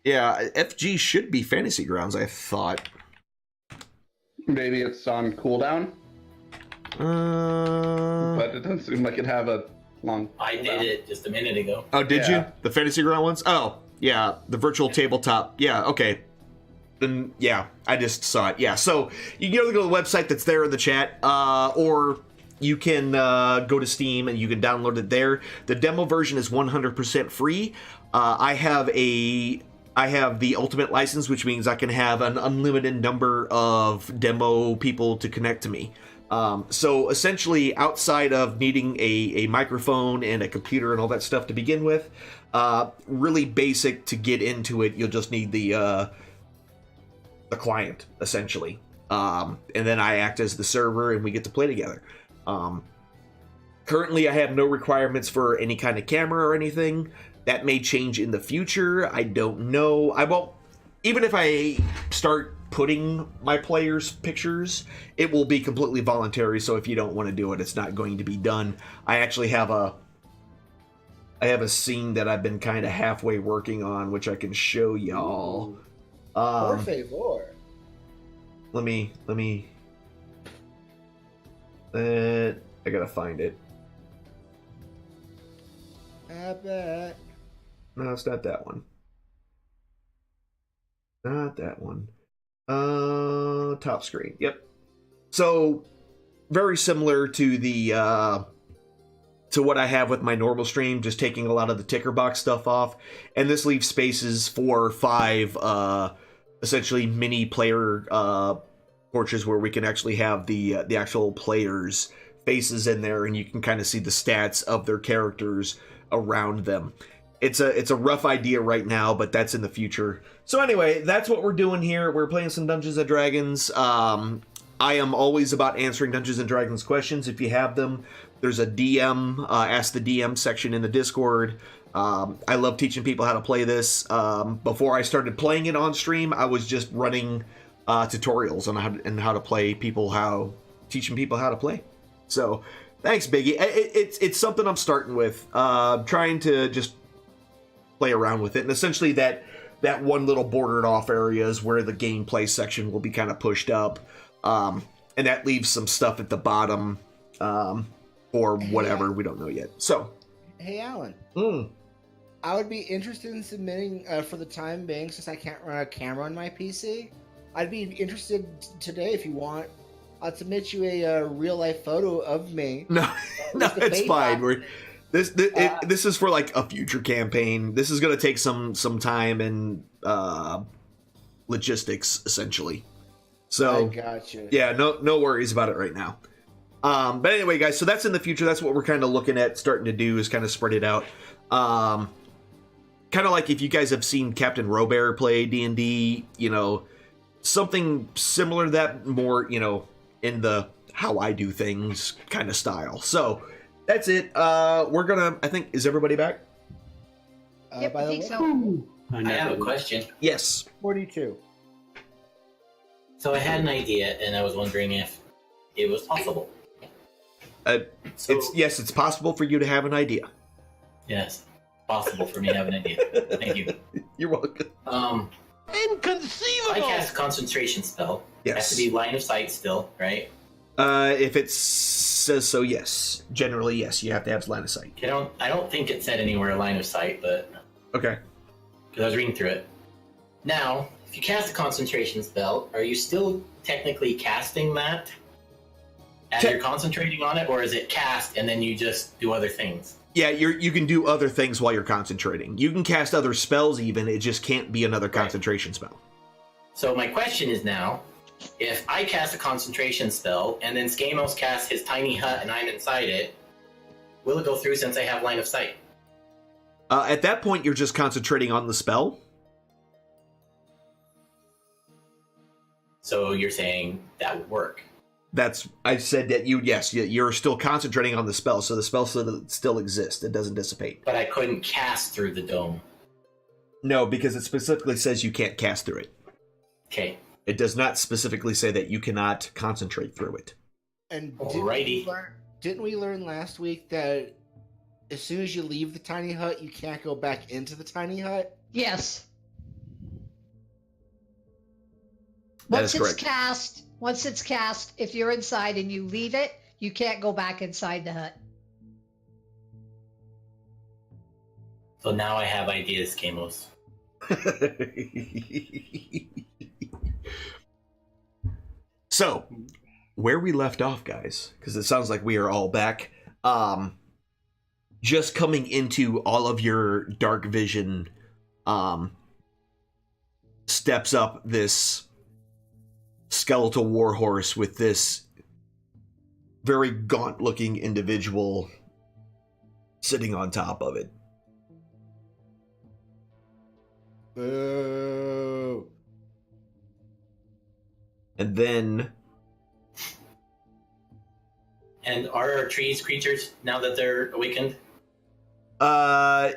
Yeah, FG should be Fantasy Grounds, I thought.
Maybe it's on cooldown. But it doesn't seem like it have a long.
I did it just a minute ago.
Oh, did you? The Fantasy Ground ones? Oh, yeah, the virtual tabletop. Yeah, okay. Then, yeah, I just saw it. Yeah, so you can either go to the website that's there in the chat, or you can go to Steam and you can download it there. The demo version is 100% free. I have the ultimate license, which means I can have an unlimited number of demo people to connect to me. So essentially, outside of needing a microphone and a computer and all that stuff to begin with, really basic to get into it, you'll just need the client, essentially. And then I act as the server and we get to play together. Currently, I have no requirements for any kind of camera or anything. That may change in the future. I don't know. I won't. Even if I start putting my players' pictures, it will be completely voluntary. So if you don't want to do it, it's not going to be done. I actually have a scene that I've been kind of halfway working on, which I can show y'all.
Por favor.
Let me. I gotta find it.
I bet.
No, it's not that one. Not that one. Top screen. Yep. So very similar to the to what I have with my normal stream, just taking a lot of the ticker box stuff off, and this leaves spaces for 5 essentially mini player portraits where we can actually have the actual players' faces in there, and you can kind of see the stats of their characters around them. It's a rough idea right now, but that's in the future. So anyway, that's what we're doing here. We're playing some Dungeons and Dragons. I am always about answering Dungeons and Dragons questions if you have them. There's a DM, Ask the DM section in the Discord. I love teaching people how to play this. Before I started playing it on stream, I was just running tutorials on how to play teaching people how to play. So thanks, Biggie. It's something I'm starting with, trying to just play around with it, and essentially that one little bordered off area is where the gameplay section will be kind of pushed up, and that leaves some stuff at the bottom or whatever. We don't know yet. So,
Hey, Alan. I would be interested in submitting for the time being, since I can't run a camera on my PC. I'd be interested today if you want. I'll submit you a real life photo of me.
no, it's fine. This is for like a future campaign. This is going to take some time and logistics, essentially. So
I gotcha.
Yeah, no worries about it right now. But anyway, guys, so that's in the future. That's what we're kind of looking at starting to do, is kind of spread it out. Kind of like if you guys have seen Captain Robert play D&D, something similar to that, more, in the how I do things kind of style. So that's it. We're gonna, I think, is everybody back?
Yep,
By
I
the
think
way,
so.
I have a question.
Yes.
42.
So I had an idea, and I was wondering if it was possible. So,
It's possible for you to have an idea.
yes, possible for me to have an idea. Thank you.
You're welcome.
Inconceivable! I cast a concentration spell.
Yes.
It has to be line of sight still, right?
If it says so, yes. Generally, yes. You have to have line of sight.
I don't think it said anywhere line of sight, but
Okay.
because I was reading through it. Now, if you cast a concentration spell, are you still technically casting that as you're concentrating on it, or is it cast and then you just do other things?
Yeah, you can do other things while you're concentrating. You can cast other spells even, it just can't be another concentration spell.
So my question is now, if I cast a concentration spell and then Skamos casts his tiny hut and I'm inside it, will it go through since I have line of sight?
At that point, you're just concentrating on the spell.
So you're saying that would work?
I said that you're still concentrating on the spell, so the spell still exists. It doesn't dissipate.
But I couldn't cast through the dome.
No, because it specifically says you can't cast through it.
Okay.
It does not specifically say that you cannot concentrate through it.
And
Alrighty.
didn't we learn last week that as soon as you leave the tiny hut, you can't go back into the tiny hut?
Yes.
That is correct.
Once it's cast, if you're inside and you leave it, you can't go back inside the hut.
So now I have ideas, Skamos.
So, where we left off, guys, because it sounds like we are all back. Just coming into all of your dark vision, steps up this skeletal warhorse with this very gaunt-looking individual sitting on top of it.
Boo.
And then
And are our trees creatures now that they're awakened?
I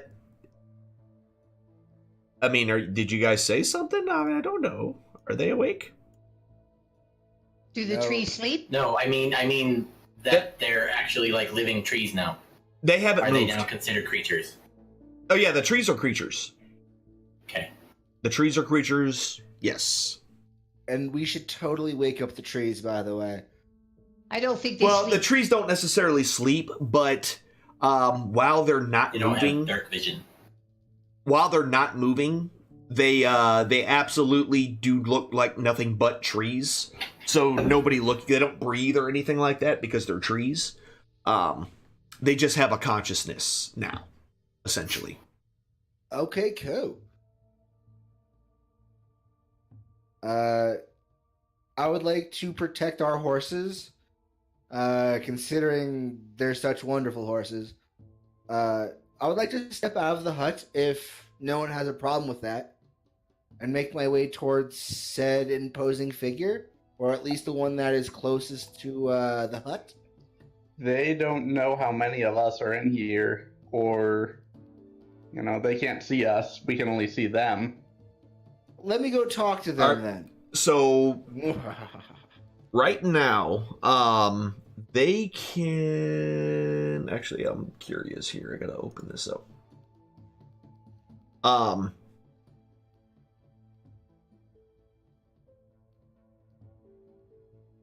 mean, did you guys say something? I mean, I don't know. Are they awake?
Do the
No.
trees sleep?
No, I mean that they're actually like living trees now.
They haven't
Are
moved.
they now considered creatures?
Oh yeah, the trees are creatures.
Okay.
The trees are creatures. Yes.
And we should totally wake up the trees, by the way.
I don't think they
Well,
sleep.
the trees don't necessarily sleep, but while they're not
They don't
moving,
have dark vision.
while they're not moving, they absolutely do look like nothing but trees. So they don't breathe or anything like that because they're trees. They just have a consciousness now, essentially.
Okay, cool. I would like to protect our horses, considering they're such wonderful horses. I would like to step out of the hut if no one has a problem with that, and make my way towards said imposing figure, or at least the one that is closest to the hut.
They don't know how many of us are in here, or, they can't see us. We can only see them.
Let me go talk to them then.
So right now, they can actually. I'm curious here. I gotta open this up.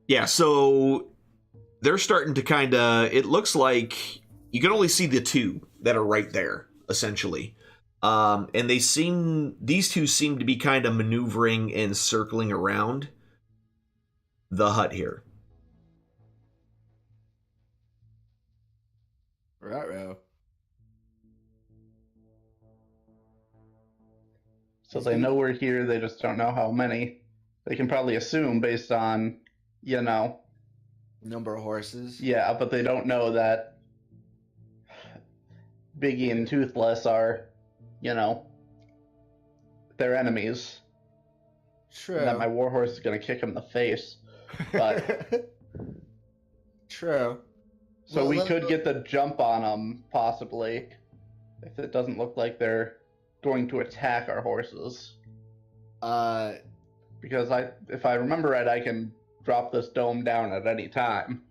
Yeah. So they're starting to kind of. It looks like you can only see the two that are right there, essentially. And these two seem to be kind of maneuvering and circling around the hut here.
Ruh-roh.
So they know we're here, they just don't know how many. They can probably assume based on,
Number of horses.
yeah, but they don't know that Biggie and Toothless are, their enemies.
True.
And that my warhorse is going to kick him in the face. But
True.
so
Well,
we
let-
could get the jump on them, possibly, if it doesn't look like they're going to attack our horses. Because if I remember right, I can drop this dome down at any time.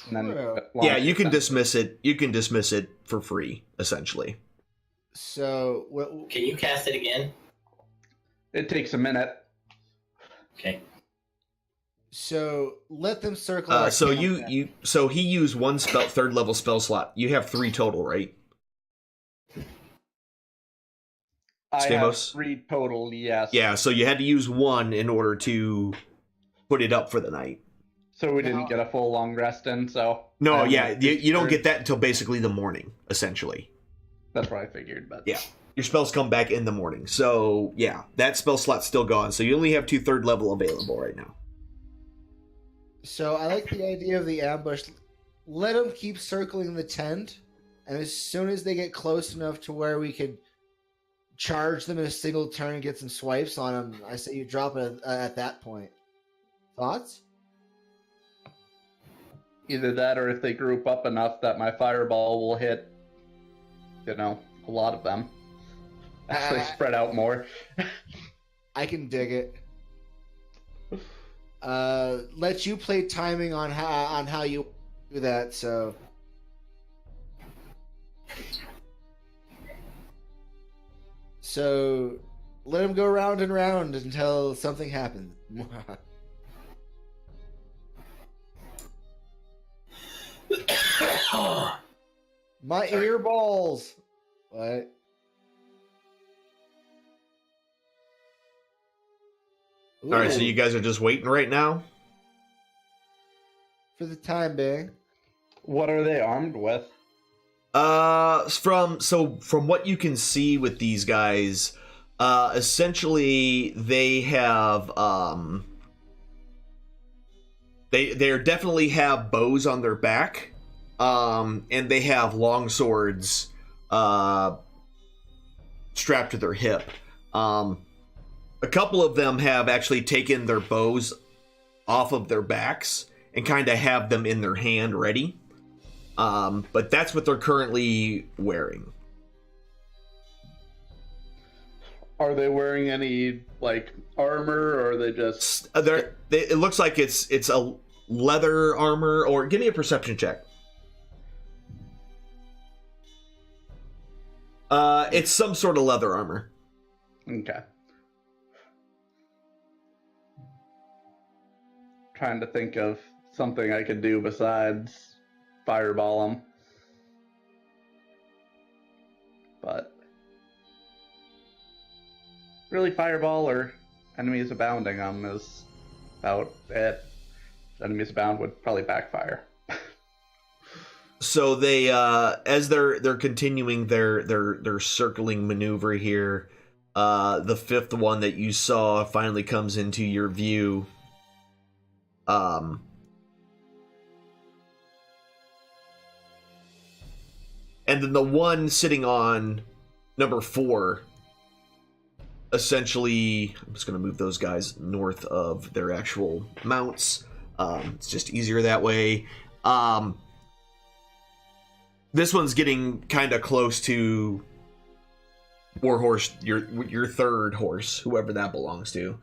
And then
True.
Yeah, you
launch
can
them.
dismiss it. You can dismiss it for free, essentially.
So,
Can you cast it again?
It takes a minute.
Okay.
so let them circle. our
So
camp then.
so he used one third level spell slot. You have 3 total, right?
I have
Stamos?
3 total, yes.
Yeah. So you had to use 1 in order to put it up for the night.
So we
Now-
didn't get a full long rest in, so...
No,
I
yeah,
only
you don't
third.
get that until basically the morning, essentially.
That's what I figured, but...
Yeah. Your spells come back in the morning. So, yeah, that spell slot's still gone. So you only have 2 third level available right now.
So I like the idea of the ambush. Let them keep circling the tent, and as soon as they get close enough to where we could charge them in a single turn and get some swipes on them, I say you drop it at that point. Thoughts?
Either that or if they group up enough that my fireball will hit, a lot of them. As they spread out more.
I can dig it. Let you play timing on how you do that. So, let him go round and round until something happens. My ear balls. What?
All right, so
Ooh,
you guys are just waiting right now?
for the time being.
What are they armed with?
From what you can see with these guys, essentially they have they definitely have bows on their back, and they have long swords strapped to their hip. A couple of them have actually taken their bows off of their backs and kind of have them in their hand ready. But that's what they're currently wearing.
Are they wearing any like armor, or are they just?
It looks like it's a leather armor. Or give me a perception check. It's some sort of leather armor.
Okay. Trying to think of something I could do besides fireball them. But really, fireball or enemies abounding them is about it. Enemies abound would probably backfire.
So they, as they're continuing their circling maneuver here, the fifth one that you saw finally comes into your view. And then the one sitting on number 4, essentially, I'm just going to move those guys north of their actual mounts. It's just easier that way. This one's getting kind of close to Warhorse, your third horse, whoever that belongs to.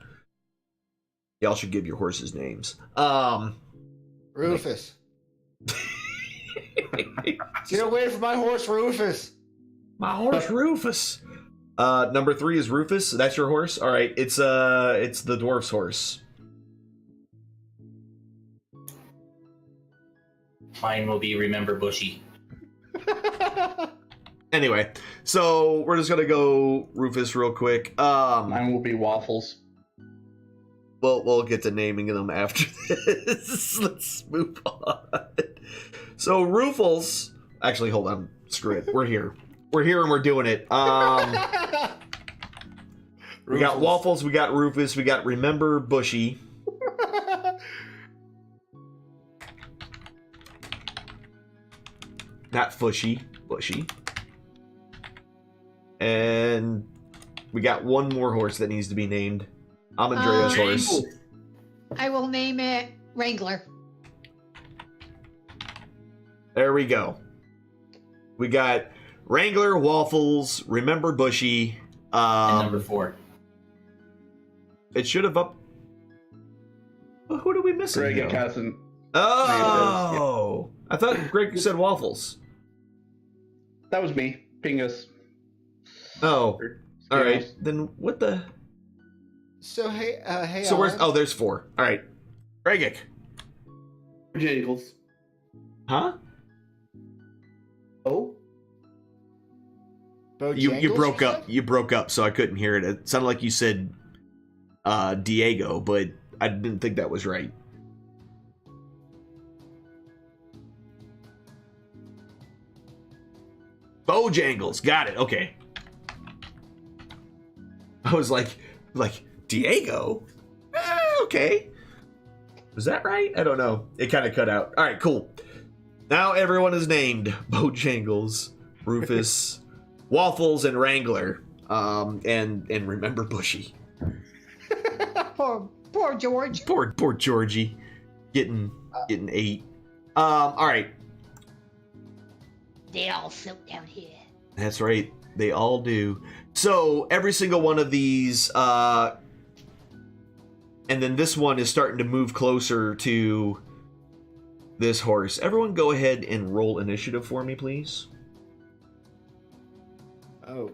Y'all should give your horses names.
Rufus. Get away from my horse, Rufus.
My horse, Rufus. Number 3 is Rufus. That's your horse. All right, it's the dwarf's horse.
Mine will be Remember Bushy.
Anyway, so we're just gonna go Rufus real quick.
Mine will be Waffles.
We'll get to naming them after this. Let's move on. So Rufus, actually, hold on. Screw it. We're here. We're here and we're doing it. We got Waffles. We got Rufus. We got Remember Bushy. Not Fushy. Bushy. And we got one more horse that needs to be named. I'm Andrea's horse.
I will name it Wrangler.
There we go. We got Wrangler, Waffles, Remember Bushy.
And number 4.
It should have up. Well, who do we miss?
Greg and Cousin.
Oh, I thought Greg said Waffles.
That was me. Pingus.
Oh, all right. Then what the?
So hey.
So where's?
Alan?
Oh, there's 4. All right, Regic.
Jangles.
Huh?
Oh?
You broke
Bojangles,
up. You broke up, so I couldn't hear it. It sounded like you said Diego, but I didn't think that was right. Bojangles. Got it. Okay. I was like Diego? Okay. Was that right? I don't know. It kind of cut out. All right, cool. Now everyone is named Bojangles, Rufus, Waffles, and Wrangler. And Remember Bushy.
Poor George.
Poor Georgie. Getting 8. All right.
They all float down here.
That's right. They all do. So every single one of these, and then this one is starting to move closer to this horse. Everyone go ahead and roll initiative for me, please.
Oh.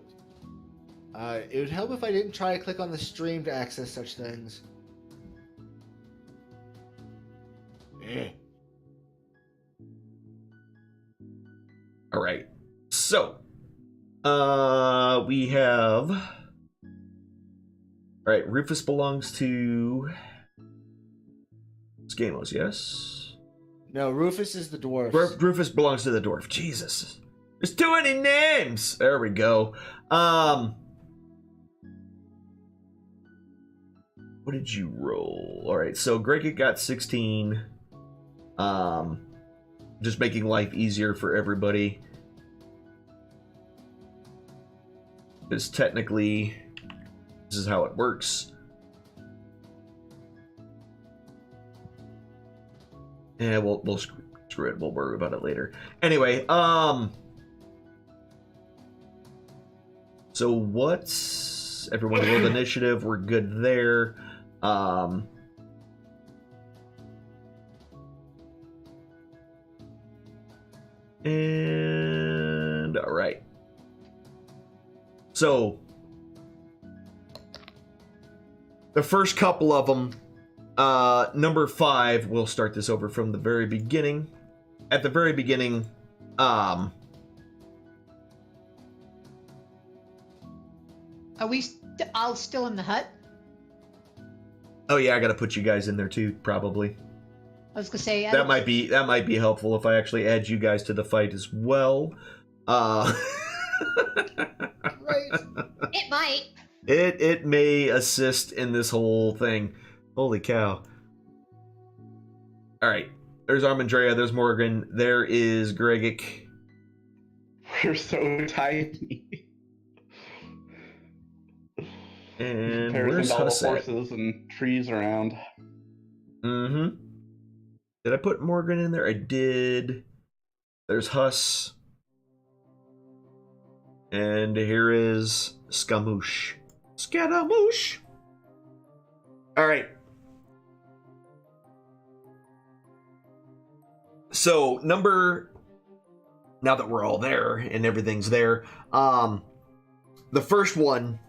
It would help if I didn't try to click on the stream to access such things.
All right. So, we have. All right, Rufus belongs to Skamos, yes?
No, Rufus is the dwarf.
Rufus belongs to the dwarf. Jesus. There's too many names! There we go. What did you roll? All right, so Greg got 16. Just making life easier for everybody. Because technically, this is how it works. Yeah, we'll screw it. We'll worry about it later. Anyway, so what's everyone rolled initiative? We're good there. And all right. So the first couple of them, number 5, we'll start this over from the very beginning. At the very beginning,
Are we all still in the hut?
oh yeah, I gotta put you guys in there too, probably.
I was gonna say
That might be helpful if I actually add you guys to the fight as well.
Right.
It might.
It may assist in this whole thing. Holy cow. Alright. There's Armandrea, there's Morgan, there is Gregic.
We're so tiny.
And
Comparison
where's
to all the
Huss at?
horses and trees around.
Mm-hmm. Did I put Morgan in there? I did. There's Huss. And here is Scaramouche. Scaramouche! Alright. So, now that we're all there and everything's there, the first one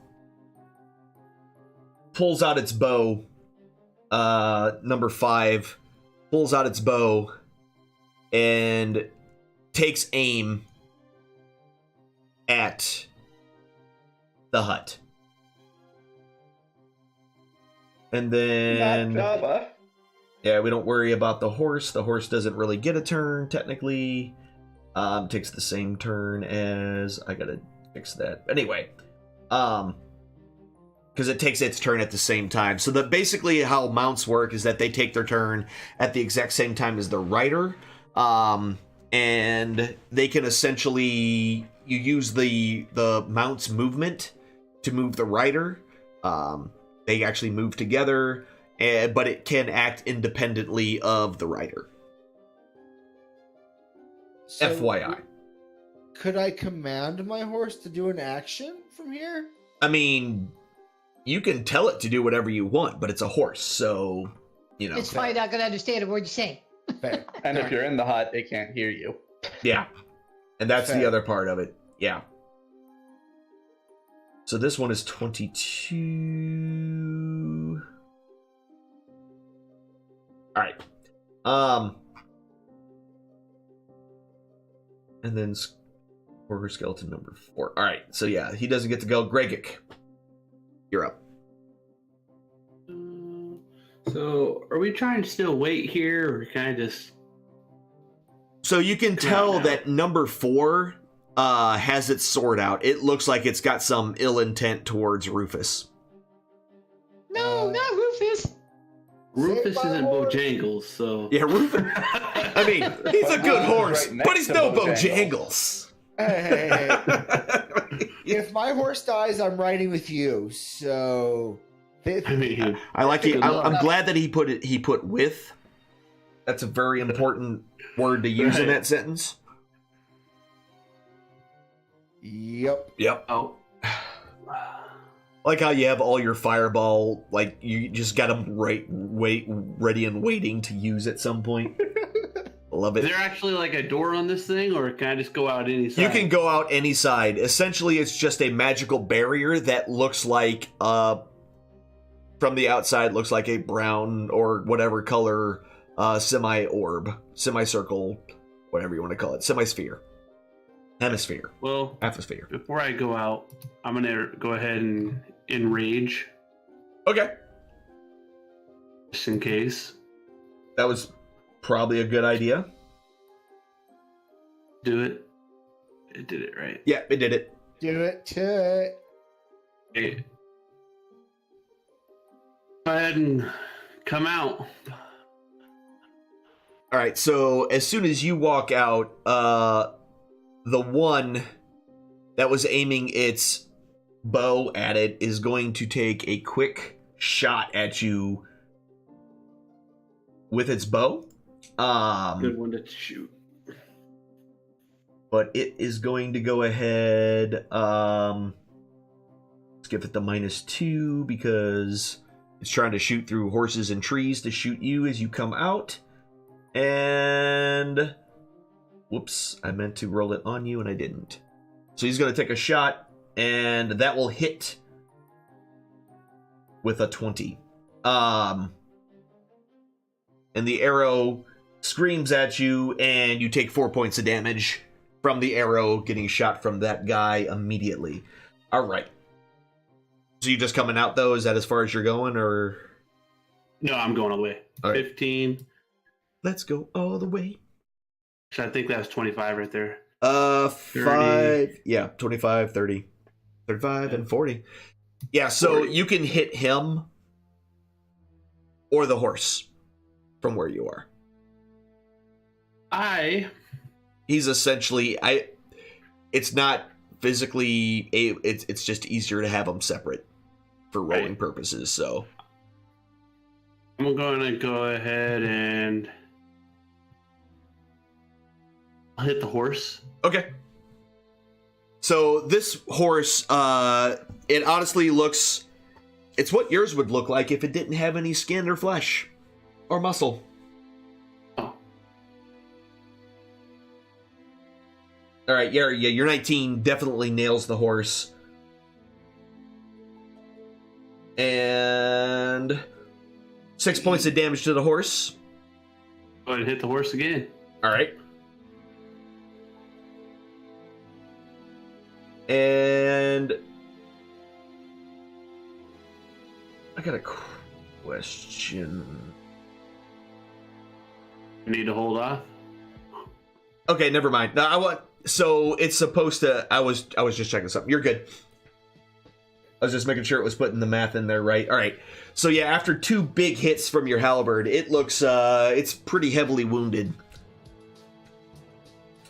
pulls out its bow. Number 5 pulls out its bow and takes aim at the hut. And then
Not Jabba.
yeah, we don't worry about the horse. The horse doesn't really get a turn, technically. Takes the same turn as... I gotta fix that. Anyway. Because it takes its turn at the same time. So basically how mounts work is that they take their turn at the exact same time as the rider. And they can essentially... You use the mount's movement to move the rider. They actually move together, but it can act independently of the rider.
So,
FYI.
Could I command my horse to do an action from here?
I mean, you can tell it to do whatever you want, but it's a horse, so, you know.
It's probably not gonna understand a word you say.
Fair.
And if you're in the hut, it can't hear you.
Yeah. And that's the
Fair.
other part of it. Yeah. So this one is 22. All right. And then Order Skeleton number 4. All right. So yeah, he doesn't get to go. Gregic, you're up.
So, are we trying to still wait here, or can I just...
So you can tell that number 4 has its sword out. It looks like it's got some ill intent towards Rufus.
No, not Rufus.
Rufus
Say my
isn't
horse.
Bojangles, so...
Yeah, Rufus. I mean, he's a good horse,
Right
but he's
next
no
to Bojangles.
Bojangles.
Hey. If my horse dies, I'm riding with you. So,
I mean,
I like it.
Good luck.
I'm glad that he put with. That's a very important word to use in
Right.
that sentence.
yep.
Yep.
oh.
Like how you have all your fireball, like you just got them ready and waiting to use at some point. Love
Is
it.
there actually like a door on this thing, or can I just go out any side?
You can go out any side. Essentially, it's just a magical barrier that looks like, from the outside, looks like a brown or whatever color semi-orb, semicircle, whatever you want to call it, semi-sphere, hemisphere,
Well,
atmosphere.
before I go out, I'm gonna go ahead and enrage,
Okay,
just in case.
that was probably a good idea.
Do it. It did it right.
Yeah, it did it.
Do it to it.
Okay. Go ahead and come out.
All right, so as soon as you walk out, the one that was aiming its bow at it is going to take a quick shot at you with its bow.
Good one to shoot.
But it is going to go ahead. Let's give it the -2 because it's trying to shoot through horses and trees to shoot you as you come out. And whoops, I meant to roll it on you and I didn't. So he's going to take a shot, and that will hit with a 20. And the arrow screams at you, and you take 4 points of damage from the arrow getting shot from that guy immediately. All right. So you just coming out, though? Is that as far as you're going, or?
No, I'm going all the way.
All right.
15.
Let's go all the way.
So I think that's 25 right there.
5. Yeah, 25, 30. 35 and 40. Yeah, so
40.
you can hit him or the horse from where you are. He's essentially it's not physically it's just easier to have them separate for rolling purposes, so
I'm going to go ahead and I'll hit the horse.
Okay. So this horse, it honestly looks, it's what yours would look like if it didn't have any skin or flesh or muscle.
Oh.
All right, yeah, your 19 definitely nails the horse. And 6 points of damage to the horse.
Go ahead and hit the horse again.
All right. And I got a question.
You need to hold off.
Okay, never mind. No, so it's supposed to. I was just checking something. You're good. I was just making sure it was putting the math in there right. All right. So yeah, after 2 big hits from your halberd, it looks it's pretty heavily wounded.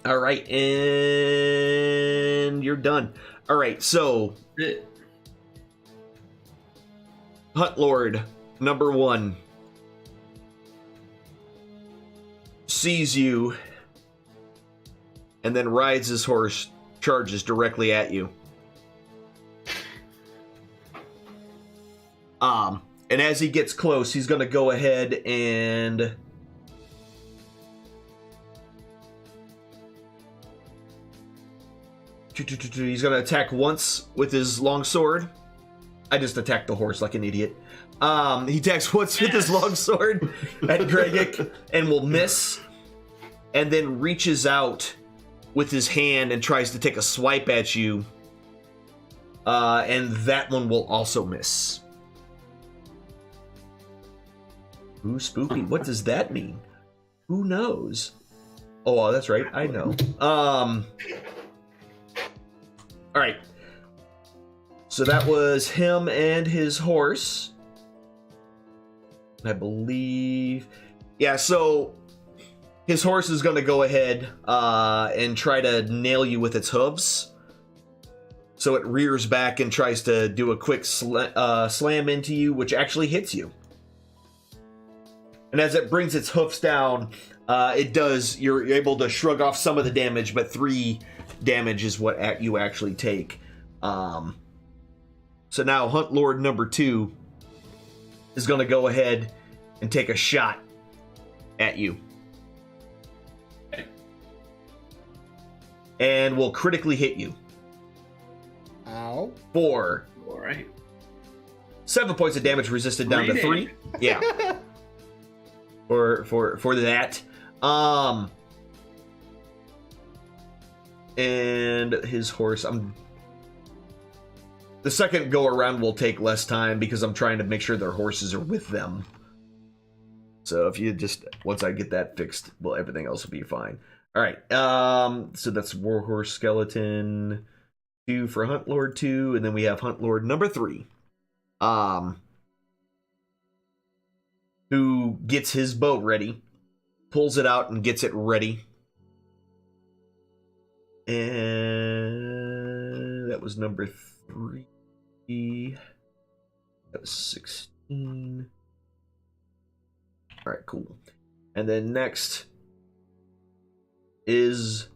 All right, and you're done. All right, so Hunt Lord number 1 sees you and then rides his horse, charges directly at you. And as he gets close, he's going to go ahead and he's going to attack once with his longsword. I just attacked the horse like an idiot. He attacks once with his longsword at Gregik and will miss, and then reaches out with his hand and tries to take a swipe at you. And that one will also miss. Ooh, spooky. What does that mean? Who knows? Oh, that's right. I know. All right. So that was him and his horse. I believe. Yeah, so his horse is going to go ahead and try to nail you with its hooves. So it rears back and tries to do a quick slam into you, which actually hits you. And as it brings its hoofs down, you're able to shrug off some of the damage, but 3 damage is what you actually take. So now Hunt Lord number 2 is going to go ahead and take a shot at you. And will critically hit you.
Ow.
For
All right.
7 points of damage resisted down to 3. Yeah. For that. And his horse, the second go around will take less time because I'm trying to make sure their horses are with them. So if you just, once I get that fixed, well, everything else will be fine. All right. So that's Warhorse Skeleton 2 for Hunt Lord 2, and then we have Hunt Lord number 3. Who gets his bow ready, pulls it out and gets it ready. And that was number 3. That was 16. All right, cool. And then next is...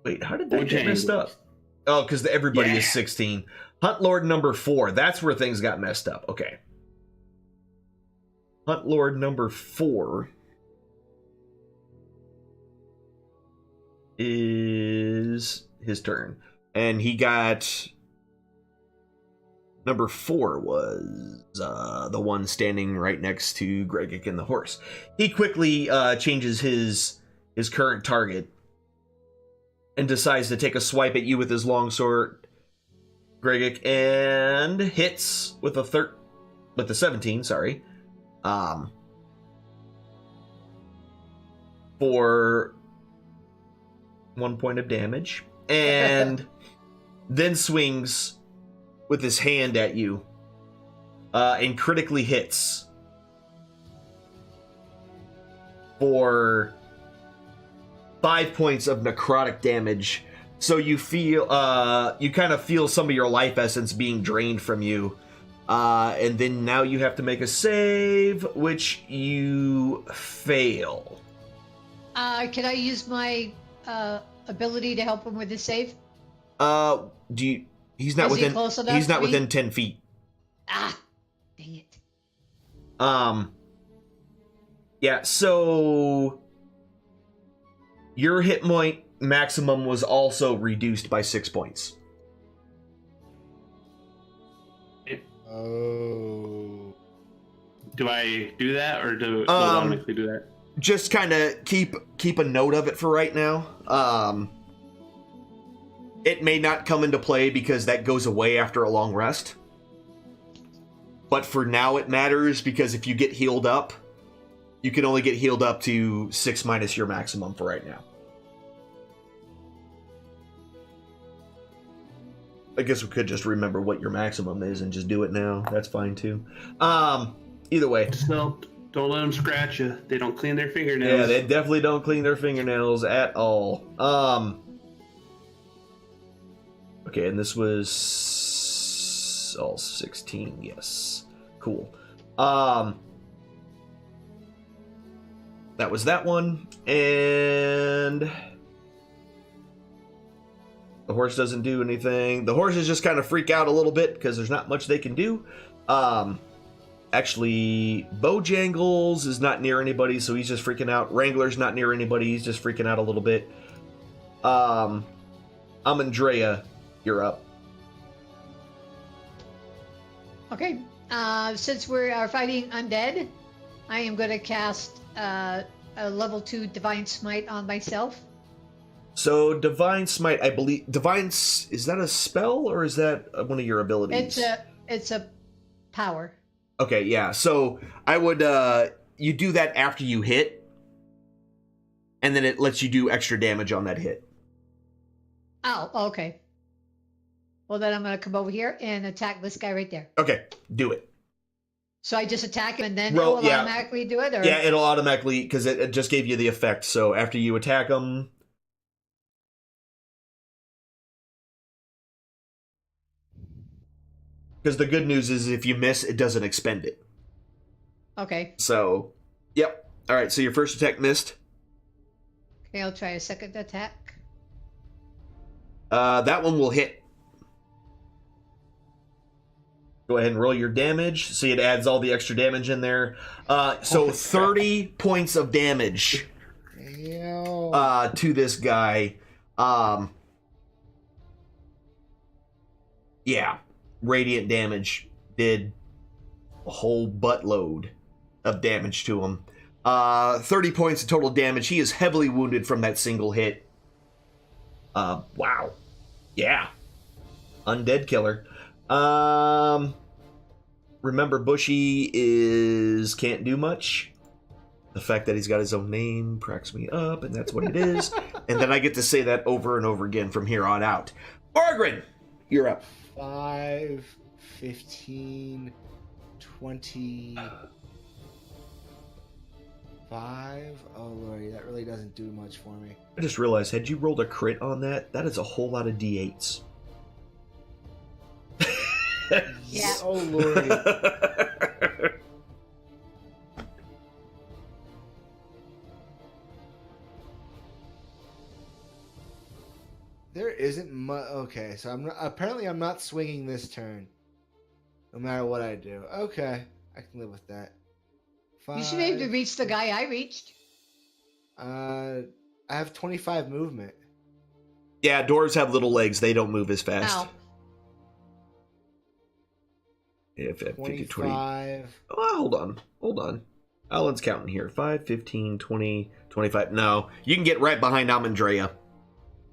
Wait, how did that get messed up? Oh, because everybody is 16. Hunt Lord number 4. That's where things got messed up. Okay. Hunt Lord number 4 is his turn. And he got... Number 4 was the one standing right next to Greggick and the horse. He quickly changes his current target and decides to take a swipe at you with his longsword, Greggick, and hits with a 17. Sorry, for 1 point of damage, and then swings with his hand at you, and critically hits for 5 points of necrotic damage. So you feel, you kind of feel some of your life essence being drained from you, and then now you have to make a save, which you fail.
Can I use my ability to help him with his save?
Do you? He's not
Is he
within.
close enough
He's not
to me?
within 10 feet.
Ah, dang it.
Yeah. So your hit point maximum was also reduced by 6 points.
Oh.
Do I do that, or will it automatically do that?
Just kind of keep a note of it for right now. It may not come into play because that goes away after a long rest. But for now it matters, because if you get healed up, you can only get healed up to 6 minus your maximum for right now. I guess we could just remember what your maximum is and just do it now. That's fine too. Either way.
So don't let them scratch you. They don't clean their fingernails.
Yeah, they definitely don't clean their fingernails at all. Okay, and this was all 16. Yes, cool. That was that one, and the horse doesn't do anything. The horses just kind of freak out a little bit because there's not much they can do. Actually, Bojangles is not near anybody, so he's just freaking out. Wrangler's not near anybody, he's just freaking out a little bit. Amandrea, you're up.
Okay. Since we are fighting undead, I am going to cast a level 2 Divine Smite on myself.
So Divine Smite, I believe, is that a spell or is that one of your abilities?
It's a power.
Okay, yeah. So I would you do that after you hit, and then it lets you do extra damage on that hit.
Oh, okay. Well, then I'm going to come over here and attack this guy right there.
Okay, do it.
So I just attack him and then
Roll,
it'll
yeah.
automatically do it? Or?
Yeah, it'll automatically, because it just gave you the effect. So after you attack him... Because the good news is if you miss, it doesn't expend it.
Okay.
So, yep. All right, so your first attack missed.
Okay, I'll try a second attack.
That one will hit. Go ahead and roll your damage. See, it adds all the extra damage in there. So 30 points of damage to this guy. Yeah, radiant damage did a whole buttload of damage to him. 30 points of total damage. He is heavily wounded from that single hit. Wow. Yeah. Undead killer. Remember, Bushy can't do much. The fact that he's got his own name cracks me up, and that's what it is. And then I get to say that over and over again from here on out. Orgrin, you're up.
5, 15, 25. Oh, Lordy, that really doesn't do much for me.
I just realized, had you rolled a crit on that, that is a whole lot of D8s.
Yeah.
Oh, Lordy. There isn't much. Okay, so I'm not swinging this turn. No matter what I do. Okay, I can live with that.
You should be able to
5.
reach the guy I reached.
I have 25 movement.
Yeah, dwarves have little legs. They don't move as fast.
Ow.
Yeah, 50, 20.
25.
Oh, hold on. Alan's counting here. 5, 15, 20, 25. No, you can get right behind Amandrea.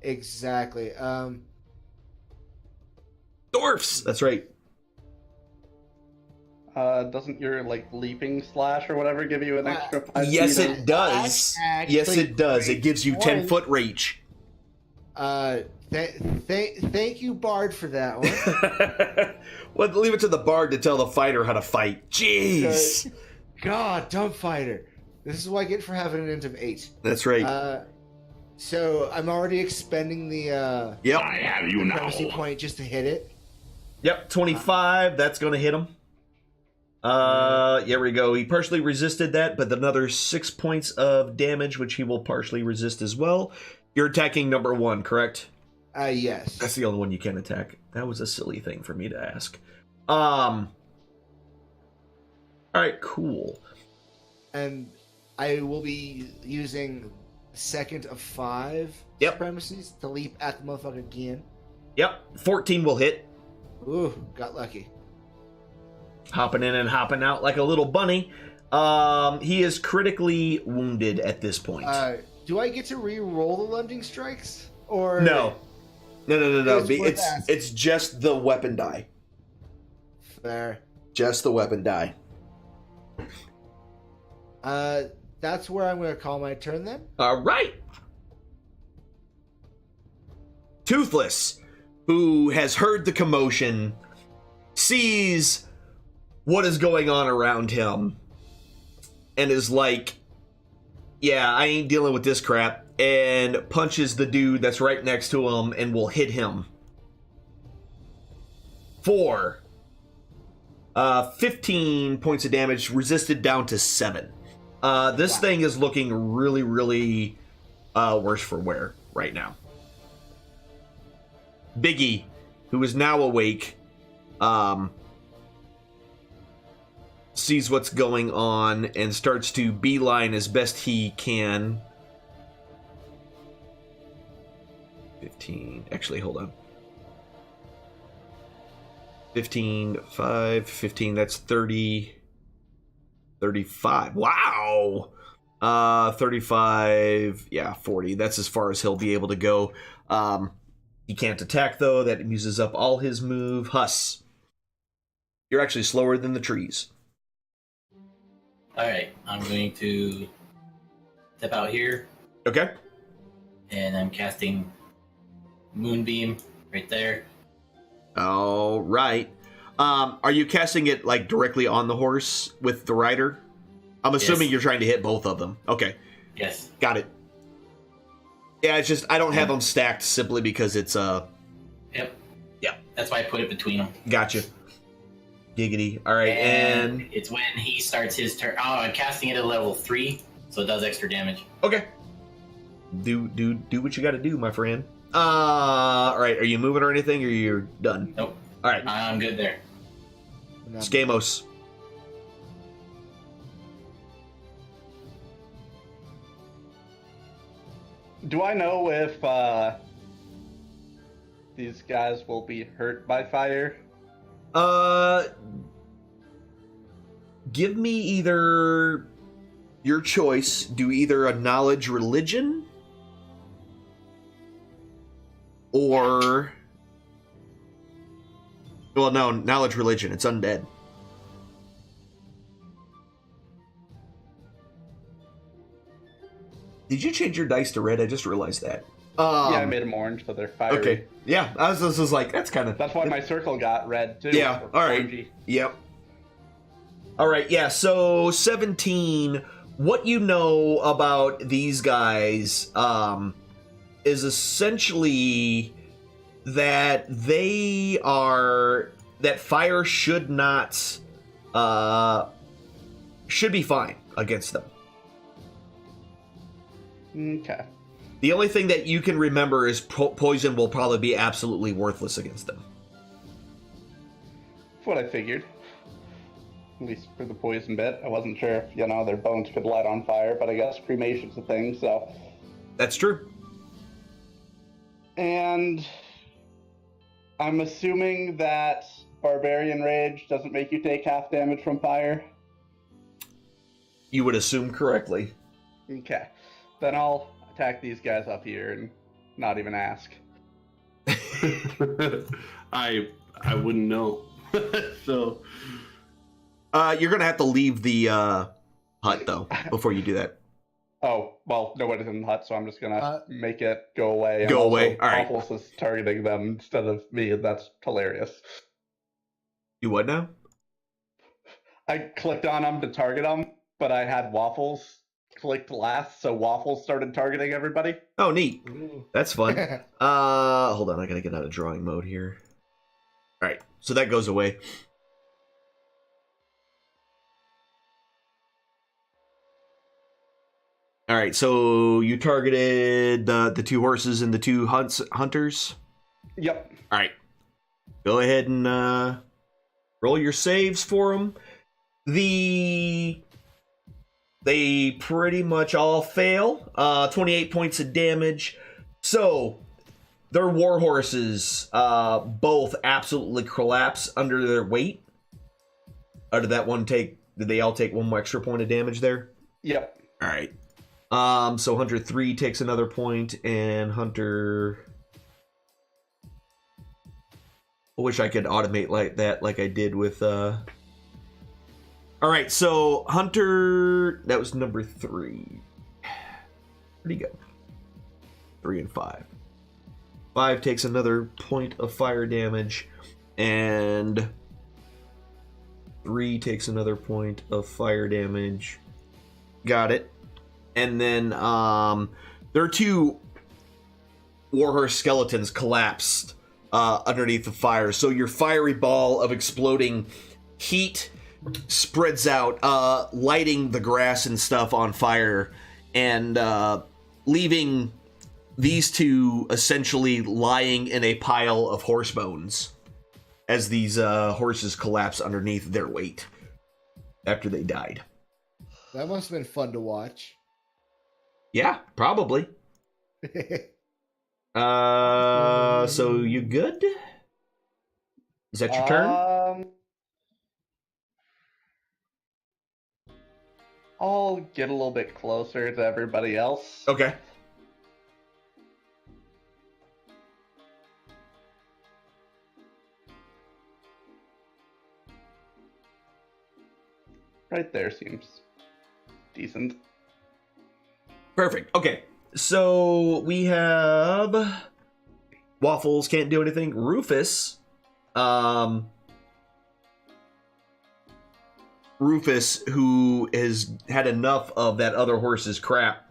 Exactly.
Dwarfs! That's right.
Doesn't your leaping slash or whatever give you an extra 5
Yes,
feet?
it does.
Actually,
Yes, it does. It gives you 10-foot reach.
Thank you, Bard, for that one.
Well, leave it to the bard to tell the fighter how to fight. Jeez.
God, dumb fighter. This is what I get for having an int of 8.
That's right.
So I'm already expending the
Yep.
I have you now.
privacy point just to hit it.
Yep, 25. That's going to hit him. Here we go. He partially resisted that, but another 6 points of damage, which he will partially resist as well. You're attacking number 1, correct?
Yes.
That's the only one you can attack. That was a silly thing for me to ask. Alright, cool.
And I will be using second of 5
Yep.
supremacies to leap at the motherfucker again.
Yep, 14 will hit.
Ooh, got lucky.
Hopping in and hopping out like a little bunny. He is critically wounded at this point.
Do I get to re-roll the lunging strikes? Or
No.
It's worth
It's just the weapon die.
Fair.
Just the weapon die.
That's where I'm going to call my turn then.
All right. Toothless, who has heard the commotion, sees what is going on around him, and is like, yeah, I ain't dealing with this crap, and punches the dude that's right next to him and will hit him. 15 points of damage, resisted down to 7. This thing is looking really, really worse for wear right now. Biggie, who is now awake, sees what's going on and starts to beeline as best he can. 15. Actually, hold on. 15, 5, 15, that's 30. 35. Wow! 35, yeah, 40. That's as far as he'll be able to go. He can't attack, though. That uses up all his move. Huss. You're actually slower than the trees.
Alright, I'm going to step out here,
Okay.
and I'm casting Moonbeam right there.
All right. Are you casting it, like, directly on the horse with the rider? I'm assuming
Yes.
you're trying to hit both of them. Okay.
Yes.
Got it. Yeah, it's just, I don't have them stacked simply because it's,
Yep.
Yep.
That's why I put it between them.
Gotcha. Giggity. All right, and
it's when he starts his turn. Oh, I'm casting it at level 3, so it does extra damage.
okay. Do what you got to do, my friend. All right. Are you moving or anything, or you're done?
Nope.
All right.
I'm good there.
Skamos.
Do I know if these guys will be hurt by fire?
Give me either your choice. Do either a knowledge religion or, well, no, knowledge religion. It's undead. Did you change your dice to red? I just realized that.
Yeah, I made them orange, so they're fiery.
Okay. Yeah, I was like, that's kind of.
That's why my circle got red too.
Yeah.
or
All right.
orangey.
Yep. All right. Yeah. So 17. What you know about these guys is essentially that they are that fire should not should be fine against them.
Okay.
The only thing that you can remember is poison will probably be absolutely worthless against them.
That's what I figured. At least for the poison bit. I wasn't sure if, their bones could light on fire, but I guess cremation's a thing, so.
That's true.
And I'm assuming that Barbarian Rage doesn't make you take half damage from fire?
You would assume correctly.
Okay. Then I'll attack these guys up here and not even ask.
I wouldn't know. So
you're gonna have to leave the hut though before you do that.
Oh, well, nobody's in the hut, so I'm just gonna make it go away.
Go
and
away. All right.
Waffles is targeting them instead of me, and that's hilarious.
You what now?
I clicked on them to target them, but I had Waffles clicked last, so Waffles started targeting everybody.
Oh, neat. That's fun. Hold on, I gotta get out of drawing mode here. All right, so that goes away. All right, so you targeted the two horses and the two hunters?
Yep.
All right. Go ahead and roll your saves for them. They pretty much all fail. 28 points of damage. So, their war horses both absolutely collapse under their weight. Did they all take one more extra point of damage there?
Yep.
All right. So Hunter 3 takes another point, and Hunter... I wish I could automate like that, like I did with... All right, so Hunter... That was number 3. Where'd he go? 3 and 5. 5 takes another point of fire damage, and 3 takes another point of fire damage. Got it. And then their two warhorse skeletons collapsed underneath the fire. So your fiery ball of exploding heat spreads out, lighting the grass and stuff on fire, and leaving these two essentially lying in a pile of horse bones as these horses collapse underneath their weight after they died.
That must have been fun to watch.
Yeah, probably. So you good? Is that your turn?
I'll get a little bit closer to everybody else.
Okay.
Right there seems decent.
Perfect. Okay. So we have Waffles can't do anything. Rufus, who has had enough of that other horse's crap,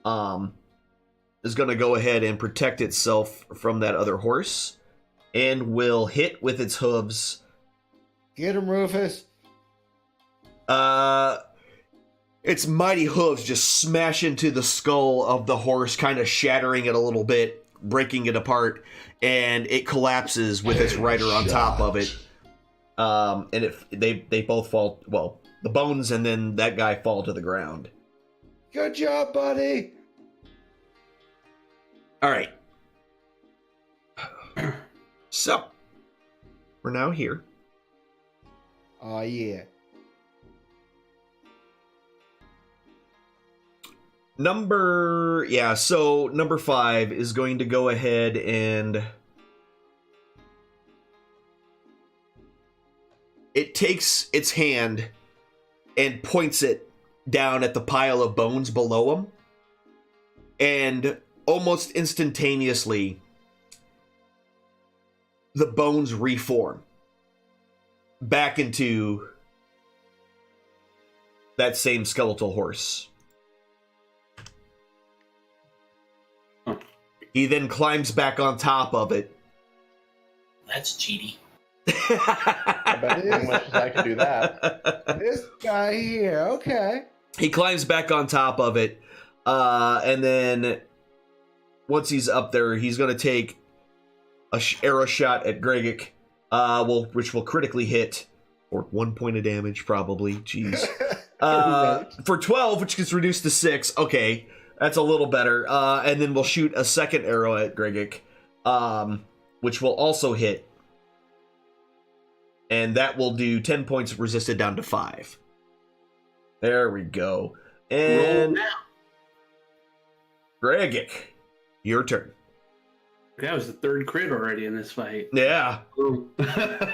is going to go ahead and protect itself from that other horse, and will hit with its hooves.
Get him, Rufus.
Its mighty hooves just smash into the skull of the horse, kind of shattering it a little bit, breaking it apart, and it collapses with its rider on top of it. And they both fall. Well, the bones and then that guy fall to the ground.
Good job, buddy.
All right. So we're now here.
Oh yeah.
Number 5 is going to go ahead and it takes its hand and points it down at the pile of bones below him, and almost instantaneously the bones reform back into that same skeletal horse. He then climbs back on top of it.
That's cheaty.
I bet he wishes I could do that.
This guy here, okay.
He climbs back on top of it, and then once he's up there, he's going to take a arrow shot at Gregic, which will critically hit, or 1 point of damage, probably. Jeez. For 12, which gets reduced to 6. Okay, that's a little better. And then we'll shoot a second arrow at Gregic, which will also hit. And that will do 10 points resisted down to 5. There we go. And Gregic, your turn.
That was the third crit already in this fight.
Yeah.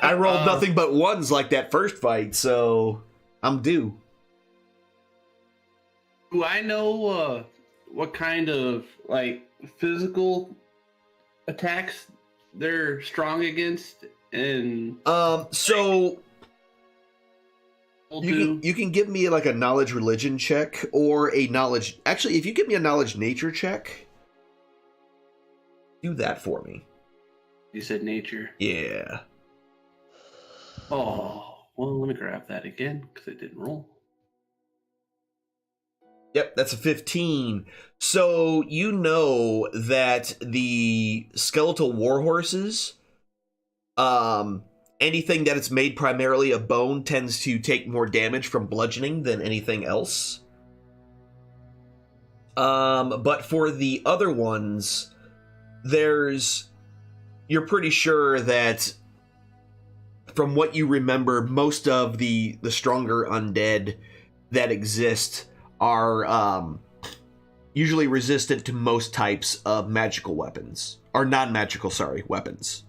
I rolled nothing but ones like that first fight, so I'm due.
Do I know what kind of like physical attacks they're strong against? And
so you can give me like a knowledge religion check or a knowledge. Actually, if you give me a knowledge nature check, do that for me.
You said nature.
Yeah.
Oh, well, let me grab that again because it didn't roll.
Yep, that's a 15. So you know that the skeletal warhorses, anything that is made primarily of bone tends to take more damage from bludgeoning than anything else. But for the other ones, you're pretty sure that from what you remember, most of the stronger undead that exist are usually resistant to most types of magical weapons. Or non-magical, weapons.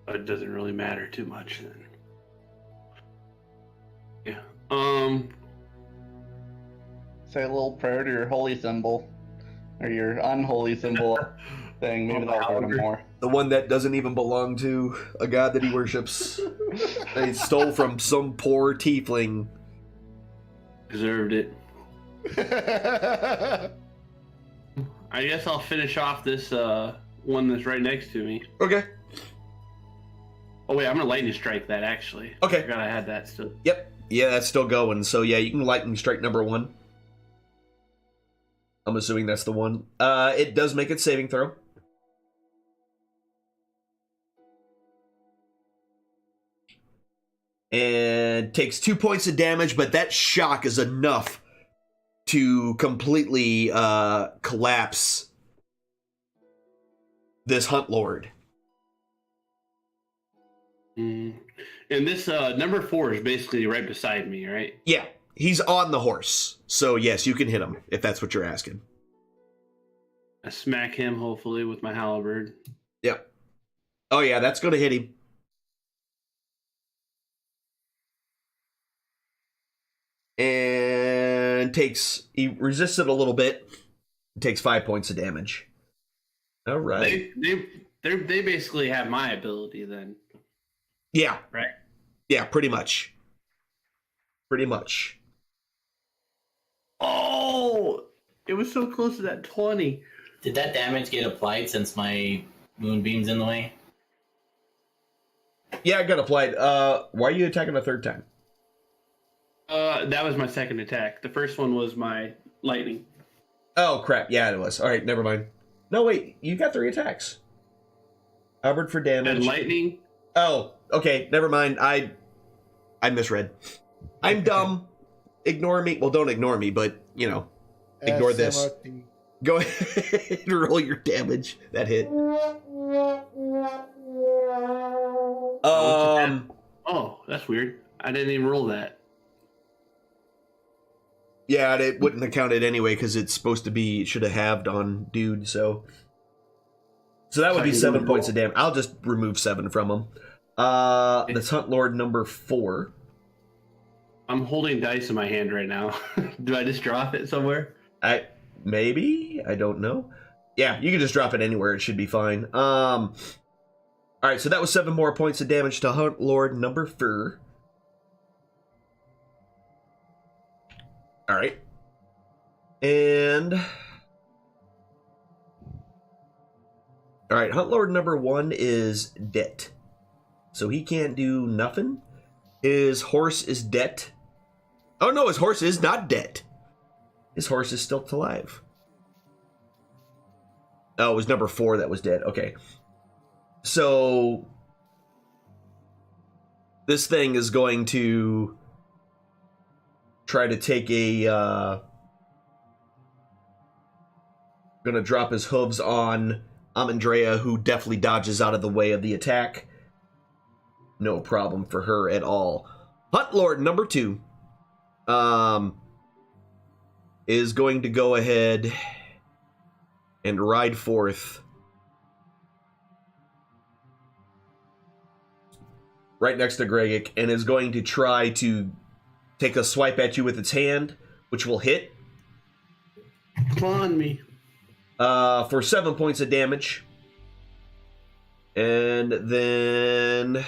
It doesn't really matter too much then. Yeah.
Say a little prayer to your holy symbol. Or your unholy symbol thing. Maybe that'll hurt him more.
The one that doesn't even belong to a god that he worships. They stole from some poor tiefling.
Deserved it. I guess I'll finish off this one that's right next to me.
Okay.
Oh wait, I'm gonna lightning strike that actually.
Okay.
I forgot I had that still.
Yep. Yeah, that's still going. So yeah, you can lightning strike number 1. I'm assuming that's the one. It does make its saving throw. And takes 2 points of damage, but that shock is enough to completely collapse this Hunt Lord.
And this number 4 is basically right beside me, right?
Yeah, he's on the horse. So yes, you can hit him if that's what you're asking.
I smack him hopefully with my halberd.
Yep. Oh yeah, that's going to hit him. And he resists it a little bit. Takes 5 points of damage. All right.
They basically have my ability then.
Yeah.
Right?
Yeah, pretty much. Pretty much.
Oh! It was so close to that 20.
Did that damage get applied since my moonbeam's in the way?
Yeah, it got applied. Why are you attacking a third time?
That was my second attack. The first one was my lightning.
Oh, crap. Yeah, it was. All right, never mind. No, wait. You got 3 attacks. Albert for damage.
And lightning?
Oh, okay. Never mind. I misread. I'm dumb. Ignore me. Well, don't ignore me, but, ignore this. Go ahead and roll your damage. That hit.
Oh, that's weird. I didn't even roll that.
Yeah, it wouldn't have counted anyway because it's supposed to be, should have halved on dude, so that would be 7 points of damage. I'll just remove 7 from him. That's Hunt Lord number 4.
I'm holding dice in my hand right now. Do I just drop it somewhere?
Maybe? I don't know. Yeah, you can just drop it anywhere. It should be fine. Alright, so that was 7 more points of damage to Hunt Lord number 4. Alright. And... Alright, Hunt Lord number 1 is dead. So he can't do nothing. His horse is dead. Oh no, his horse is not dead. His horse is still alive. Oh, it was number 4 that was dead. Okay. So this thing is going to try to take a gonna drop his hooves on Amandrea, who definitely dodges out of the way of the attack. No problem for her at all. Hunt Lord number 2 is going to go ahead and ride forth right next to Gregic, and is going to try to take a swipe at you with its hand, which will hit.
Come on me.
For 7 points of damage. And then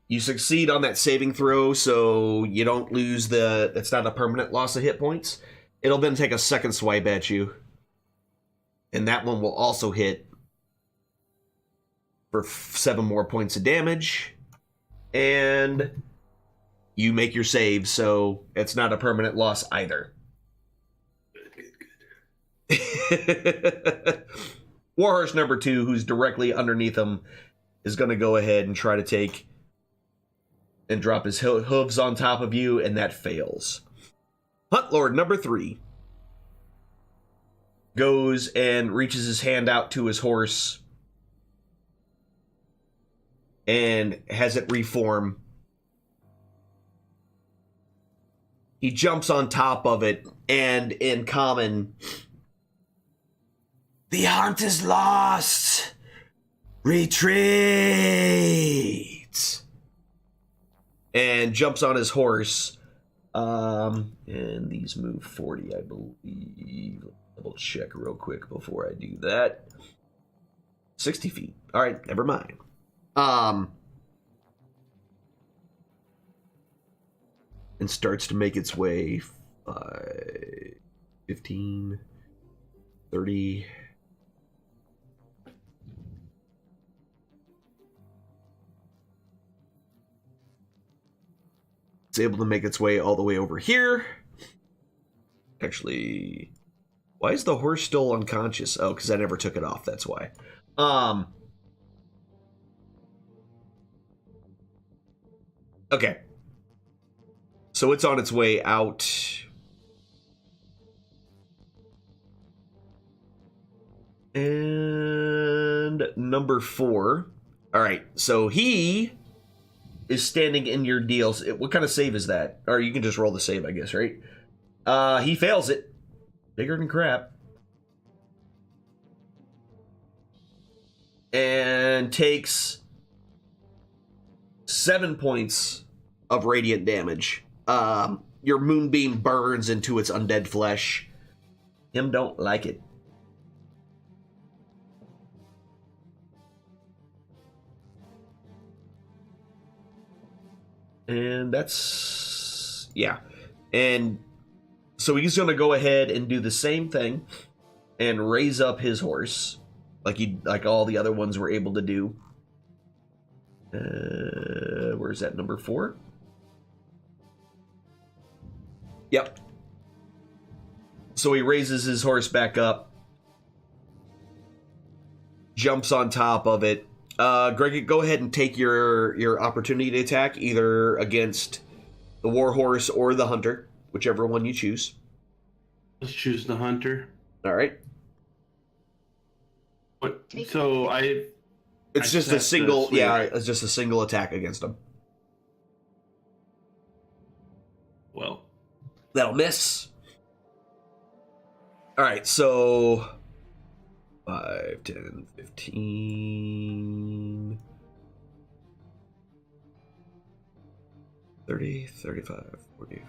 you succeed on that saving throw, so you don't lose it's not a permanent loss of hit points. It'll then take a second swipe at you. And that one will also hit for 7 more points of damage. And you make your save, so it's not a permanent loss either. Warhorse number 2, who's directly underneath him, is going to go ahead and try to take and drop his hooves on top of you, and that fails. Hunt Lord number 3 goes and reaches his hand out to his horse and has it reform. He jumps on top of it, and in common, "The hunt is lost! Retreat!" And jumps on his horse. And these move 40, I believe. Double check real quick before I do that. 60 feet. Alright, never mind. And starts to make its way 15, 30. It's able to make its way all the way over here. Actually, why is the horse still unconscious? Oh, because I never took it off, that's why. Okay. So it's on its way out. And number 4. All right, so he is standing in your deals. What kind of save is that? Or you can just roll the save, I guess, right? He fails it. Bigger than crap. And takes 7 points of radiant damage. Your moonbeam burns into its undead flesh. Him don't like it. And that's... yeah. And so he's going to go ahead and do the same thing and raise up his horse like all the other ones were able to do. Where's that, number 4? Yep. So he raises his horse back up, jumps on top of it. Greg, go ahead and take your opportunity to attack, either against the warhorse or the hunter, whichever one you choose.
Let's choose the hunter.
All right.
What? So
It's just a single, it's just a single attack against him.
Well,
that'll miss. All right, so 5, 10, 15, 30, 35, 40,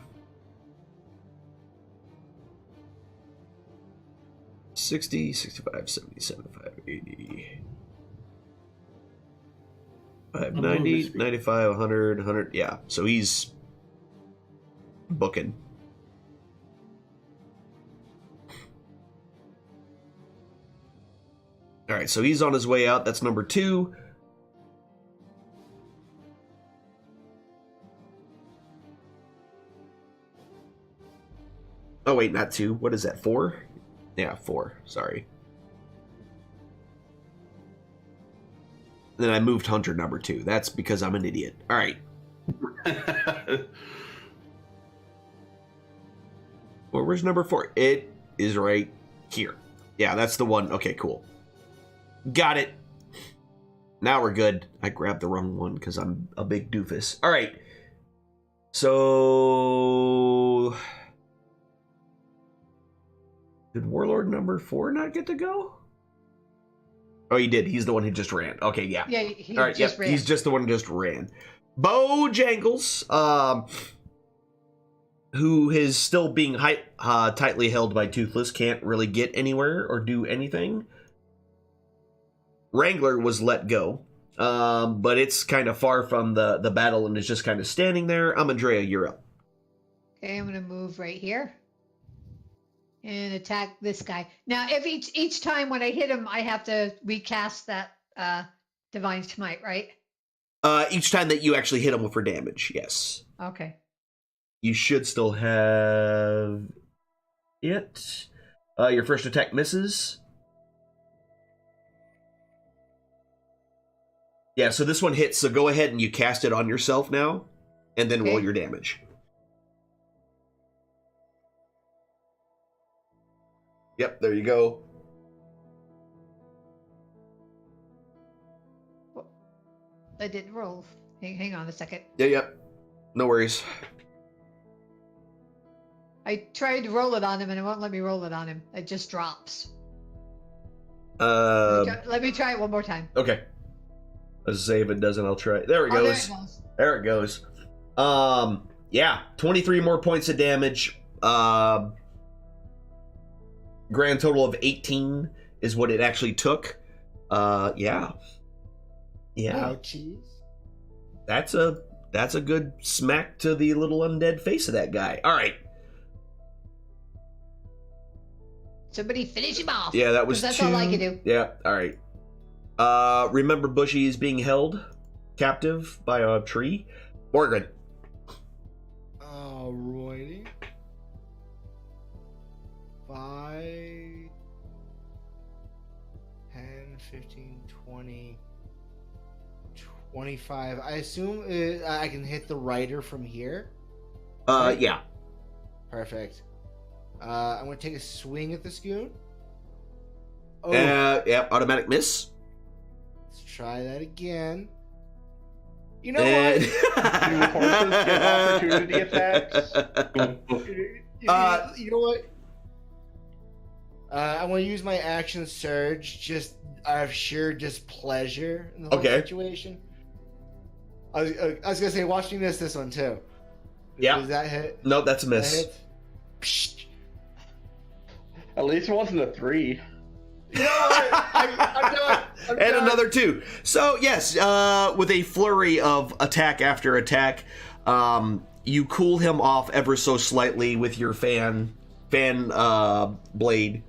60, 65, 70, 75, 80, 90, 95, 100, 100. Yeah, so he's booking. All right, so he's on his way out. That's number 2. Oh, wait, not 2. What is that, 4? Yeah, 4. Sorry. Then I moved hunter number 2. That's because I'm an idiot. All right. Well, where's number 4? It is right here. Yeah, that's the one. Okay, cool. Got it. Now we're good. I grabbed the wrong one because I'm a big doofus. All right. So... Did Warlord number 4 not get to go? Oh, he did. He's the one who just ran. Okay, yeah.
Yeah, he
All right,
just
yep.
ran.
He's just the one who just ran. Bojangles, who is still being tightly held by Toothless, can't really get anywhere or do anything. Wrangler was let go, but it's kind of far from the battle and is just kind of standing there. Andrea, you're up.
Okay, I'm going to move right here and attack this guy. Now, if each time when I hit him, I have to recast that Divine Smite, right?
Each time that you actually hit him for damage, yes.
Okay.
You should still have it. Your first attack misses. Yeah, so this one hits, so go ahead and you cast it on yourself now, and then roll
Okay.
your damage. Yep, there you go.
I didn't roll. Hang on a second.
Yep. No worries.
I tried to roll it on him and it won't let me roll it on him. It just drops.
Okay.
Let me try it one more time.
Let's say if it doesn't, I'll try. There it
Oh,
goes. There it goes. Yeah, 23 more points of damage. Grand total of 18 is what it actually took. Yeah.
Ouchies.
That's a good smack to the little undead face of that guy. All right.
Somebody finish him off.
Yeah, that was
'cause that's
2.
all I can do.
Yeah, all right. Remember Bushy is being held captive by a tree. Morgan.
Alrighty. 5, 10, 15, 20, 25. I assume I can hit the rider from here.
Yeah.
Perfect. I'm going to take a swing at the scoon. Oh,
Yeah, automatic miss.
let's try that again. You know
And-
Do horses get opportunity attacks?
what? You know what? I want to use my action surge just out of sheer displeasure in the whole
Okay.
situation. I was gonna say, watch me miss this one too.
Yeah.
Does that hit?
Nope, that's a
That
miss.
hit? Psst.
At least it wasn't a 3.
You know what? I'm done. I'm
And
done.
another 2. So yes, with a flurry of attack after attack, you cool him off ever so slightly with your fan blade.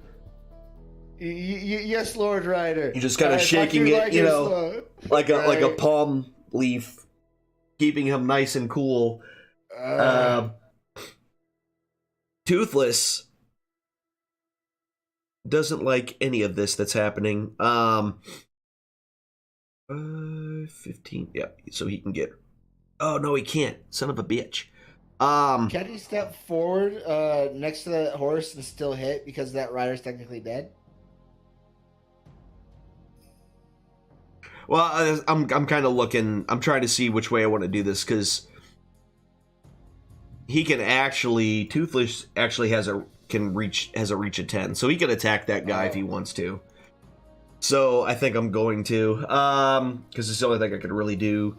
Yes, Lord Rider.
You're just kinda
I thought
shaking
you'd
it,
like
you
it
know,
slow.
like a
Right.
palm leaf, keeping him nice and cool. Toothless doesn't like any of this that's happening. 15. Yep. So he can get. Oh no, he can't. Son of a bitch.
Can he step forward next to that horse and still hit because that rider's technically dead?
Well, I'm kind of looking. I'm trying to see which way I want to do this because he can actually. Toothless actually has a reach of 10, so he can attack that guy if he wants to. So I think I'm going to, because it's the only thing I could really do,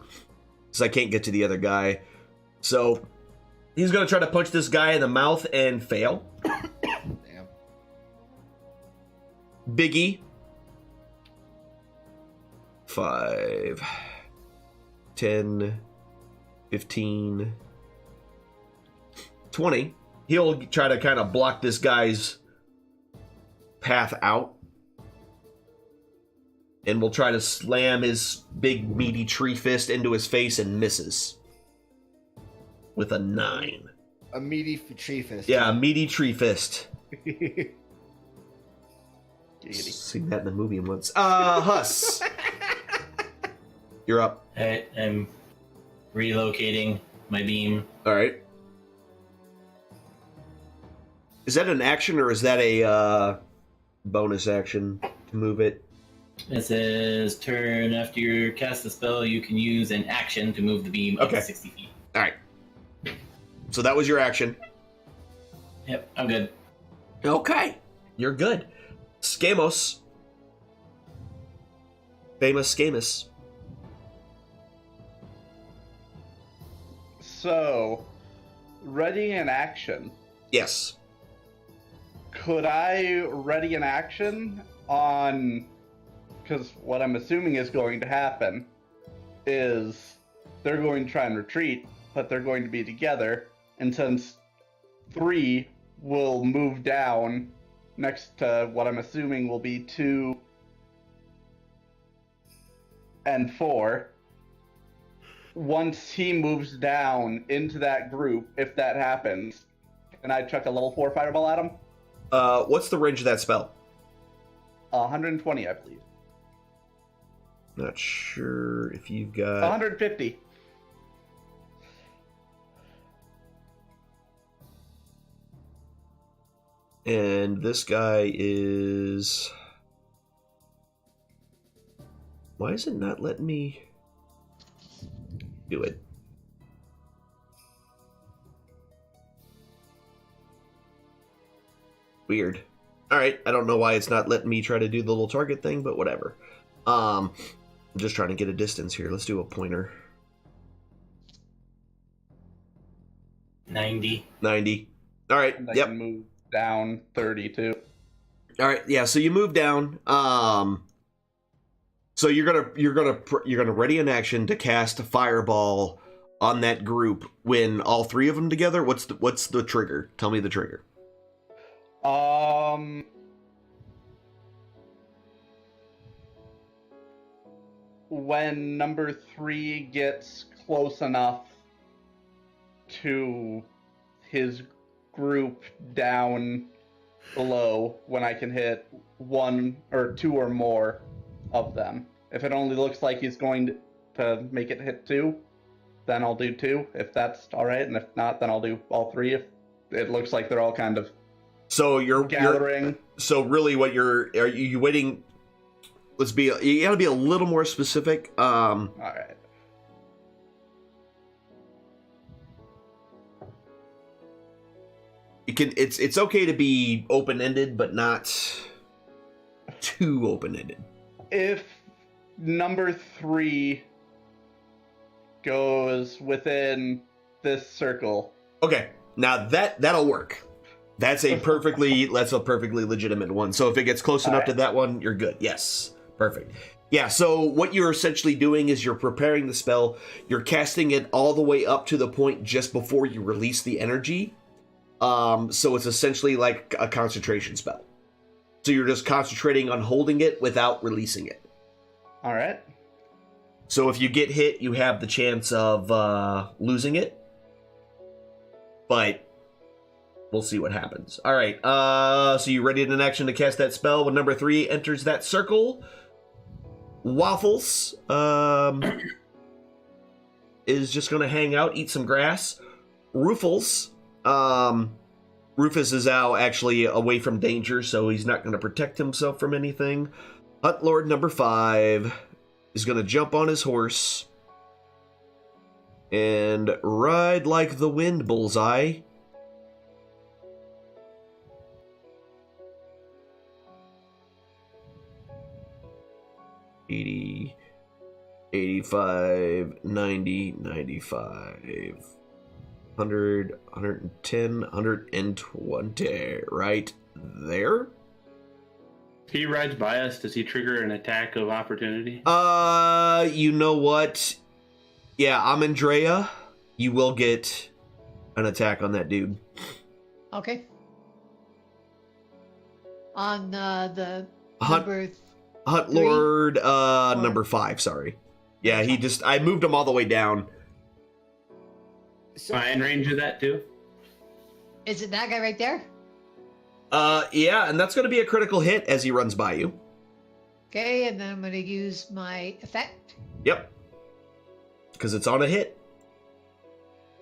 because I can't get to the other guy. So he's gonna try to punch this guy in the mouth and fail.
Damn.
Biggie. 5, 10, 15, 20. He'll try to kind of block this guy's path out. And will try to slam his big meaty tree fist into his face and misses. With a 9.
A meaty tree fist.
Yeah, a meaty tree fist.
Giggity.
Seen that in the movie once. Huss. You're up.
Alright, I'm relocating my beam.
Alright. Is that an action or is that a bonus action to move it?
It says turn after you cast the spell, you can use an action to move the beam up
Okay.
to 60 feet.
Alright. So that was your action.
Yep, I'm good.
Okay. You're good. Scamos. Famous Scamus.
So, ready in action.
Yes.
Could I ready an action on... Because what I'm assuming is going to happen is they're going to try and retreat, but they're going to be together. And since 3 will move down next to what I'm assuming will be 2 and 4, once he moves down into that group, if that happens, can I chuck a level 4 fireball at him?
What's the range of that spell?
120, I believe.
Not sure if you've got...
150.
And this guy is... Why is it not letting me do it? Weird. Alright, I don't know why it's not letting me try to do the little target thing, but whatever. I'm just trying to get a distance here. Let's do a pointer.
90.
90. Alright,
I
yep.
can move down 32.
Alright, yeah, so you move down. So you're gonna ready an action to cast a fireball on that group when all 3 of them together. What's the trigger? Tell me the trigger.
When number 3 gets close enough to his group down below, when I can hit 1 or 2 or more of them. If it only looks like he's going to make it hit 2, then I'll do 2, if that's alright, and if not, then I'll do all 3 if it looks like they're all kind of
So you're
gathering.
So really, what are you waiting? You gotta be a little more specific.
Alright.
It's okay to be open-ended, but not too open-ended.
If number 3 goes within this circle.
Okay, now that'll work. That's a perfectly legitimate one. So if it gets close enough to that one, you're good. Yes, perfect. Yeah. So what you're essentially doing is you're preparing the spell. You're casting it all the way up to the point just before you release the energy. So it's essentially like a concentration spell. So you're just concentrating on holding it without releasing it.
All right.
So if you get hit, you have the chance of losing it. But we'll see what happens. All right. So you ready in action to cast that spell when number 3 enters that circle? Waffles is just going to hang out, eat some grass. Rufus is now actually away from danger, so he's not going to protect himself from anything. Hunt Lord number 5 is going to jump on his horse and ride like the wind, Bullseye. $80, $85, $90, $95, $100, $110, $120, right there?
He rides by us. Does he trigger an attack of opportunity?
You know what? Yeah, I'm Andrea. You will get an attack on that dude.
Okay. On the
Hunt-
number
Hunt
3?
Lord, number 5, sorry. Yeah, I moved him all the way down.
So,
Am I in range of that too?
Is it that guy right there?
Yeah, and that's going to be a critical hit as he runs by you.
Okay, and then I'm going to use my effect.
Yep. Because it's on a hit.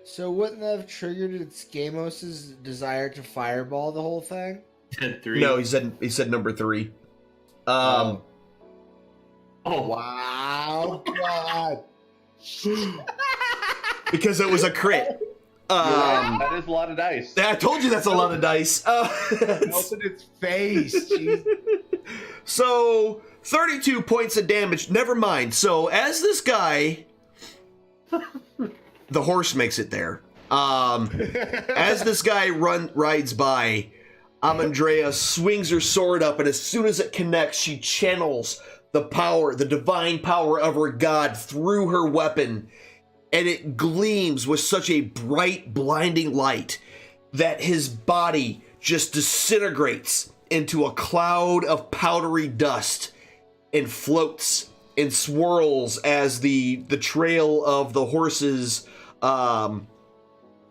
So wouldn't that have triggered Skamos' desire to fireball the whole thing?
Said 3.
No, he said number 3.
Oh.
Wow, God.
Because it was a crit.
That is a lot of dice.
I told you that's a lot of dice.
Melt in its face. Jeez.
So, 32 points of damage. Never mind. So, as this guy... the horse makes it there. As this guy rides by, Amandrea swings her sword up, and as soon as it connects, she channels the power, the divine power of her god through her weapon, and it gleams with such a bright, blinding light that his body just disintegrates into a cloud of powdery dust and floats and swirls as the trail of the horses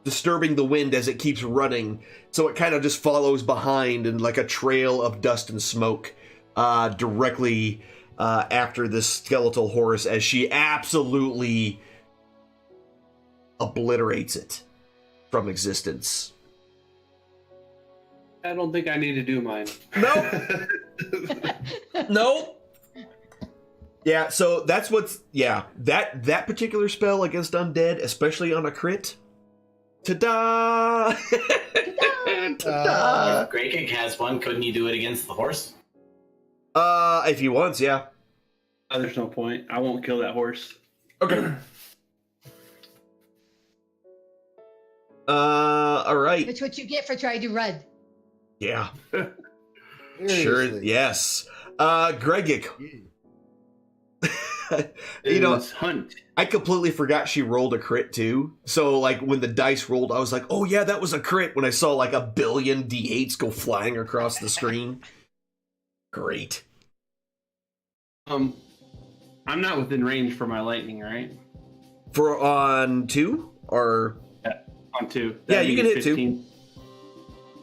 disturbing the wind as it keeps running. So it kind of just follows behind in like a trail of dust and smoke directly after this skeletal horse as she absolutely obliterates it from existence.
I don't think I need to do mine.
Nope. Nope. Yeah, so that's what's... Yeah, that particular spell against undead, especially on a crit... Ta-da! Ta-da!
If Greykick has one, couldn't you do it against the horse?
If he wants, yeah.
There's no point. I won't kill that horse.
Okay. Alright.
That's what you get for trying to run.
Yeah. Sure,
Seriously.
yes. Gregic. You know,
Hunt.
I completely forgot she rolled a crit too. So, like, when the dice rolled, I was like, oh yeah, that was a crit when I saw like a billion D8s go flying across the screen. Great.
I'm not within range for my lightning, right?
For on 2? Or...
Yeah, on 2.
Yeah,
That'd
you
be
can hit 2.
15.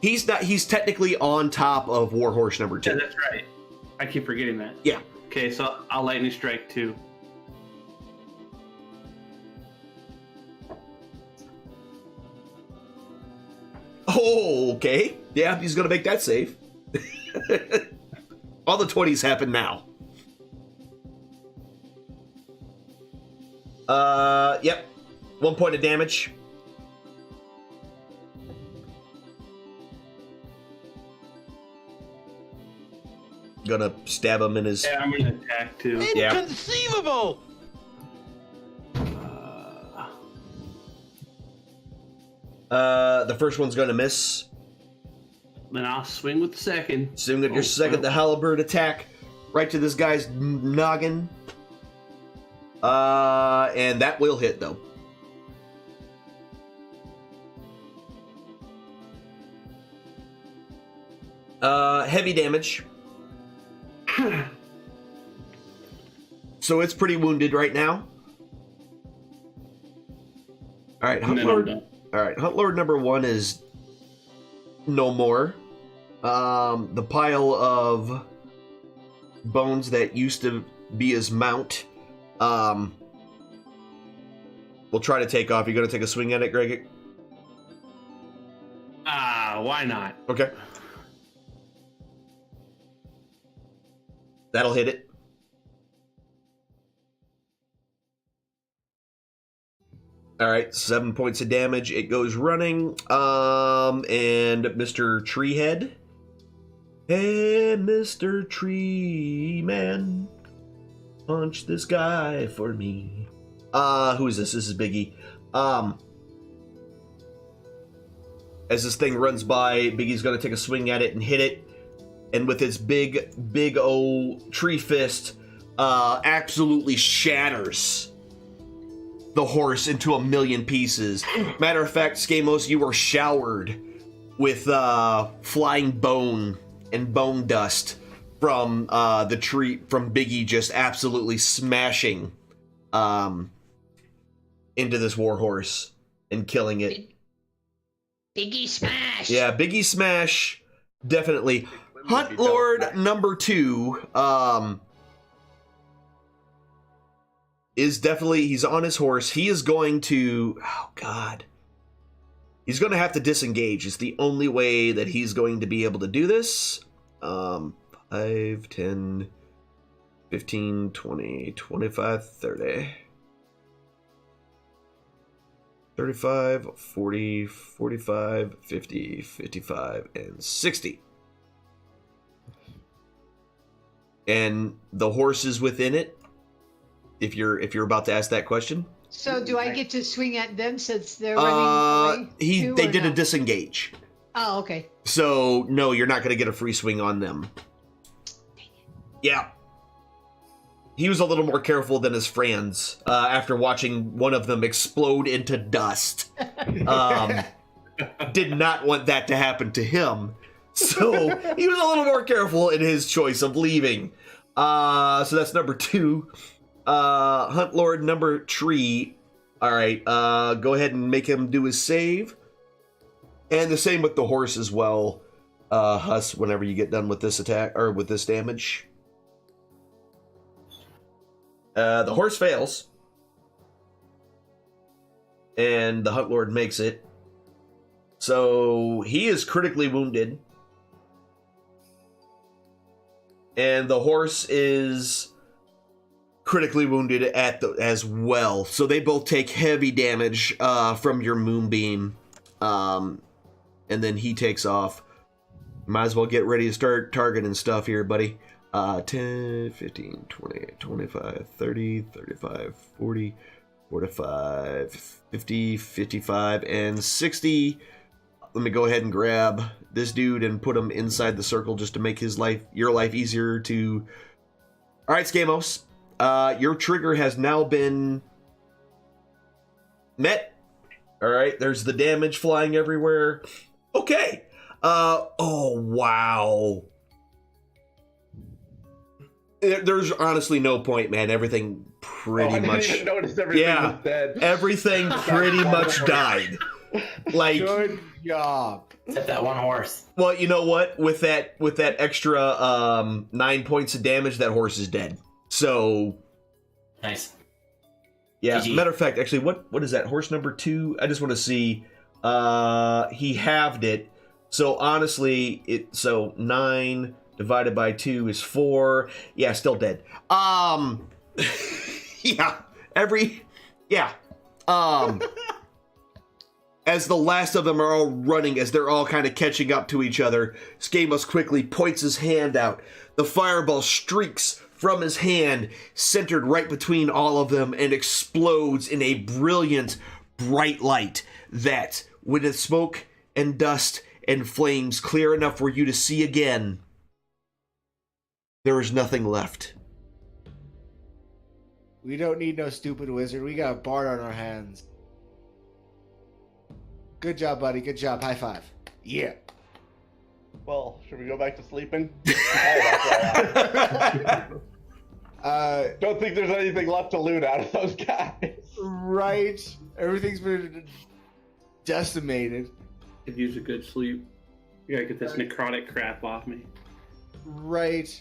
He's not. He's technically on top of Warhorse number 2.
Yeah, that's right. I keep forgetting that.
Yeah.
Okay, so I'll lightning strike 2.
Oh, okay. Yeah, he's gonna make that save. All the 20s happen now. Yep. 1 point of damage. Gonna stab him in his...
Yeah, I'm gonna attack 2.
Yeah.
Inconceivable!
The first one's gonna miss.
Then I'll swing with the second.
Swing at your second, the halberd attack, right to this guy's noggin. And that will hit, though. Heavy damage. So it's pretty wounded right now. Alright,
And then I'm
Huntlord.
done.
Alright, Huntlord number 1 is no more. The pile of bones that used to be his mount will try to take off. You gonna take a swing at it, Greg?
Why not?
Okay. That'll hit it. Alright, 7 points of damage. It goes running. And Mr. Treehead. Hey, Mr. Tree Man. Punch this guy for me. Who is this? This is Biggie. As this thing runs by, Biggie's gonna take a swing at it and hit it. And with its big old tree fist, absolutely shatters the horse into a million pieces. Matter of fact, Skamos, you are showered with flying bone and bone dust from the tree, from Biggie just absolutely smashing into this warhorse and killing it.
Biggie smash!
Yeah, Biggie smash. Definitely. Hunt Lord number 2 is definitely, he's on his horse. He is going to, oh God. He's going to have to disengage. It's the only way that he's going to be able to do this. 5, 10, 15, 20, 25, 30. 35, 40, 45, 50, 55, and 60. And the horse is within it. If you're about to ask that question.
So do I get to swing at them since they're running away?
They did a disengage.
Oh, okay.
So no, you're not going to get a free swing on them. Yeah. He was a little more careful than his friends after watching one of them explode into dust. Did not want that to happen to him. So he was a little more careful in his choice of leaving. So that's number 2. Hunt Lord number 3. All right, go ahead and make him do his save. And the same with the horse as well. Huss, whenever you get done with this attack or with this damage. The horse fails. And the Hunt Lord makes it. So he is critically wounded. And the horse is critically wounded as well. So they both take heavy damage from your moonbeam. And then he takes off. Might as well get ready to start targeting stuff here, buddy. 10, 15, 20, 25, 30, 35, 40, 45, 50, 55, and 60. Let me go ahead and grab this dude and put him inside the circle just to make your life easier to... Alright, Skamos. Your trigger has now been met. Alright, there's the damage flying everywhere. Okay. Oh, wow. There's honestly no point, man. Everything pretty much...
I didn't even notice everything was dead.
Everything pretty much died. Like,
good job.
Except that one horse.
Well, you know what? With that extra 9 points of damage, that horse is dead. So...
Nice.
Yeah,
GG.
matter of fact, actually, what is that? Horse number 2? I just want to see. He halved it. So so 9 divided by 2 is 4. Yeah, still dead. Yeah. As the last of them are all running, as they're all kind of catching up to each other, Skamos quickly points his hand out. The fireball streaks from his hand, centered right between all of them, and explodes in a brilliant, bright light that, with its smoke and dust and flames clear enough for you to see again, there is nothing left.
We don't need no stupid wizard. We got a bard on our hands. Good job, buddy. Good job. High five. Yeah.
Well, should we go back to sleeping? Don't think there's anything left to loot out of those guys.
Right. Everything's been decimated.
Could use a good sleep. You gotta get this necrotic crap off me.
Right.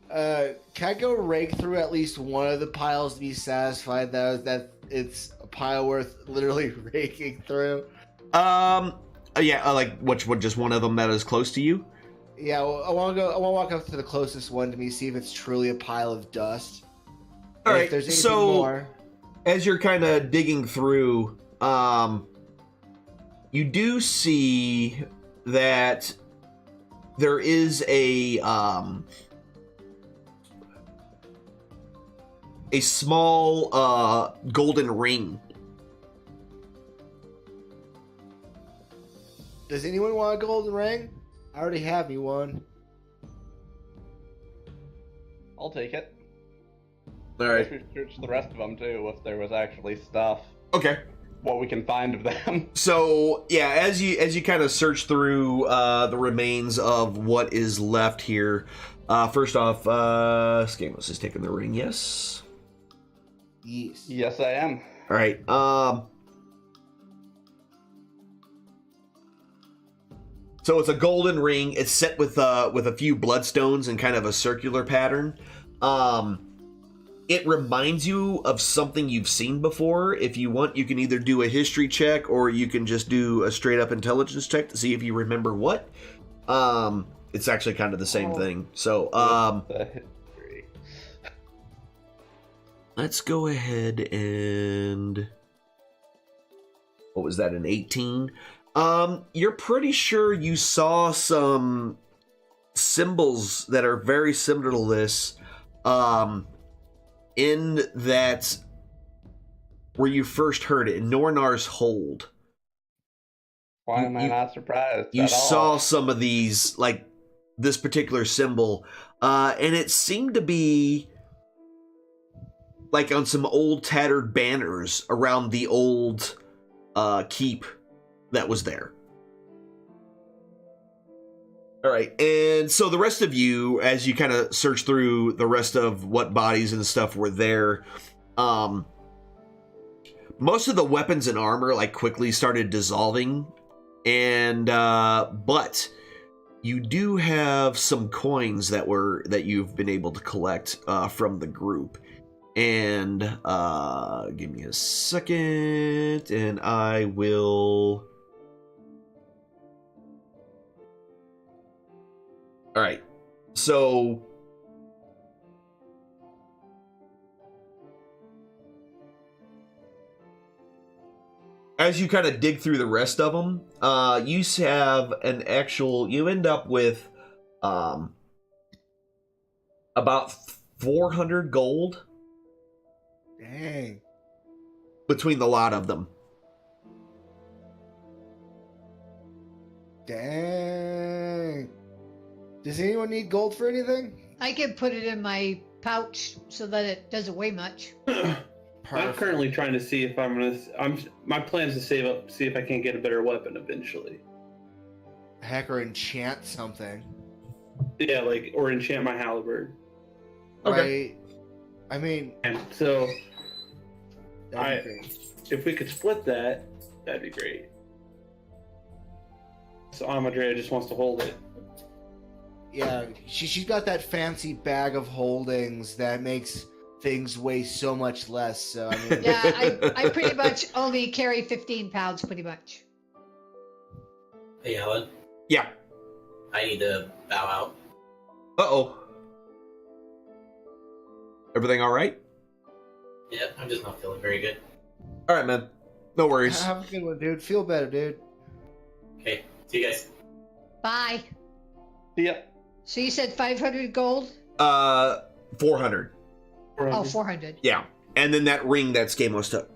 Can I go rake through at least one of the piles to be satisfied that it's a pile worth literally raking through?
Yeah, like which one? Just one of them that is close to you?
Yeah, well, I want to walk up to the closest one to me, see if it's truly a pile of dust.
All right.
If there's anything
So,
more.
as you're kind of digging through, you do see that there is a small golden ring.
Does anyone want a golden ring? I already have me one.
I'll take it.
All
I
right.
guess we search the rest of them too, if there was actually stuff.
Okay.
What we can find of them.
So yeah, as you kind of search through the remains of what is left here, first off, Skamos is taking the ring. Yes.
Yes.
Yes, I am.
All right. So it's a golden ring. It's set with a few bloodstones and kind of a circular pattern. It reminds you of something you've seen before. If you want, you can either do a history check or you can just do a straight up intelligence check to see if you remember what. It's actually kind of the same thing. So, let's go ahead and... What was that, an 18? You're pretty sure you saw some symbols that are very similar to this, in that, where you first heard it, in Nornar's Hold.
Why am I not surprised?
You
at all?
saw some of these, like this particular symbol, and it seemed to be like on some old tattered banners around the old keep that was there. All right, and so the rest of you, as you kind of search through the rest of what bodies and stuff were there, most of the weapons and armor like quickly started dissolving, and but you do have some coins that you've been able to collect from the group. And give me a second, and I will... All right, so as you kind of dig through the rest of them, you have you end up with about 400 gold.
Dang.
Between the lot of them.
Dang. Does anyone need gold for anything?
I can put it in my pouch so that it doesn't weigh much.
I'm currently trying to see if my plan is to save up, see if I can get a better weapon eventually.
Heck, or enchant something.
Yeah, or enchant my halberd.
Okay. Right? I mean...
And so...
That'd be great.
If we could split that, that'd be great. So Amadrea just wants to hold it.
Yeah, she's got that fancy bag of holdings that makes things weigh so much less. So I mean,
yeah, I pretty much only carry 15 pounds, pretty much.
Hey, Alan.
Yeah.
I need to bow out.
Uh-oh. Everything all right?
Yeah, I'm just not feeling very good.
All right, man. No worries.
have a good one, dude. Feel better, dude.
Okay, see you guys.
Bye.
Yep.
So you said 500 gold?
400.
Oh, 400.
Yeah. And then that ring that Skamos took.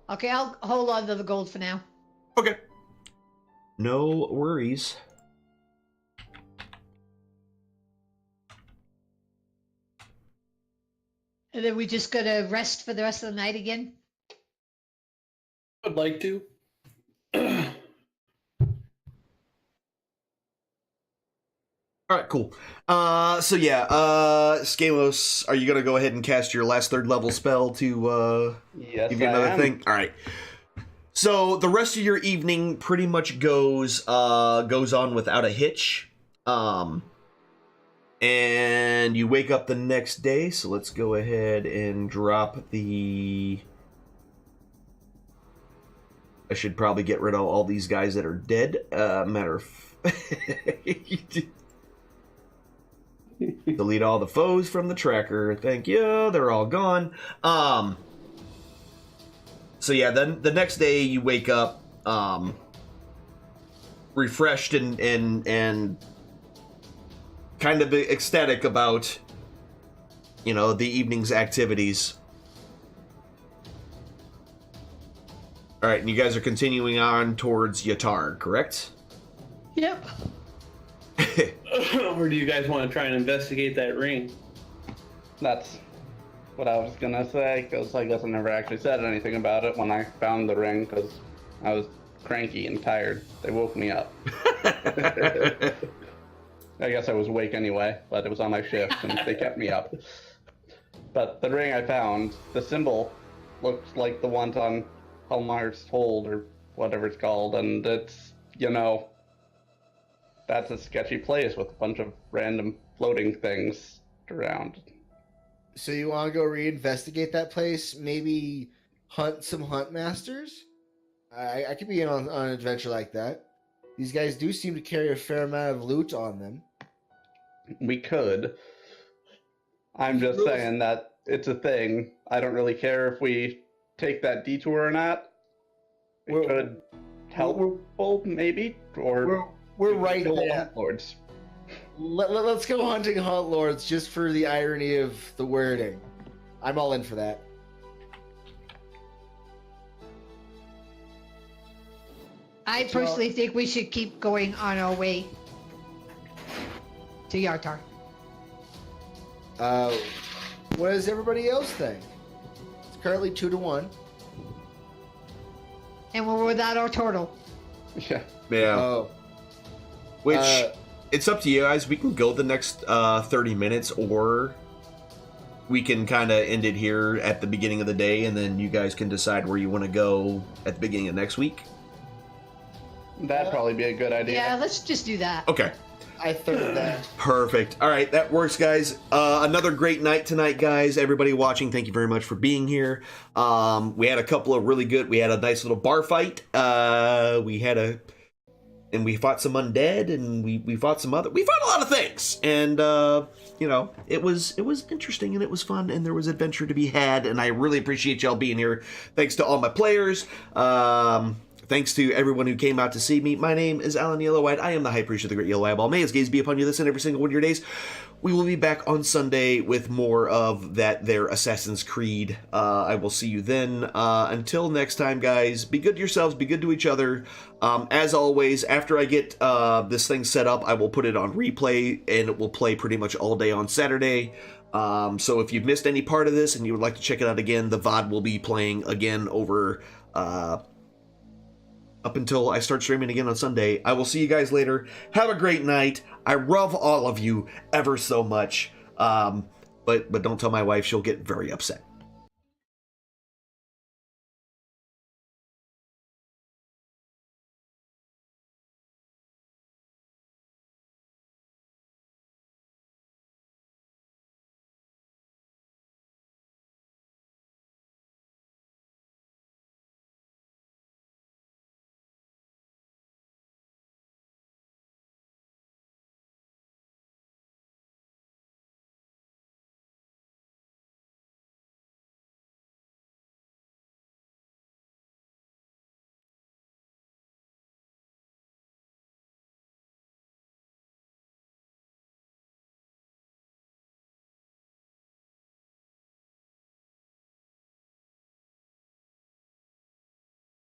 Okay, I'll hold on to the gold for now.
Okay. No worries.
And then we just gotta rest for the rest of the night again?
I'd like to.
All right, cool. So yeah, Skalos, are you gonna go ahead and cast your last third level spell to
Yes,
give you
I
another
am.
thing? All right. So the rest of your evening pretty much goes on without a hitch. And you wake up the next day. So let's go ahead and drop the. I should probably get rid of all these guys that are dead. Matter of. Delete all the foes from the tracker. Thank you. They're all gone. So yeah, then the next day you wake up refreshed and kind of ecstatic about, the evening's activities. All right, and you guys are continuing on towards Yatar, correct?
Yep.
Or do you guys want to try and investigate that ring?
That's what I was gonna say, because I guess I never actually said anything about it when I found the ring, because I was cranky and tired. They woke me up. I guess I was awake anyway, but it was on my shift, and they kept me up. But the ring I found, the symbol looks like the ones on Helmar's Hold, or whatever it's called, and it's, that's a sketchy place with a bunch of random floating things around.
So you want to go reinvestigate that place? Maybe hunt some hunt masters? I could be in on an adventure like that. These guys do seem to carry a fair amount of loot on them.
We could. I'm just saying that it's a thing. I don't really care if we take that detour or not. It could help, maybe, or
we're right
kill
there.
hunt lords.
Let's go hunting hunt lords just for the irony of the wording. I'm all in for that.
I personally think we should keep going on our way to Yartar.
What does everybody else think? It's currently 2-1.
And we're without our turtle.
Yeah.
Yeah.
Oh.
Which, it's up to you guys. We can go the next 30 minutes, or we can kind of end it here at the beginning of the day, and then you guys can decide where you want to go at the beginning of next week.
That'd probably be a good idea.
Yeah, let's just do that.
Okay.
I third that.
Perfect. All right, that works, guys. Another great night tonight, guys. Everybody watching, thank you very much for being here. We had a couple of really good. We had a nice little bar fight. And we fought some undead, and we fought some other. We fought a lot of things, and it was interesting, and it was fun, and there was adventure to be had, and I really appreciate y'all being here. Thanks to all my players. Thanks to everyone who came out to see me. My name is Alan Yellowhide. I am the High Priest of the Great Yellow Eyeball. May his gaze be upon you this and every single one of your days. We will be back on Sunday with more of their Assassin's Creed. I will see you then. Until next time, guys, be good to yourselves, be good to each other. As always, after I get this thing set up, I will put it on replay, and it will play pretty much all day on Saturday. So if you've missed any part of this and you would like to check it out again, the VOD will be playing again over up until I start streaming again on Sunday. I will see you guys later. Have a great night. I love all of you ever so much. But don't tell my wife, she'll get very upset.